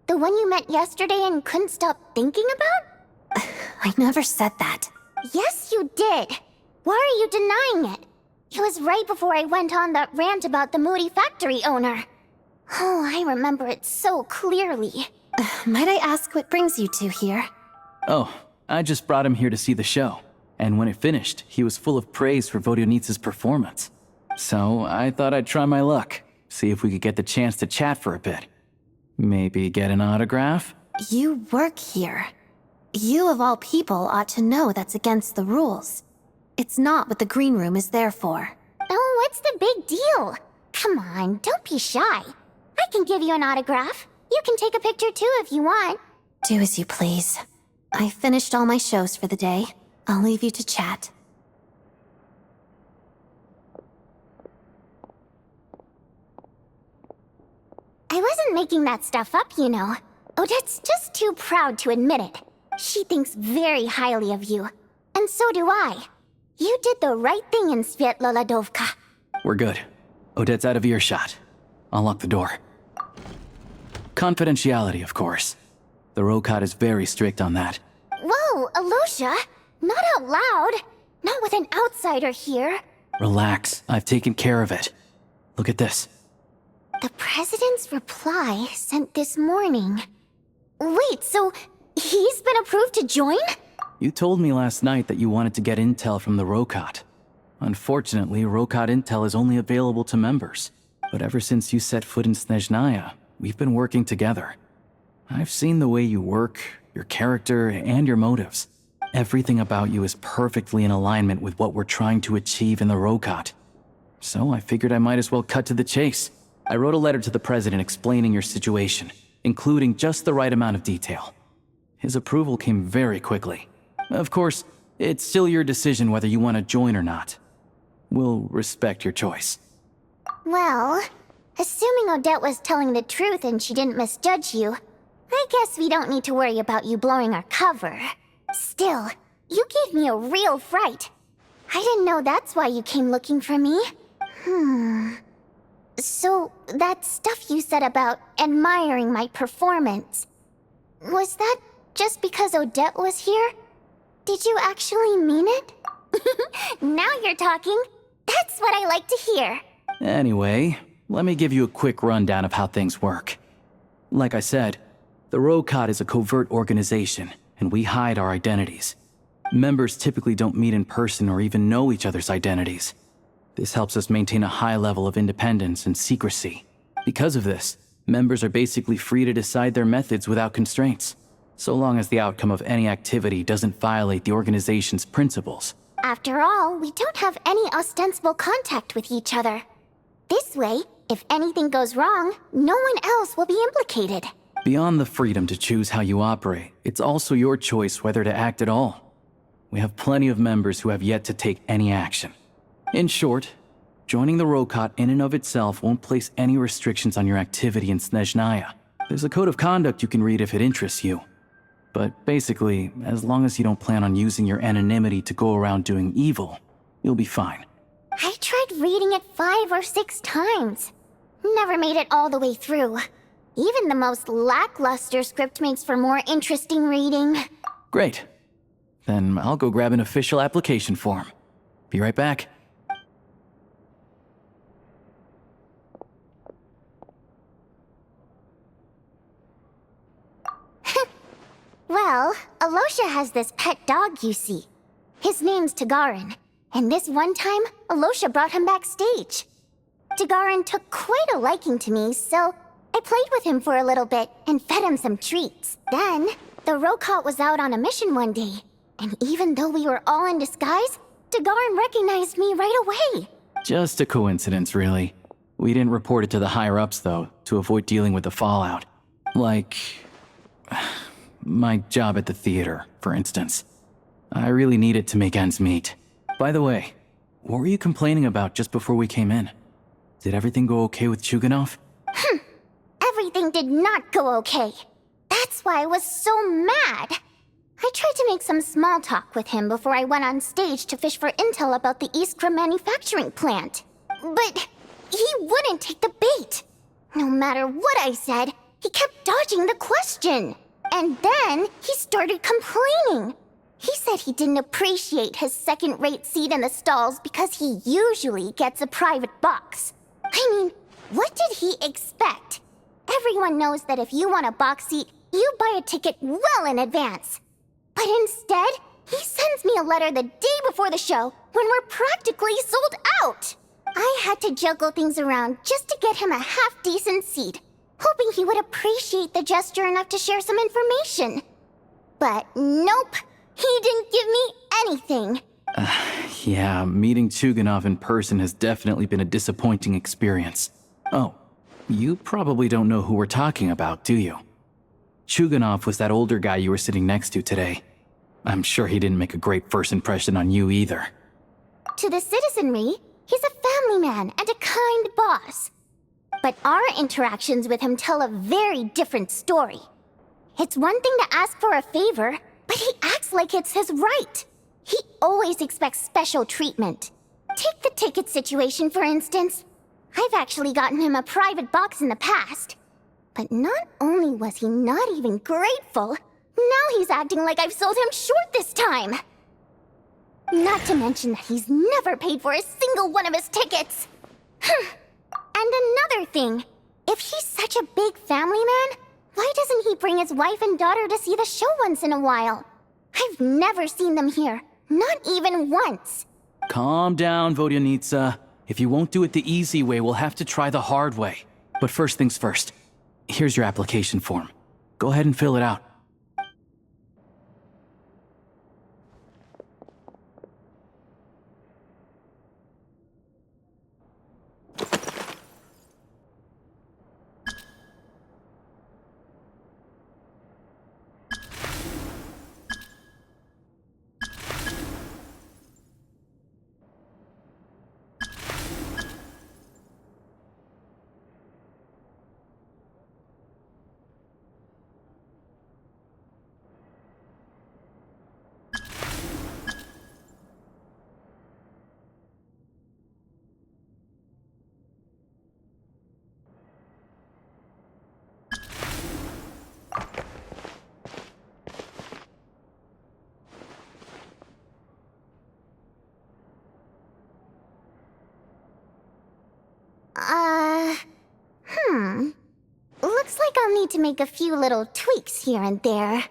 The one you met yesterday and couldn't stop thinking about? I never said that. Yes, you did. Why are you denying it? It was right before I went on that rant about the moody factory owner. Oh, I remember it so clearly. Might I ask what brings you two here? Oh, I just brought him here to see the show. And when it finished, he was full of praise for Vodionits's performance. So I thought I'd try my luck, see if we could get the chance to chat for a bit. Maybe get an autograph? You work here. You of all people ought to know that's against the rules. It's not what the green room is there for. Oh, what's the big deal? Come on, don't be shy. I can give you an autograph. You can take a picture too if you want. Do as you please. I finished all my shows for the day. I'll leave you to chat. I wasn't making that stuff up, you know. Odette's just too proud to admit it. She thinks very highly of you. And so do I. You did the right thing in Svietloladovka. We're good. Odette's out of earshot. I'll lock the door. Confidentiality, of course. The Rokot is very strict on that. Whoa, Alosha! Not out loud! Not with an outsider here! Relax, I've taken care of it. Look at this. The President's reply sent this morning. Wait, so he's been approved to join? You told me last night that you wanted to get intel from the Rokot. Unfortunately, Rokot intel is only available to members. But ever since you set foot in Snezhnaya, we've been working together. I've seen the way you work, your character, and your motives. Everything about you is perfectly in alignment with what we're trying to achieve in the Rokot. So I figured I might as well cut to the chase. I wrote a letter to the President explaining your situation, including just the right amount of detail. His approval came very quickly. Of course, it's still your decision whether you want to join or not. We'll respect your choice. Well, assuming Odette was telling the truth and she didn't misjudge you, I guess we don't need to worry about you blowing our cover. Still, you gave me a real fright. I didn't know that's why you came looking for me. So, that stuff you said about admiring my performance, was that just because Odette was here? Did you actually mean it? Now you're talking. That's what I like to hear. Anyway, let me give you a quick rundown of how things work. Like I said, the Rokot is a covert organization, and we hide our identities. Members typically don't meet in person or even know each other's identities. This helps us maintain a high level of independence and secrecy. Because of this, members are basically free to decide their methods without constraints, so long as the outcome of any activity doesn't violate the organization's principles. After all, we don't have any ostensible contact with each other. This way, if anything goes wrong, no one else will be implicated. Beyond the freedom to choose how you operate, it's also your choice whether to act at all. We have plenty of members who have yet to take any action. In short, joining the Rokot in and of itself won't place any restrictions on your activity in Snezhnaya. There's a code of conduct you can read if it interests you. But basically, as long as you don't plan on using your anonymity to go around doing evil, you'll be fine. I tried reading it 5 or 6 times. Never made it all the way through. Even the most lackluster script makes for more interesting reading. Great. Then I'll go grab an official application form. Be right back. Well, Alosha has this pet dog, you see. His name's Tagarin, and this one time, Alosha brought him backstage. Tagarin took quite a liking to me, so I played with him for a little bit and fed him some treats. Then, the Rokot was out on a mission one day, and even though we were all in disguise, Tagarin recognized me right away. Just a coincidence, really. We didn't report it to the higher-ups, though, to avoid dealing with the fallout. Like my job at the theater, for instance. I really need it to make ends meet. By the way, what were you complaining about just before we came in? Did everything go okay with Chuganov? Everything did not go okay. That's why I was so mad. I tried to make some small talk with him before I went on stage to fish for intel about the Iskra manufacturing plant. But he wouldn't take the bait. No matter what I said, he kept dodging the question. And then he started complaining. He said he didn't appreciate his second-rate seat in the stalls because he usually gets a private box. I mean, what did he expect? Everyone knows that if you want a box seat, you buy a ticket well in advance. But instead, he sends me a letter the day before the show when we're practically sold out. I had to juggle things around just to get him a half-decent seat, hoping he would appreciate the gesture enough to share some information. But nope, he didn't give me anything. Yeah, meeting Chuganov in person has definitely been a disappointing experience. Oh, you probably don't know who we're talking about, do you? Chuganov was that older guy you were sitting next to today. I'm sure he didn't make a great first impression on you either. To the citizenry, he's a family man and a kind boss. But our interactions with him tell a very different story. It's one thing to ask for a favor, but he acts like it's his right. He always expects special treatment. Take the ticket situation, for instance. I've actually gotten him a private box in the past. But not only was he not even grateful, now he's acting like I've sold him short this time. Not to mention that he's never paid for a single one of his tickets. And another thing, if he's such a big family man, why doesn't he bring his wife and daughter to see the show once in a while? I've never seen them here, not even once. Calm down, Vodyanitsa. If you won't do it the easy way, we'll have to try the hard way. But first things first. Here's your application form. Go ahead and fill it out. Looks like I'll need to make a few little tweaks here and there.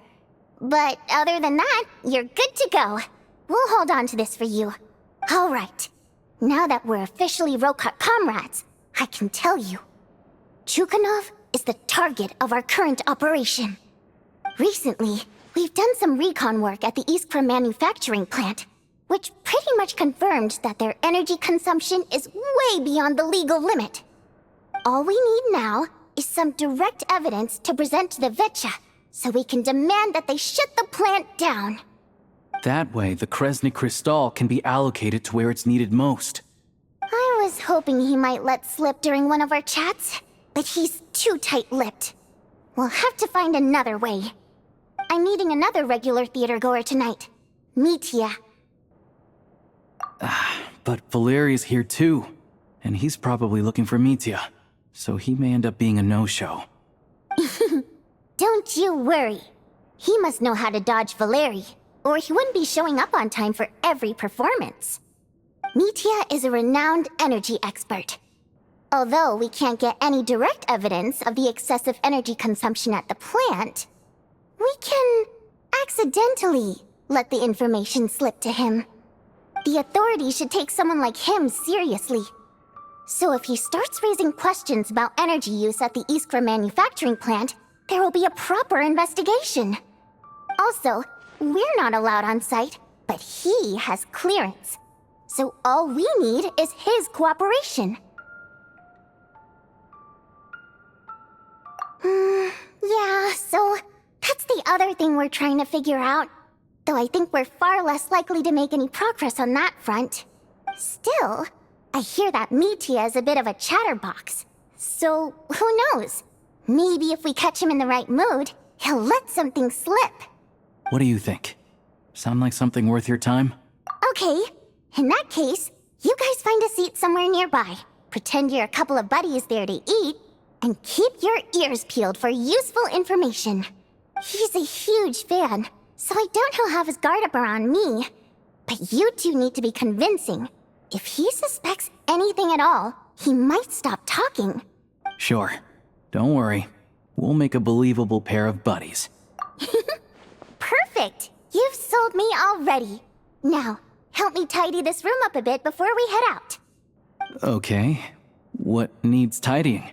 But other than that, you're good to go. We'll hold on to this for you. Alright. Now that we're officially Rokat comrades, I can tell you. Chuganov is the target of our current operation. Recently, we've done some recon work at the Iskra manufacturing plant, which pretty much confirmed that their energy consumption is way beyond the legal limit. All we need now is some direct evidence to present to the Vetcha, so we can demand that they shut the plant down. That way, the Kresnik Crystal can be allocated to where it's needed most. I was hoping he might let slip during one of our chats, but he's too tight-lipped. We'll have to find another way. I'm meeting another regular theater-goer tonight, Mitya. But Valeri's here too, and he's probably looking for Mitya, so he may end up being a no-show. Don't you worry. He must know how to dodge Valeri, or he wouldn't be showing up on time for every performance. Mitya is a renowned energy expert. Although we can't get any direct evidence of the excessive energy consumption at the plant, we can accidentally let the information slip to him. The authorities should take someone like him seriously. So if he starts raising questions about energy use at the Iskra manufacturing plant, there will be a proper investigation. Also, we're not allowed on site, but he has clearance. So all we need is his cooperation. Yeah, so that's the other thing we're trying to figure out. Though I think we're far less likely to make any progress on that front. Still, I hear that Mitya is a bit of a chatterbox. So, who knows? Maybe if we catch him in the right mood, he'll let something slip. What do you think? Sound like something worth your time? Okay, in that case, you guys find a seat somewhere nearby. Pretend you're a couple of buddies there to eat, and keep your ears peeled for useful information. He's a huge fan, so I doubt he'll have his guard up around me. But you two need to be convincing. If he suspects anything at all, he might stop talking. Sure. Don't worry. We'll make a believable pair of buddies. Perfect! You've sold me already. Now, help me tidy this room up a bit before we head out. Okay. What needs tidying?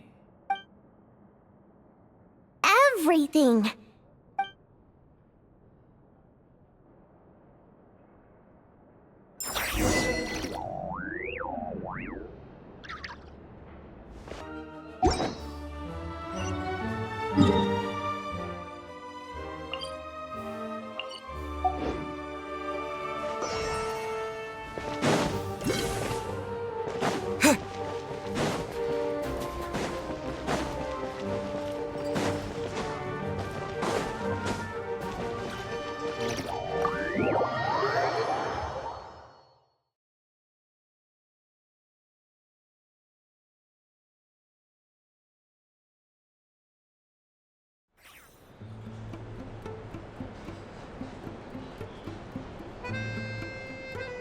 Everything!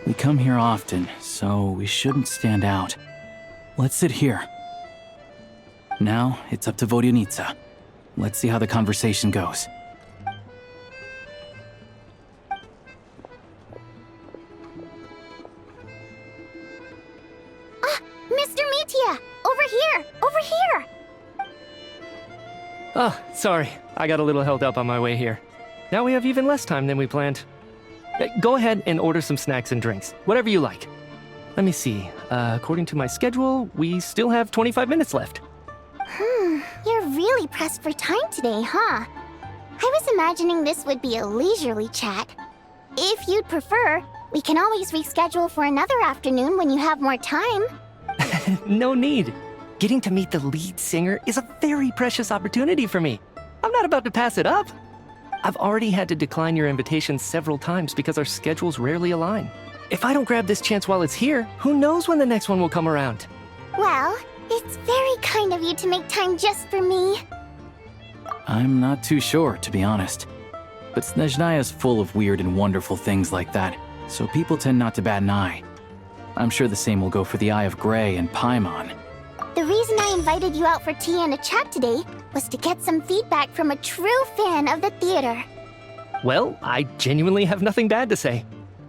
We come here often, so we shouldn't stand out. Let's sit here. Now, it's up to Vodyanitsa. Let's see how the conversation goes. Mr. Mitya! Over here! Over here! Oh, sorry. I got a little held up on my way here. Now we have even less time than we planned. Go ahead and order some snacks and drinks. Whatever you like. Let me see. According to my schedule, we still have 25 minutes left. You're really pressed for time today, huh? I was imagining this would be a leisurely chat. If you'd prefer, we can always reschedule for another afternoon when you have more time. No need. Getting to meet the lead singer is a very precious opportunity for me. I'm not about to pass it up. I've already had to decline your invitation several times because our schedules rarely align. If I don't grab this chance while it's here, who knows when the next one will come around? Well, it's very kind of you to make time just for me. I'm not too sure, to be honest. But Snezhnaya's full of weird and wonderful things like that, so people tend not to bat an eye. I'm sure the same will go for the Eye of Grey and Paimon. The reason I invited you out for tea and a chat today was to get some feedback from a true fan of the theater. Well, I genuinely have nothing bad to say.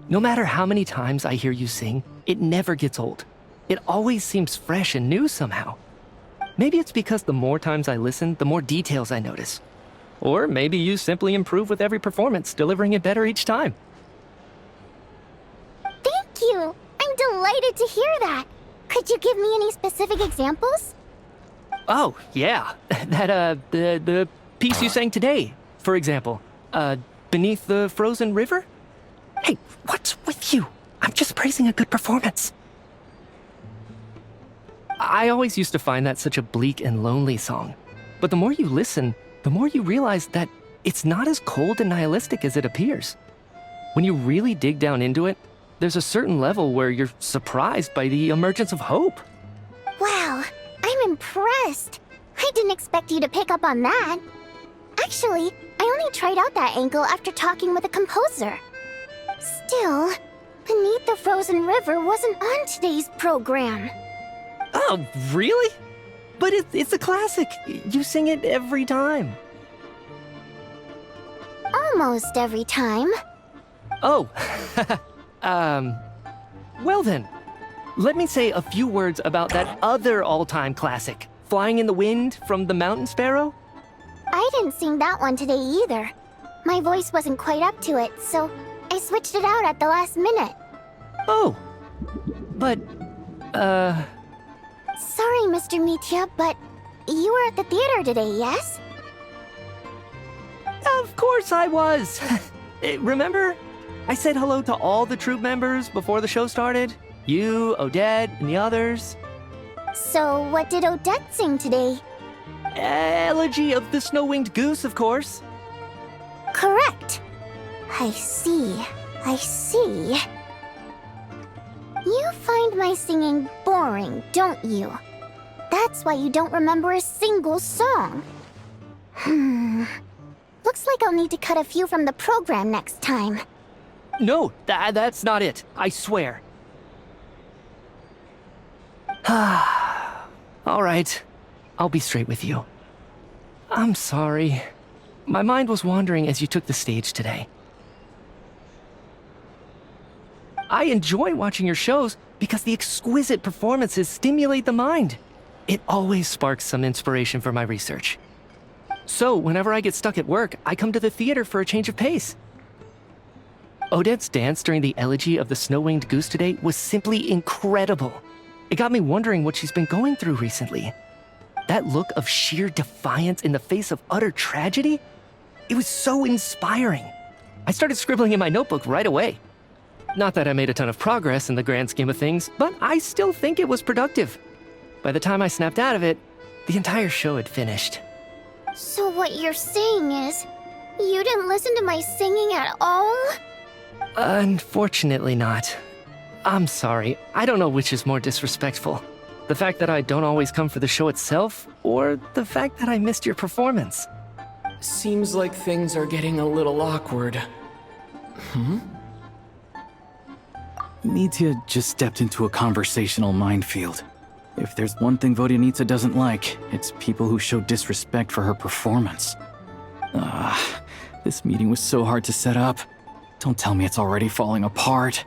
No matter how many times I hear you sing, it never gets old. It always seems fresh and new somehow. Maybe it's because the more times I listen, the more details I notice. Or maybe you simply improve with every performance, delivering it better each time. Thank you! I'm delighted to hear that! Could you give me any specific examples? Oh, yeah. The piece you sang today, for example. Beneath the Frozen River? Hey, what's with you? I'm just praising a good performance. I always used to find that such a bleak and lonely song. But the more you listen, the more you realize that it's not as cold and nihilistic as it appears. When you really dig down into it, there's a certain level where you're surprised by the emergence of hope. Wow, I'm impressed. I didn't expect you to pick up on that. Actually, I only tried out that angle after talking with a composer. Still, Beneath the Frozen River wasn't on today's program. Oh, really? But it's a classic. You sing it every time. Almost every time. Oh, well then. Let me say a few words about that other all-time classic, Flying in the Wind from the Mountain Sparrow. I didn't sing that one today either. My voice wasn't quite up to it, so I switched it out at the last minute. Oh, but, Sorry, Mr. Mitya, but you were at the theater today, yes? Of course I was. Remember? I said hello to all the troupe members before the show started. You, Odette, and the others. So, what did Odette sing today? Elegy of the Snow-Winged Goose, of course. Correct. I see. I see. You find my singing boring, don't you? That's why you don't remember a single song. Looks like I'll need to cut a few from the program next time. No, that's not it. I swear. All right. I'll be straight with you. I'm sorry. My mind was wandering as you took the stage today. I enjoy watching your shows because the exquisite performances stimulate the mind. It always sparks some inspiration for my research. So, whenever I get stuck at work, I come to the theater for a change of pace. Odette's dance during the Elegy of the Snow-Winged Goose today was simply incredible. It got me wondering what she's been going through recently. That look of sheer defiance in the face of utter tragedy? It was so inspiring. I started scribbling in my notebook right away. Not that I made a ton of progress in the grand scheme of things, but I still think it was productive. By the time I snapped out of it, the entire show had finished. So what you're saying is, you didn't listen to my singing at all? Unfortunately not. I'm sorry, I don't know which is more disrespectful. The fact that I don't always come for the show itself, or the fact that I missed your performance. Seems like things are getting a little awkward. Nitya just stepped into a conversational minefield. If there's one thing Vodyanitsa doesn't like, it's people who show disrespect for her performance. This meeting was so hard to set up. Don't tell me it's already falling apart.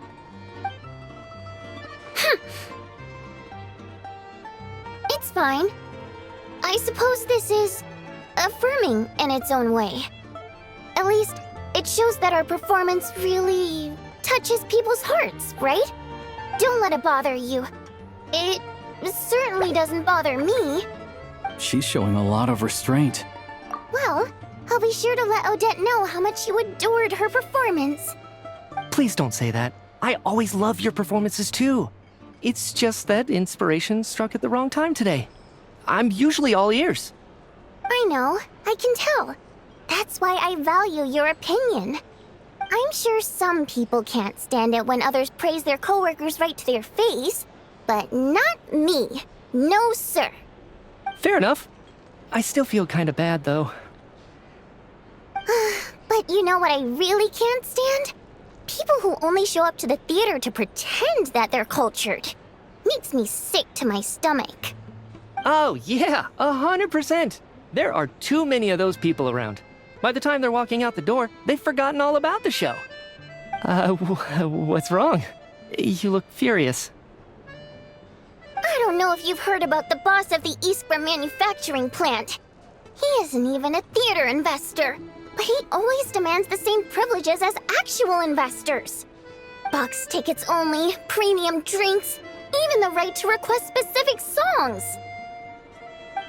It's fine. I suppose this is affirming in its own way. At least, it shows that our performance really touches people's hearts, right? Don't let it bother you. It certainly doesn't bother me. She's showing a lot of restraint. Well, I'll be sure to let Odette know how much you adored her performance. Please don't say that. I always love your performances too. It's just that inspiration struck at the wrong time today. I'm usually all ears. I know, I can tell. That's why I value your opinion. I'm sure some people can't stand it when others praise their coworkers right to their face, but not me. No, sir. Fair enough. I still feel kinda bad, though. But you know what I really can't stand? People who only show up to the theater to pretend that they're cultured. Makes me sick to my stomach. Oh, yeah, 100%. There are too many of those people around. By the time they're walking out the door, they've forgotten all about the show. What's wrong? You look furious. I don't know if you've heard about the boss of the Iskra manufacturing plant. He isn't even a theater investor, but he always demands the same privileges as actual investors. Box tickets only, premium drinks, even the right to request specific songs.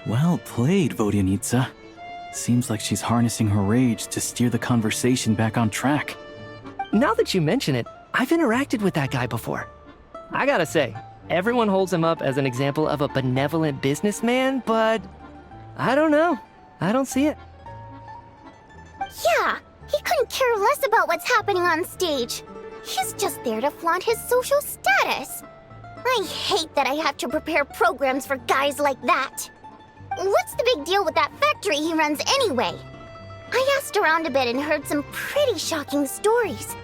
Well played, Vodyanitsa. Seems like she's harnessing her rage to steer the conversation back on track. Now that you mention it, I've interacted with that guy before. I gotta say, everyone holds him up as an example of a benevolent businessman, but I don't know. I don't see it. Yeah, he couldn't care less about what's happening on stage. He's just there to flaunt his social status. I hate that I have to prepare programs for guys like that. What's the big deal with that factory he runs anyway? I asked around a bit and heard some pretty shocking stories.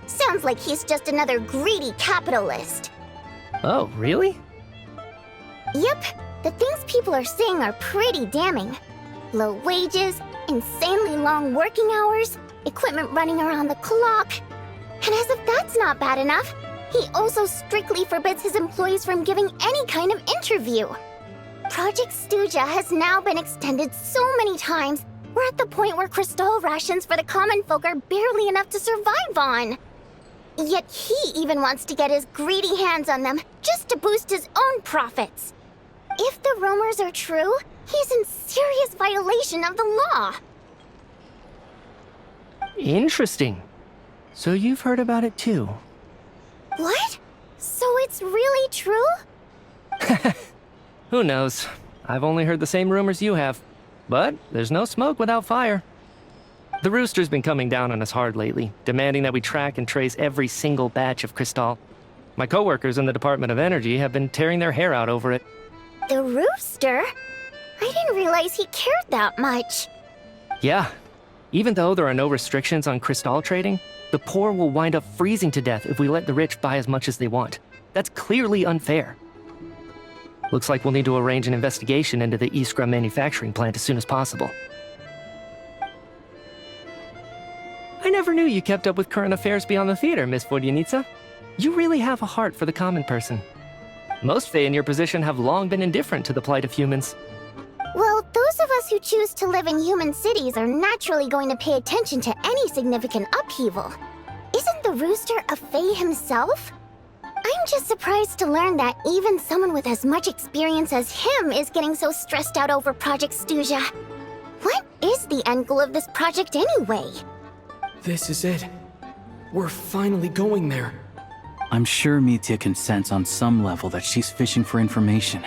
Sounds like he's just another greedy capitalist. Oh, really? Yep, the things people are saying are pretty damning. Low wages, insanely long working hours, equipment running around the clock. And as if that's not bad enough, he also strictly forbids his employees from giving any kind of interview. Project Stuja has now been extended so many times, we're at the point where crystal rations for the common folk are barely enough to survive on. Yet he even wants to get his greedy hands on them just to boost his own profits. If the rumors are true, he's in serious violation of the law. Interesting. So you've heard about it too. What? So it's really true? Who knows? I've only heard the same rumors you have. But there's no smoke without fire. The Rooster's been coming down on us hard lately, demanding that we track and trace every single batch of Crystal. My coworkers in the Department of Energy have been tearing their hair out over it. The Rooster? I didn't realize he cared that much. Yeah. Even though there are no restrictions on Crystal trading, the poor will wind up freezing to death if we let the rich buy as much as they want. That's clearly unfair. Looks like we'll need to arrange an investigation into the Iskra manufacturing plant as soon as possible. I never knew you kept up with current affairs beyond the theater, Miss Vodyanica. You really have a heart for the common person. Most Fae in your position have long been indifferent to the plight of humans. Well, those of us who choose to live in human cities are naturally going to pay attention to any significant upheaval. Isn't the Rooster a Fae himself? I'm just surprised to learn that even someone with as much experience as him is getting so stressed out over Project Stuja. What is the end goal of this project anyway? This is it. We're finally going there. I'm sure Mitya can sense on some level that she's fishing for information.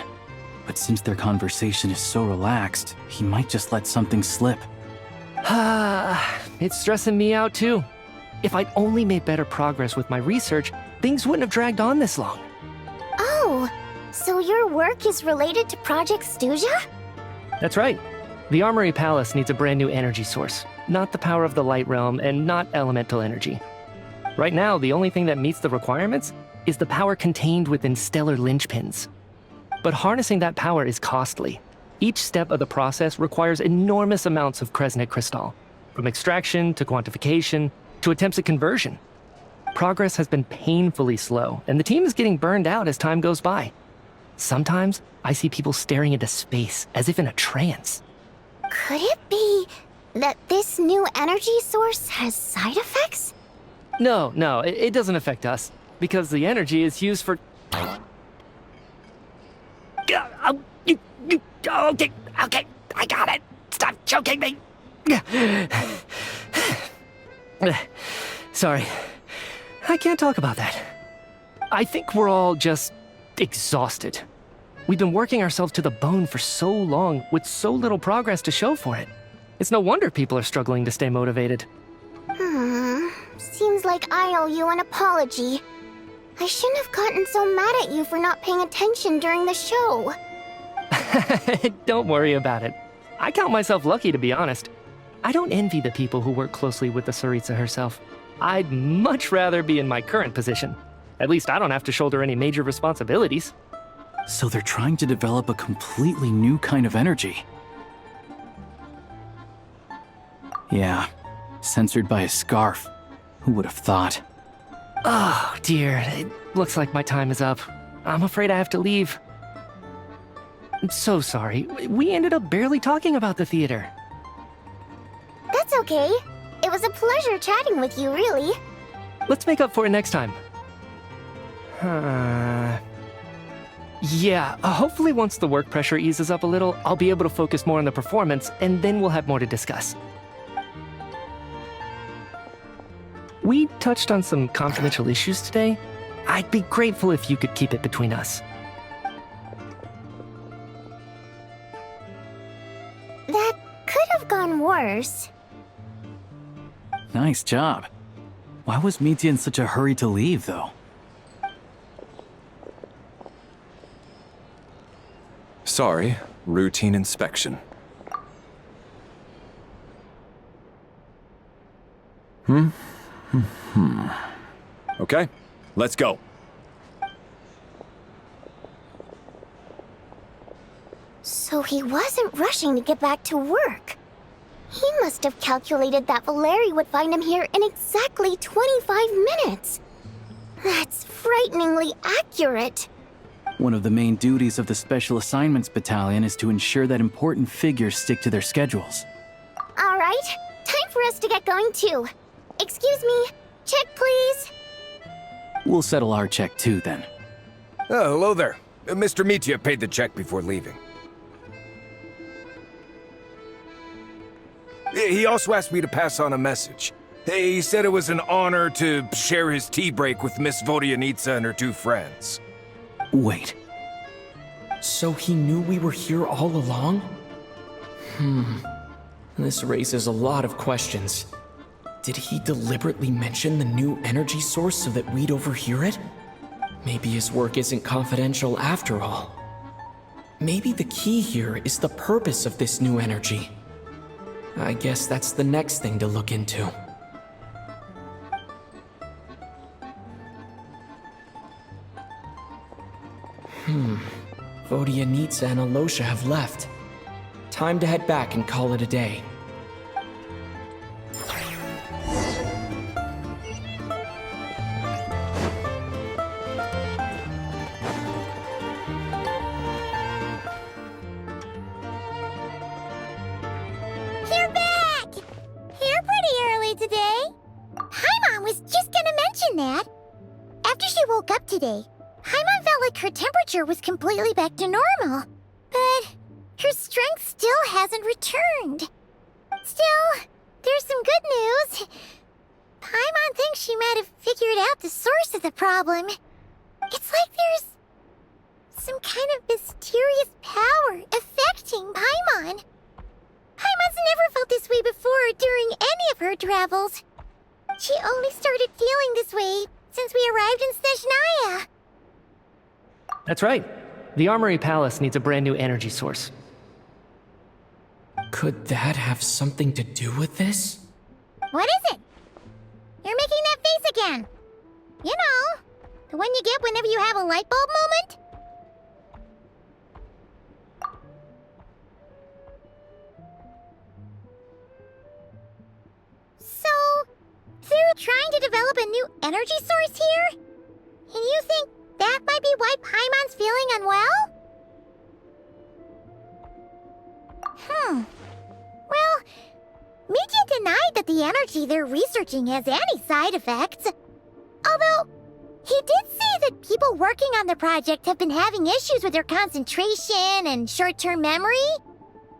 But since their conversation is so relaxed, he might just let something slip. It's stressing me out too. If I'd only made better progress with my research, things wouldn't have dragged on this long. Oh, so your work is related to Project Stuja? That's right. The Armory Palace needs a brand new energy source. Not the power of the Light Realm, and not elemental energy. Right now, the only thing that meets the requirements is the power contained within stellar linchpins. But harnessing that power is costly. Each step of the process requires enormous amounts of Kresnik crystal, from extraction to quantification to attempts at conversion. Progress has been painfully slow, and the team is getting burned out as time goes by. Sometimes, I see people staring into space as if in a trance. Could it be that this new energy source has side effects? No, it doesn't affect us, because the energy is used for... Okay, I got it. Stop choking me. Sorry, I can't talk about that. I think we're all just exhausted. We've been working ourselves to the bone for so long with so little progress to show for it. It's no wonder people are struggling to stay motivated. Seems like I owe you an apology. I shouldn't have gotten so mad at you for not paying attention during the show. Don't worry about it. I count myself lucky, to be honest. I don't envy the people who work closely with the Tsaritsa herself. I'd much rather be in my current position. At least I don't have to shoulder any major responsibilities. So they're trying to develop a completely new kind of energy. Yeah, censored by a scarf. Who would have thought? Oh, dear. It looks like my time is up. I'm afraid I have to leave. I'm so sorry. We ended up barely talking about the theater. That's okay. It was a pleasure chatting with you, really. Let's make up for it next time. Yeah, hopefully once the work pressure eases up a little, I'll be able to focus more on the performance, and then we'll have more to discuss. We touched on some confidential issues today. I'd be grateful if you could keep it between us. That could have gone worse. Nice job. Why was Mitya in such a hurry to leave, though? Sorry, routine inspection. Okay, let's go. So he wasn't rushing to get back to work. He must have calculated that Valeri would find him here in exactly 25 minutes. That's frighteningly accurate. One of the main duties of the Special Assignments Battalion is to ensure that important figures stick to their schedules. All right, time for us to get going too. Excuse me, check please. We'll settle our check too, then. Oh, hello there. Mr. Mitya paid the check before leaving. He also asked me to pass on a message. He said it was an honor to share his tea break with Miss Vodyanica and her two friends. Wait. So he knew we were here all along? This raises a lot of questions. Did he deliberately mention the new energy source so that we'd overhear it? Maybe his work isn't confidential after all. Maybe the key here is the purpose of this new energy. I guess that's the next thing to look into. Vodyanitsa and Alosha have left. Time to head back and call it a day. You're back! Here pretty early today. Paimon was just gonna mention that. After she woke up today, Paimon felt like her temperature was completely back to normal. But her strength still hasn't returned. Still, there's some good news. Paimon thinks she might have figured out the source of the problem. It's like there's some kind of mysterious power affecting Paimon. Paimon's never felt this way before during any of her travels. She only started feeling this way since we arrived in Snezhnaya. That's right. The Armory Palace needs a brand new energy source. Could that have something to do with this? What is it? You're making that face again. You know, the one you get whenever you have a light bulb moment? So, they're trying to develop a new energy source here? And you think that might be why Paimon's feeling unwell? Well, Media denied that the energy they're researching has any side effects. Although, he did say that people working on the project have been having issues with their concentration and short-term memory.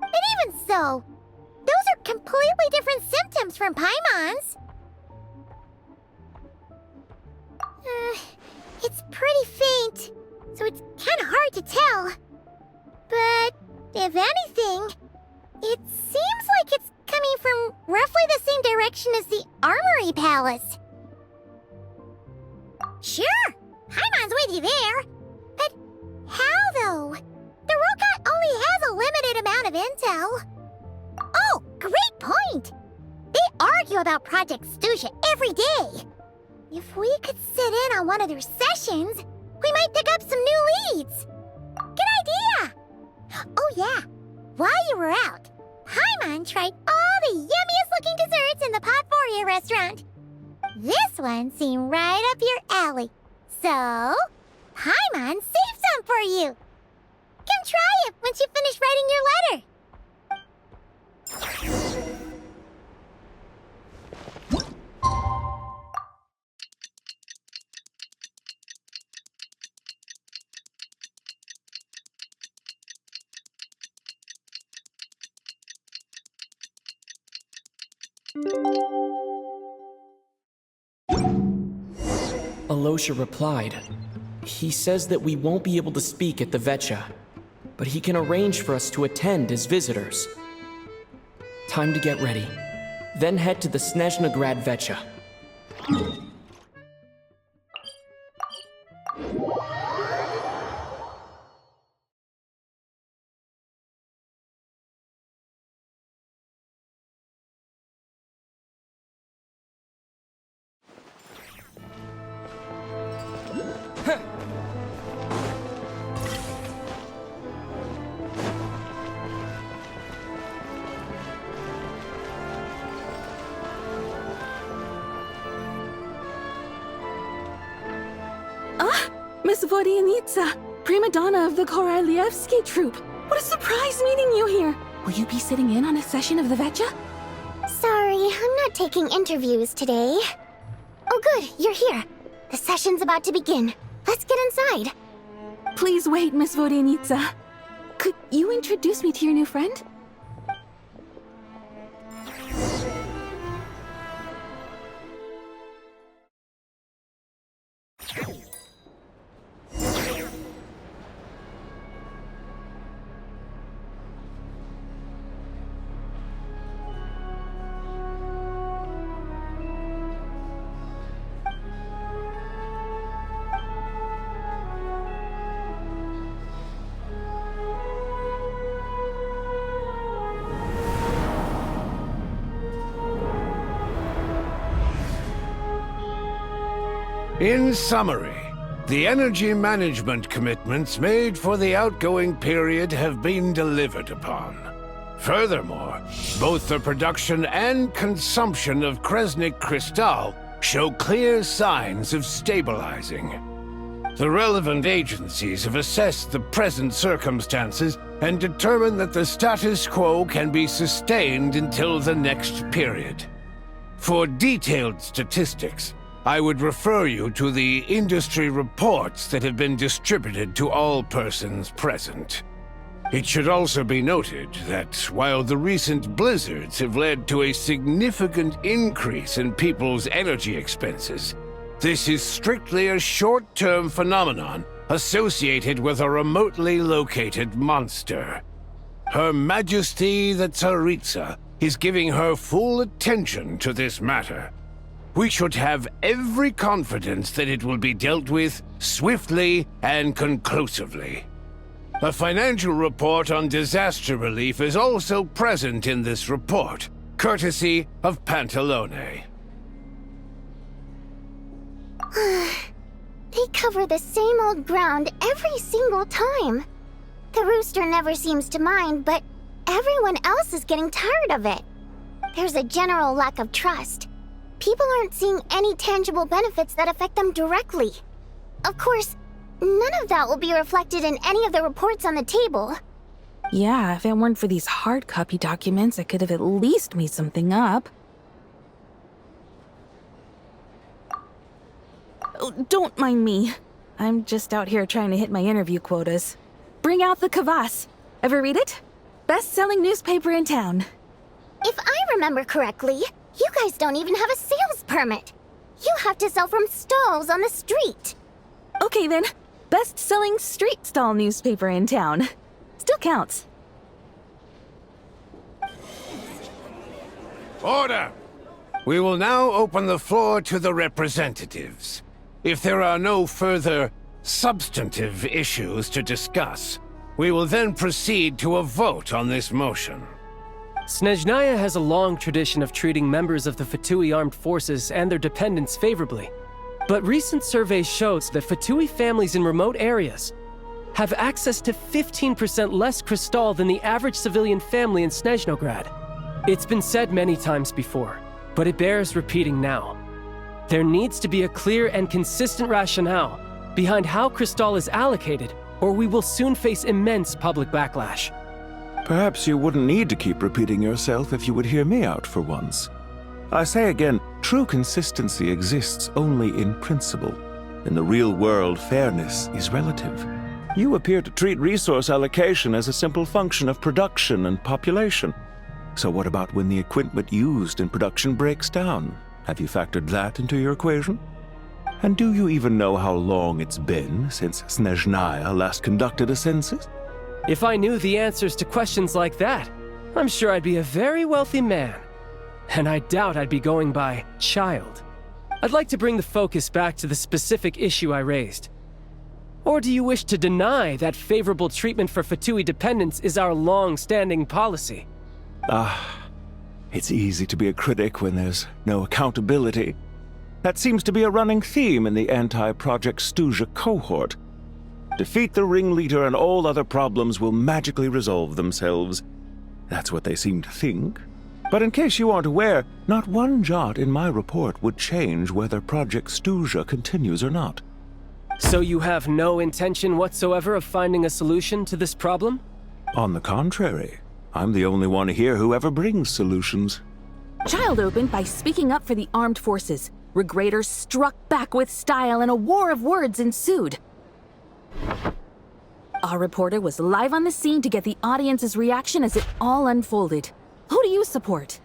And even so, those are completely different symptoms from Paimon's. It's pretty faint, so it's kind of hard to tell. But, if anything, it seems like it's coming from roughly the same direction as the Armory Palace. Sure, Paimon's with you there. But how, though? The Rokat only has a limited amount of intel. Oh, great point! They argue about Project Stuja every day. If we could sit in on one of their sessions, we might pick up some new leads. Good idea! Oh yeah, while you were out, Paimon tried all the yummiest looking desserts in the Potforia restaurant. This one seemed right up your alley. So, Paimon saved some for you. Come try it once you finish writing your letter. Alosha replied. He says that we won't be able to speak at the Vetcha, but he can arrange for us to attend as visitors. Time to get ready. Then head to the Snezhnagrad Vetcha. Miss Vodyanitsa, prima donna of the Korolievsky troupe. What a surprise meeting you here. Will you be sitting in on a session of the Vetcha? Sorry, I'm not taking interviews today. Oh good, you're here. The session's about to begin. Let's get inside. Please wait, Miss Vodyanitsa. Could you introduce me to your new friend? In summary, the energy management commitments made for the outgoing period have been delivered upon. Furthermore, both the production and consumption of Kresnik Crystal show clear signs of stabilizing. The relevant agencies have assessed the present circumstances and determined that the status quo can be sustained until the next period. For detailed statistics, I would refer you to the industry reports that have been distributed to all persons present. It should also be noted that while the recent blizzards have led to a significant increase in people's energy expenses, this is strictly a short-term phenomenon associated with a remotely located monster. Her Majesty the Tsaritsa is giving her full attention to this matter. We should have every confidence that it will be dealt with swiftly and conclusively. A financial report on disaster relief is also present in this report, courtesy of Pantalone. They cover the same old ground every single time. The rooster never seems to mind, but everyone else is getting tired of it. There's a general lack of trust. People aren't seeing any tangible benefits that affect them directly. Of course, none of that will be reflected in any of the reports on the table. Yeah, if it weren't for these hard copy documents, I could have at least made something up. Oh, don't mind me. I'm just out here trying to hit my interview quotas. Bring out the kvass. Ever read it? Best-selling newspaper in town. If I remember correctly, you guys don't even have a sales permit. You have to sell from stalls on the street. Okay then, best-selling street stall newspaper in town. Still counts. Order! We will now open the floor to the representatives. If there are no further substantive issues to discuss, we will then proceed to a vote on this motion. Snezhnaya has a long tradition of treating members of the Fatui armed forces and their dependents favorably. But recent surveys shows that Fatui families in remote areas have access to 15% less crystal than the average civilian family in Snezhnograd. It's been said many times before, but it bears repeating now. There needs to be a clear and consistent rationale behind how crystal is allocated, or we will soon face immense public backlash. Perhaps you wouldn't need to keep repeating yourself if you would hear me out for once. I say again, true consistency exists only in principle. In the real world, fairness is relative. You appear to treat resource allocation as a simple function of production and population. So what about when the equipment used in production breaks down? Have you factored that into your equation? And do you even know how long it's been since Snezhnaya last conducted a census? If I knew the answers to questions like that, I'm sure I'd be a very wealthy man. And I doubt I'd be going by child. I'd like to bring the focus back to the specific issue I raised. Or do you wish to deny that favorable treatment for Fatui dependents is our long-standing policy? It's easy to be a critic when there's no accountability. That seems to be a running theme in the anti-Project Stuja cohort. Defeat the ringleader and all other problems will magically resolve themselves. That's what they seem to think. But in case you aren't aware, not one jot in my report would change whether Project Stuja continues or not. So you have no intention whatsoever of finding a solution to this problem? On the contrary, I'm the only one here who ever brings solutions. Child opened by speaking up for the armed forces. Regrator struck back with style and a war of words ensued. Our reporter was live on the scene to get the audience's reaction as it all unfolded. Who do you support?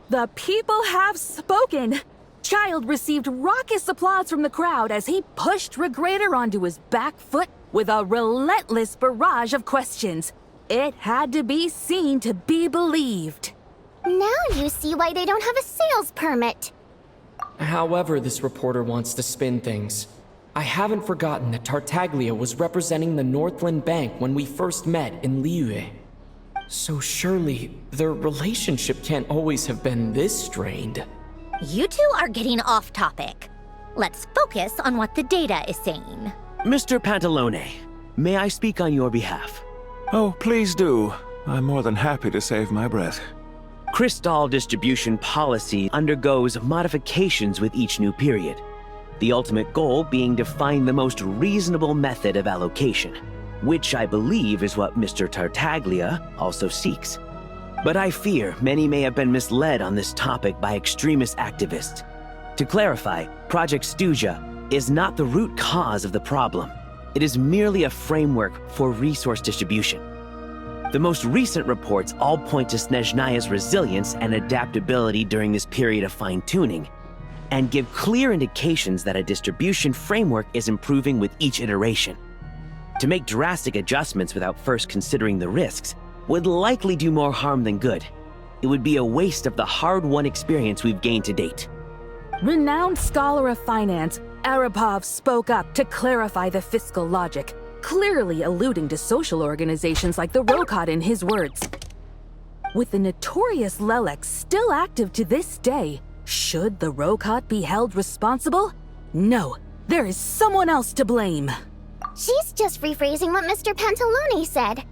The people have spoken! Child received raucous applause from the crowd as he pushed Regrator onto his back foot with a relentless barrage of questions. It had to be seen to be believed. Now you see why they don't have a sales permit. However this reporter wants to spin things, I haven't forgotten that Tartaglia was representing the Northland Bank when we first met in Liyue. So surely, their relationship can't always have been this strained. You two are getting off topic. Let's focus on what the data is saying. Mr. Pantalone, may I speak on your behalf? Oh, please do. I'm more than happy to save my breath. Crystal distribution policy undergoes modifications with each new period. The ultimate goal being to find the most reasonable method of allocation, which I believe is what Mr. Tartaglia also seeks. But I fear many may have been misled on this topic by extremist activists. To clarify, Project Stuja is not the root cause of the problem. It is merely a framework for resource distribution. The most recent reports all point to Snezhnaya's resilience and adaptability during this period of fine-tuning, and give clear indications that a distribution framework is improving with each iteration. To make drastic adjustments without first considering the risks would likely do more harm than good. It would be a waste of the hard-won experience we've gained to date. Renowned scholar of finance, Arapov spoke up to clarify the fiscal logic, clearly alluding to social organizations like the Rokot in his words. With the notorious Lelex still active to this day, should the Rokot be held responsible? No, there is someone else to blame. She's just rephrasing what Mr. Pantalone said.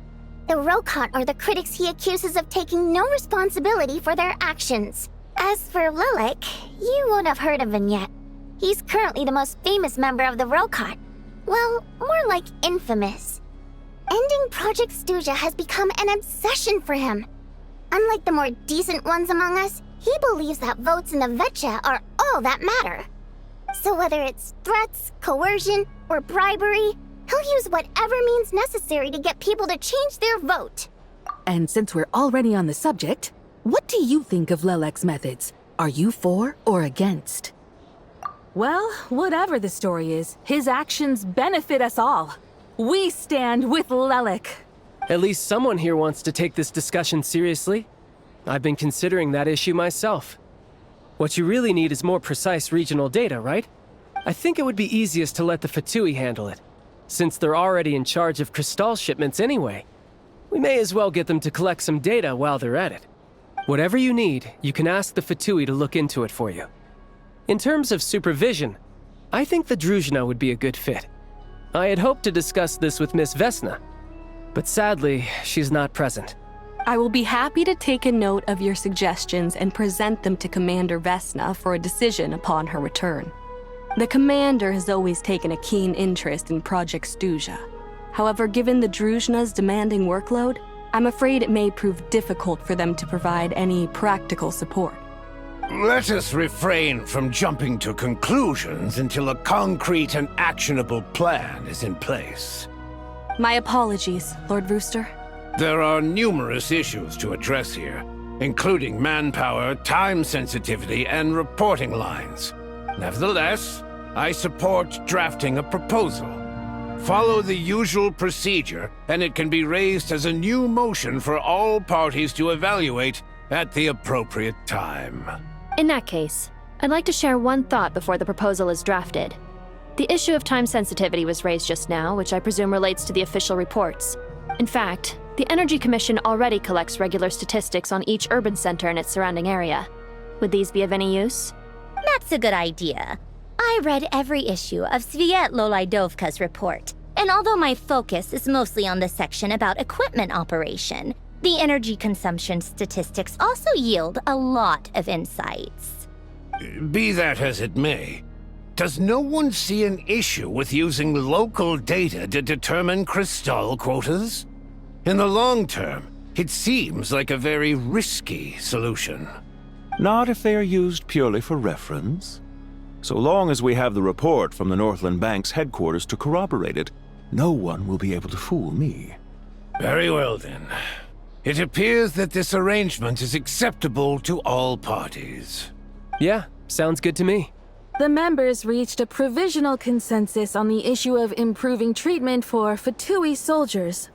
The Rokot are the critics he accuses of taking no responsibility for their actions. As for Lilik, you won't have heard of him yet. He's currently the most famous member of the Rokot. Well, more like infamous. Ending Project Stuja has become an obsession for him. Unlike the more decent ones among us, he believes that votes in the Vetcha are all that matter. So whether it's threats, coercion, or bribery, he'll use whatever means necessary to get people to change their vote. And since we're already on the subject, what do you think of Lelek's methods? Are you for or against? Well, whatever the story is, his actions benefit us all. We stand with Lelek. At least someone here wants to take this discussion seriously. I've been considering that issue myself. What you really need is more precise regional data, right? I think it would be easiest to let the Fatui handle it, since they're already in charge of Crystal shipments anyway. We may as well get them to collect some data while they're at it. Whatever you need, you can ask the Fatui to look into it for you. In terms of supervision, I think the Druzhna would be a good fit. I had hoped to discuss this with Miss Vesna, but sadly, she's not present. I will be happy to take a note of your suggestions and present them to Commander Vesna for a decision upon her return. The Commander has always taken a keen interest in Project Stuja. However, given the Druzhna's demanding workload, I'm afraid it may prove difficult for them to provide any practical support. Let us refrain from jumping to conclusions until a concrete and actionable plan is in place. My apologies, Lord Rooster. There are numerous issues to address here, including manpower, time sensitivity, and reporting lines. Nevertheless, I support drafting a proposal. Follow the usual procedure, and it can be raised as a new motion for all parties to evaluate at the appropriate time. In that case, I'd like to share one thought before the proposal is drafted. The issue of time sensitivity was raised just now, which I presume relates to the official reports. In fact, the Energy Commission already collects regular statistics on each urban center and its surrounding area. Would these be of any use? That's a good idea. I read every issue of Svietloslaidovka's report, and although my focus is mostly on the section about equipment operation, the energy consumption statistics also yield a lot of insights. Be that as it may, does no one see an issue with using local data to determine Crystal quotas? In the long term, it seems like a very risky solution. Not if they are used purely for reference. So long as we have the report from the Northland Bank's headquarters to corroborate it, no one will be able to fool me. Very well then. It appears that this arrangement is acceptable to all parties. Yeah, sounds good to me. The members reached a provisional consensus on the issue of improving treatment for Fatui soldiers.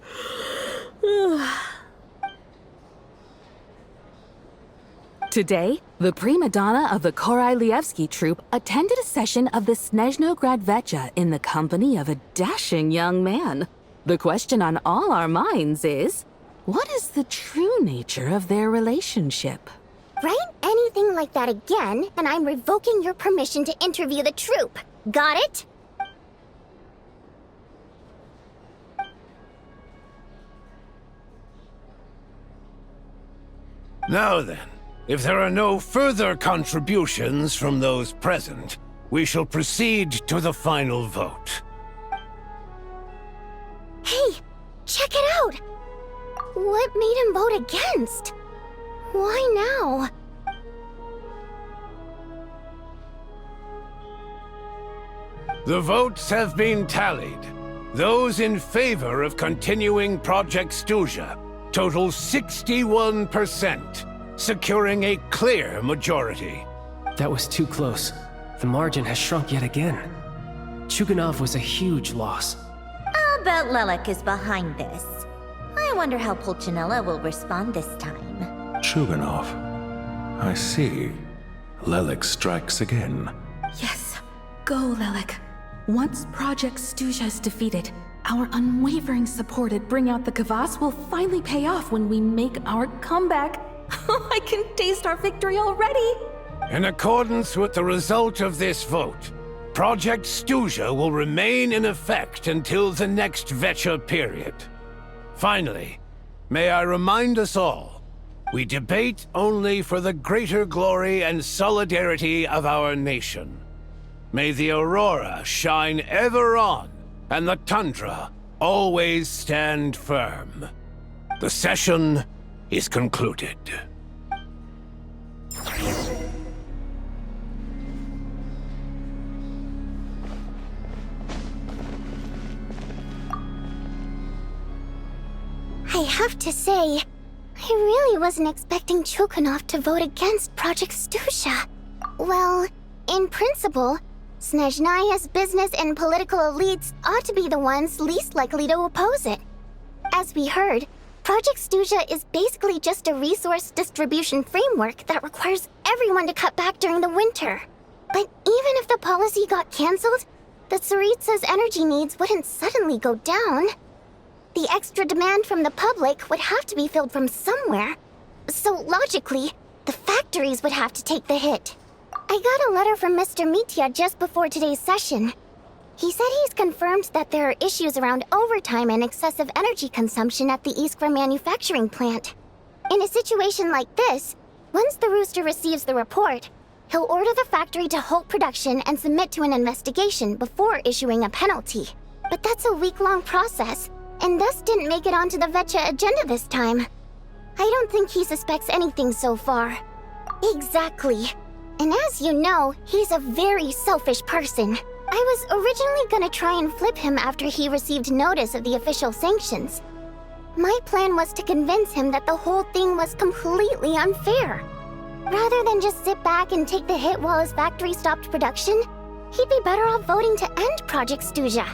Today, the prima donna of the Korailievsky troupe attended a session of the Snezhnograd Vetcha in the company of a dashing young man. The question on all our minds is, what is the true nature of their relationship? Write anything like that again, and I'm revoking your permission to interview the troop. Got it? Now then, if there are no further contributions from those present, we shall proceed to the final vote. Hey, check it out! What made him vote against? Why now? The votes have been tallied. Those in favor of continuing Project Stuja total 61%, securing a clear majority. That was too close. The margin has shrunk yet again. Chuganov was a huge loss. I'll bet Lelek is behind this. I wonder how Pulcinella will respond this time. Chuganov. I see. Lelek strikes again. Yes, go, Lelek. Once Project Stuja is defeated, our unwavering support at Bring Out the Kvass will finally pay off when we make our comeback. I can taste our victory already! In accordance with the result of this vote, Project Stuja will remain in effect until the next Vecha period. Finally, may I remind us all, we debate only for the greater glory and solidarity of our nation. May the Aurora shine ever on, and the Tundra always stand firm. The session is concluded. I have to say, I really wasn't expecting Chuganov to vote against Project Stuja. Well, in principle, Snezhnaya's business and political elites ought to be the ones least likely to oppose it. As we heard, Project Stuja is basically just a resource distribution framework that requires everyone to cut back during the winter. But even if the policy got cancelled, the Tsaritsa's energy needs wouldn't suddenly go down. The extra demand from the public would have to be filled from somewhere. So logically, the factories would have to take the hit. I got a letter from Mr. Mitya just before today's session. He said he's confirmed that there are issues around overtime and excessive energy consumption at the Iskra manufacturing plant. In a situation like this, once the Rooster receives the report, he'll order the factory to halt production and submit to an investigation before issuing a penalty. But that's a week-long process, and thus didn't make it onto the Vecha agenda this time. I don't think he suspects anything so far. Exactly. And as you know, he's a very selfish person. I was originally gonna try and flip him after he received notice of the official sanctions. My plan was to convince him that the whole thing was completely unfair. Rather than just sit back and take the hit while his factory stopped production, he'd be better off voting to end Project Stuja.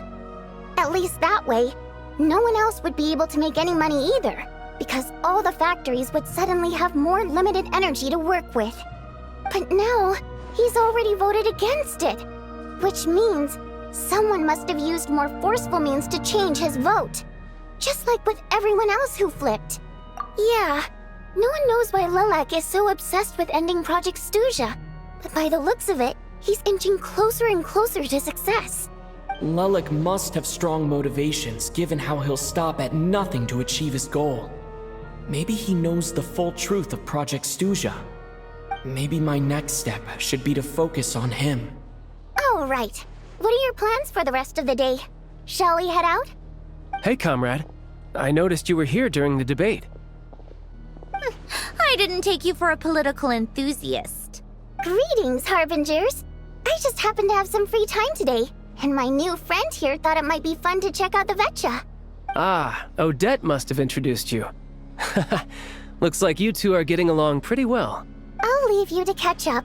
At least that way, no one else would be able to make any money either, because all the factories would suddenly have more limited energy to work with. But now, he's already voted against it, which means someone must have used more forceful means to change his vote. Just like with everyone else who flipped. Yeah, no one knows why Lelek is so obsessed with ending Project Stuja, but by the looks of it, he's inching closer and closer to success. Lelek must have strong motivations, given how he'll stop at nothing to achieve his goal. Maybe he knows the full truth of Project Stuja. Maybe my next step should be to focus on him. All right. What are your plans for the rest of the day? Shall we head out? Hey, comrade. I noticed you were here during the debate. I didn't take you for a political enthusiast. Greetings, Harbingers. I just happened to have some free time today, and my new friend here thought it might be fun to check out the Vecha. Ah, Odette must have introduced you. Looks like you two are getting along pretty well. I'll leave you to catch up.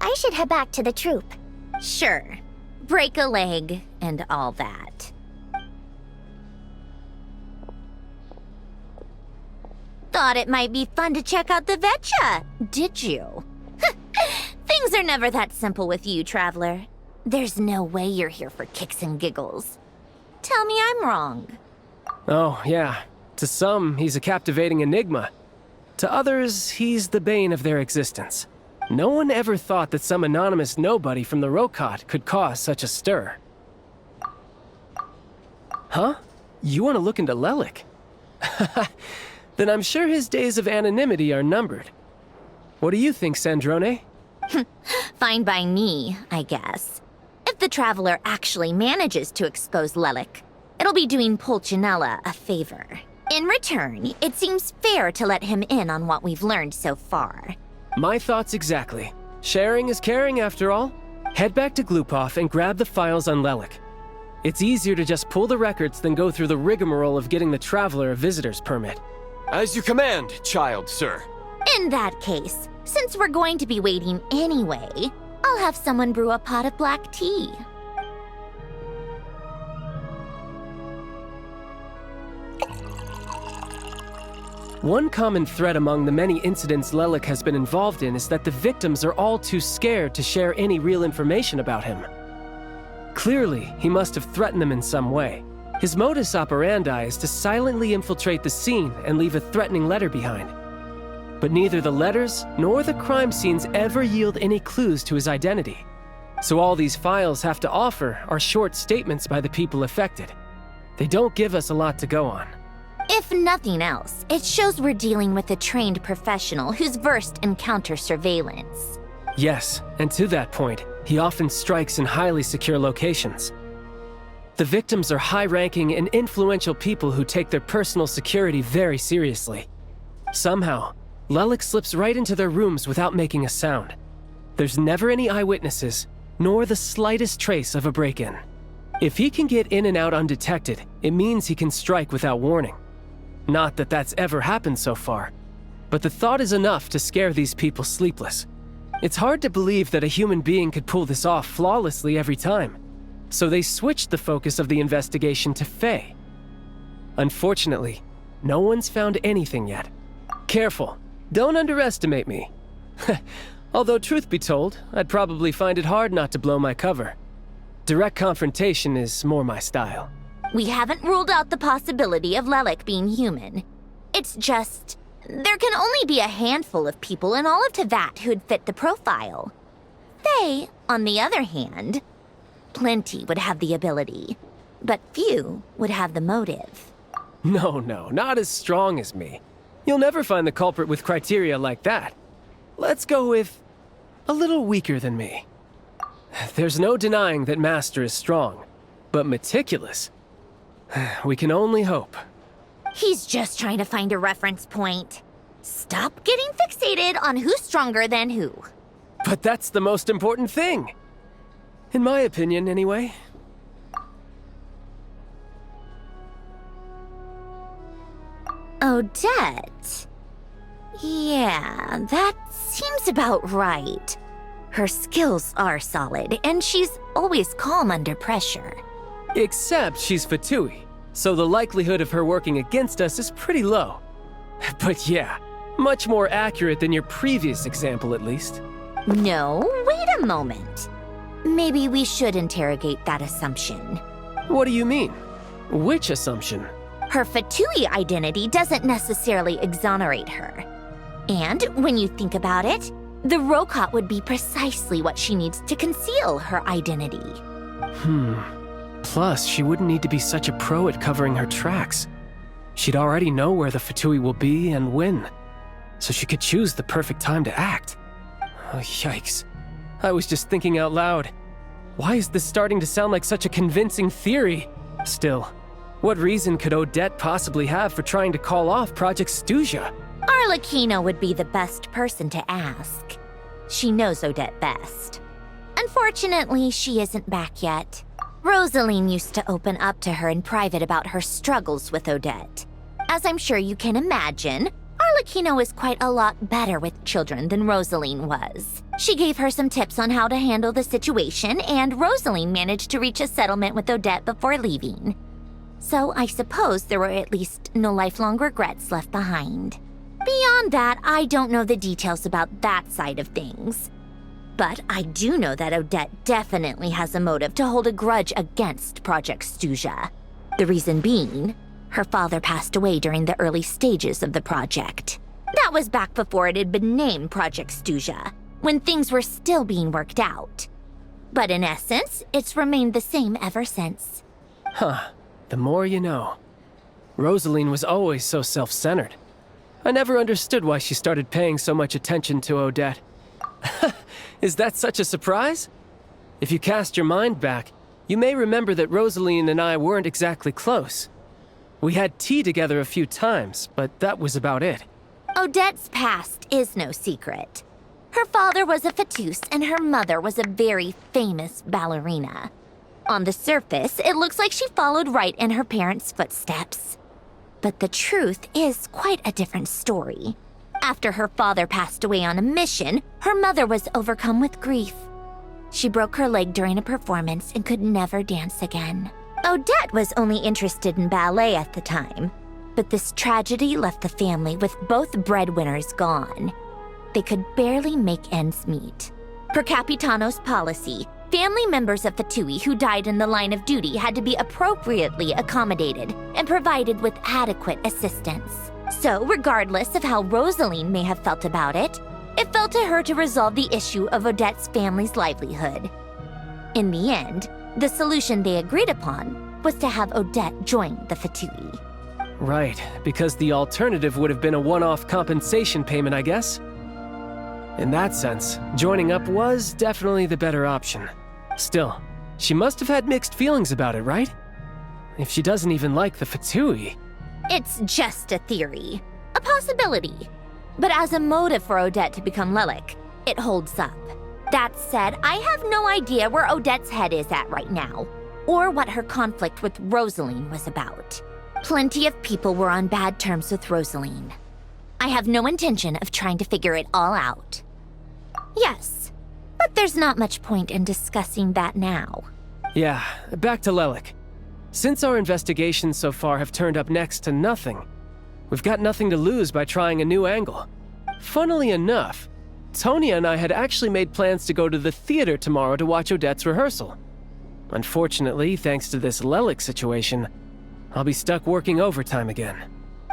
I should head back to the troop. Sure. Break a leg and all that. Thought it might be fun to check out the Vecha, did you? Things are never that simple with you, Traveler. There's no way you're here for kicks and giggles. Tell me I'm wrong. Oh, yeah. To some, he's a captivating enigma. To others, he's the bane of their existence. No one ever thought that some anonymous nobody from the Rokot could cause such a stir. Huh? You want to look into Lelik? Then I'm sure his days of anonymity are numbered. What do you think, Sandrone? Fine by me, I guess. If the Traveler actually manages to expose Lelik, it'll be doing Pulcinella a favor. In return, it seems fair to let him in on what we've learned so far. My thoughts exactly. Sharing is caring, after all. Head back to Glupov and grab the files on Lelik. It's easier to just pull the records than go through the rigmarole of getting the Traveler a visitor's permit. As you command, child, sir. In that case, since we're going to be waiting anyway, I'll have someone brew a pot of black tea. One common thread among the many incidents Lelik has been involved in is that the victims are all too scared to share any real information about him. Clearly, he must have threatened them in some way. His modus operandi is to silently infiltrate the scene and leave a threatening letter behind. But neither the letters nor the crime scenes ever yield any clues to his identity. So all these files have to offer are short statements by the people affected. They don't give us a lot to go on. If nothing else, it shows we're dealing with a trained professional who's versed in counter-surveillance. Yes, and to that point, he often strikes in highly secure locations. The victims are high-ranking and influential people who take their personal security very seriously. Somehow, Lelik slips right into their rooms without making a sound. There's never any eyewitnesses, nor the slightest trace of a break-in. If he can get in and out undetected, it means he can strike without warning. Not that that's ever happened so far, but the thought is enough to scare these people sleepless. It's hard to believe that a human being could pull this off flawlessly every time, so they switched the focus of the investigation to Faye. Unfortunately, no one's found anything yet. Careful, don't underestimate me. Although truth be told, I'd probably find it hard not to blow my cover. Direct confrontation is more my style. We haven't ruled out the possibility of Lelik being human. It's just, there can only be a handful of people in all of Teyvat who'd fit the profile. Faye, on the other hand, plenty would have the ability, but few would have the motive. No, not as strong as me. You'll never find the culprit with criteria like that. Let's go with a little weaker than me. There's no denying that Master is strong, but meticulous. We can only hope. He's just trying to find a reference point. Stop getting fixated on who's stronger than who. But that's the most important thing. In my opinion, anyway. Odette? Yeah, that seems about right. Her skills are solid, and she's always calm under pressure. Except she's Fatui, so the likelihood of her working against us is pretty low. But yeah, much more accurate than your previous example, at least. No, wait a moment. Maybe we should interrogate that assumption. What do you mean? Which assumption? Her Fatui identity doesn't necessarily exonerate her. And when you think about it, the Rokot would be precisely what she needs to conceal her identity. Plus, she wouldn't need to be such a pro at covering her tracks. She'd already know where the Fatui will be and when, so she could choose the perfect time to act. Oh, yikes. I was just thinking out loud. Why is this starting to sound like such a convincing theory? Still, what reason could Odette possibly have for trying to call off Project Stuzia? Arlecchino would be the best person to ask. She knows Odette best. Unfortunately, she isn't back yet. Rosaline used to open up to her in private about her struggles with Odette. As I'm sure you can imagine, Arlecchino is quite a lot better with children than Rosaline was. She gave her some tips on how to handle the situation, and Rosaline managed to reach a settlement with Odette before leaving. So I suppose there were at least no lifelong regrets left behind. Beyond that, I don't know the details about that side of things. But I do know that Odette definitely has a motive to hold a grudge against Project Stuzia. The reason being, her father passed away during the early stages of the project. That was back before it had been named Project Stuja, when things were still being worked out. But in essence, it's remained the same ever since. Huh. The more you know. Rosaline was always so self-centered. I never understood why she started paying so much attention to Odette. Is that such a surprise? If you cast your mind back, you may remember that Rosaline and I weren't exactly close. We had tea together a few times, but that was about it. Odette's past is no secret. Her father was a fatus and her mother was a very famous ballerina. On the surface, it looks like she followed right in her parents' footsteps. But the truth is quite a different story. After her father passed away on a mission, her mother was overcome with grief. She broke her leg during a performance and could never dance again. Odette was only interested in ballet at the time, but this tragedy left the family with both breadwinners gone. They could barely make ends meet. Per Capitano's policy, family members of Fatui who died in the line of duty had to be appropriately accommodated and provided with adequate assistance. So, regardless of how Rosaline may have felt about it, it fell to her to resolve the issue of Odette's family's livelihood. In the end, the solution they agreed upon was to have Odette join the Fatui. Right, because the alternative would have been a one-off compensation payment, I guess. In that sense, joining up was definitely the better option. Still, she must have had mixed feelings about it, right? If she doesn't even like the Fatui. It's just a theory, a possibility. But as a motive for Odette to become Lelik, it holds up. That said, I have no idea where Odette's head is at right now, or what her conflict with Rosaline was about. Plenty of people were on bad terms with Rosaline. I have no intention of trying to figure it all out. Yes, but there's not much point in discussing that now. Yeah, back to Lelik. Since our investigations so far have turned up next to nothing, we've got nothing to lose by trying a new angle. Funnily enough, Tonya and I had actually made plans to go to the theater tomorrow to watch Odette's rehearsal. Unfortunately, thanks to this Lelik situation, I'll be stuck working overtime again.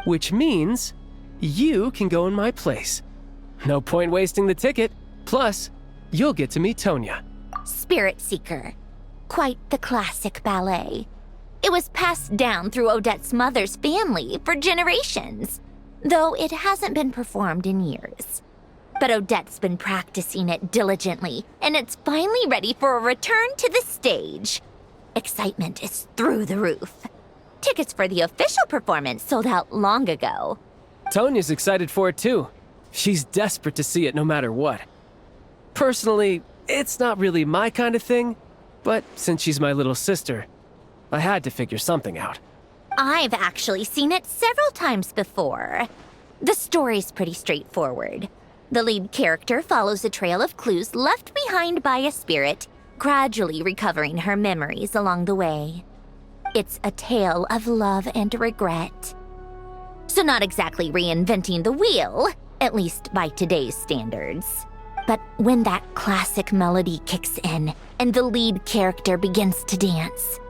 Which means you can go in my place. No point wasting the ticket. Plus, you'll get to meet Tonya. Spirit Seeker. Quite the classic ballet. It was passed down through Odette's mother's family for generations, though it hasn't been performed in years. But Odette's been practicing it diligently, and it's finally ready for a return to the stage. Excitement is through the roof. Tickets for the official performance sold out long ago. Tonya's excited for it too. She's desperate to see it no matter what. Personally, it's not really my kind of thing, but since she's my little sister, I had to figure something out. I've actually seen it several times before. The story's pretty straightforward. The lead character follows a trail of clues left behind by a spirit, gradually recovering her memories along the way. It's a tale of love and regret. So not exactly reinventing the wheel, at least by today's standards. But when that classic melody kicks in and the lead character begins to dance,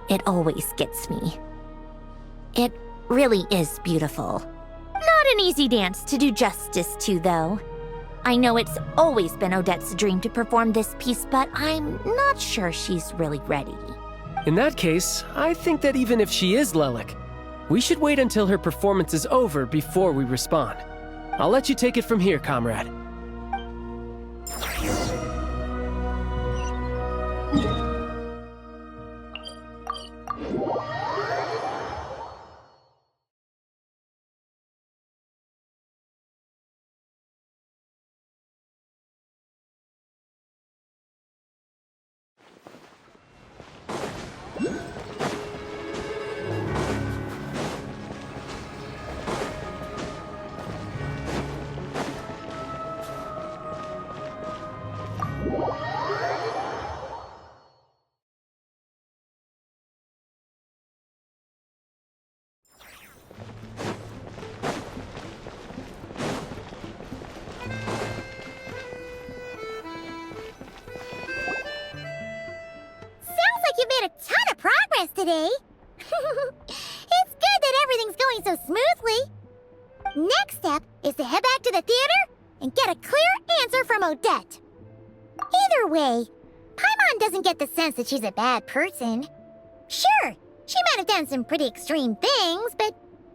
it always gets me. It really is beautiful. Not an easy dance to do justice to, though. I know it's always been Odette's dream to perform this piece, but I'm not sure she's really ready. In that case, I think that even if she is Lelik, we should wait until her performance is over before we respond. I'll let you take it from here, comrade. You've made a ton of progress today. It's good that everything's going so smoothly. Next step is to head back to the theater and get a clear answer from Odette. Either way, Paimon doesn't get the sense that she's a bad person. Sure, she might have done some pretty extreme things, but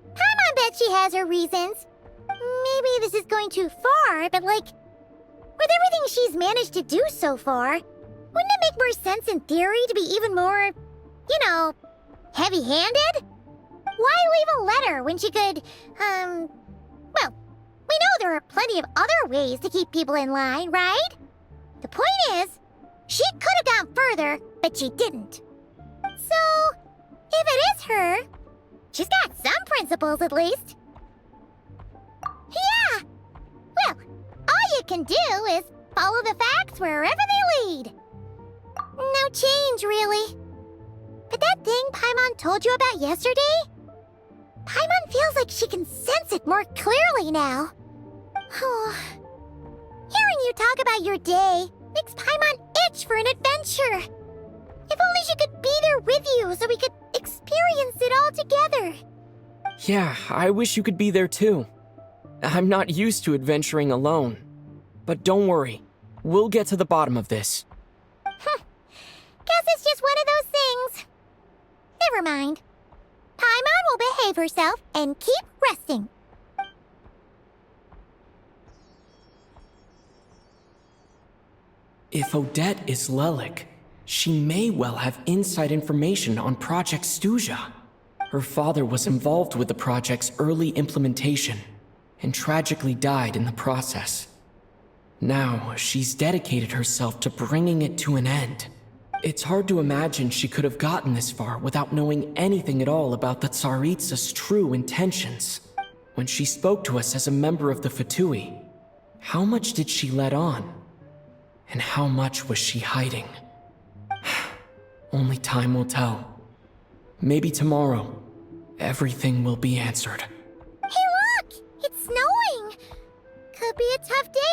Paimon bet she has her reasons. Maybe this is going too far, but like, with everything she's managed to do so far, wouldn't it make more sense in theory to be even more, you know, heavy-handed? Why leave a letter when she could, well, we know there are plenty of other ways to keep people in line, right? The point is, she could have gone further, but she didn't. So, if it is her, she's got some principles at least. Yeah! Well, all you can do is follow the facts wherever they lead. No change, really. But that thing Paimon told you about yesterday? Paimon feels like she can sense it more clearly now. Hearing you talk about your day makes Paimon itch for an adventure. If only she could be there with you so we could experience it all together. Yeah, I wish you could be there too. I'm not used to adventuring alone. But don't worry, we'll get to the bottom of this. Guess it's just one of those things. Never mind. Paimon will behave herself and keep resting. If Odette is Lelik, she may well have inside information on Project Stuja. Her father was involved with the project's early implementation and tragically died in the process. Now, she's dedicated herself to bringing it to an end. It's hard to imagine she could have gotten this far without knowing anything at all about the Tsaritsa's true intentions. When she spoke to us as a member of the Fatui, how much did she let on? And how much was she hiding? Only time will tell. Maybe tomorrow, everything will be answered. Hey look! It's snowing! Could be a tough day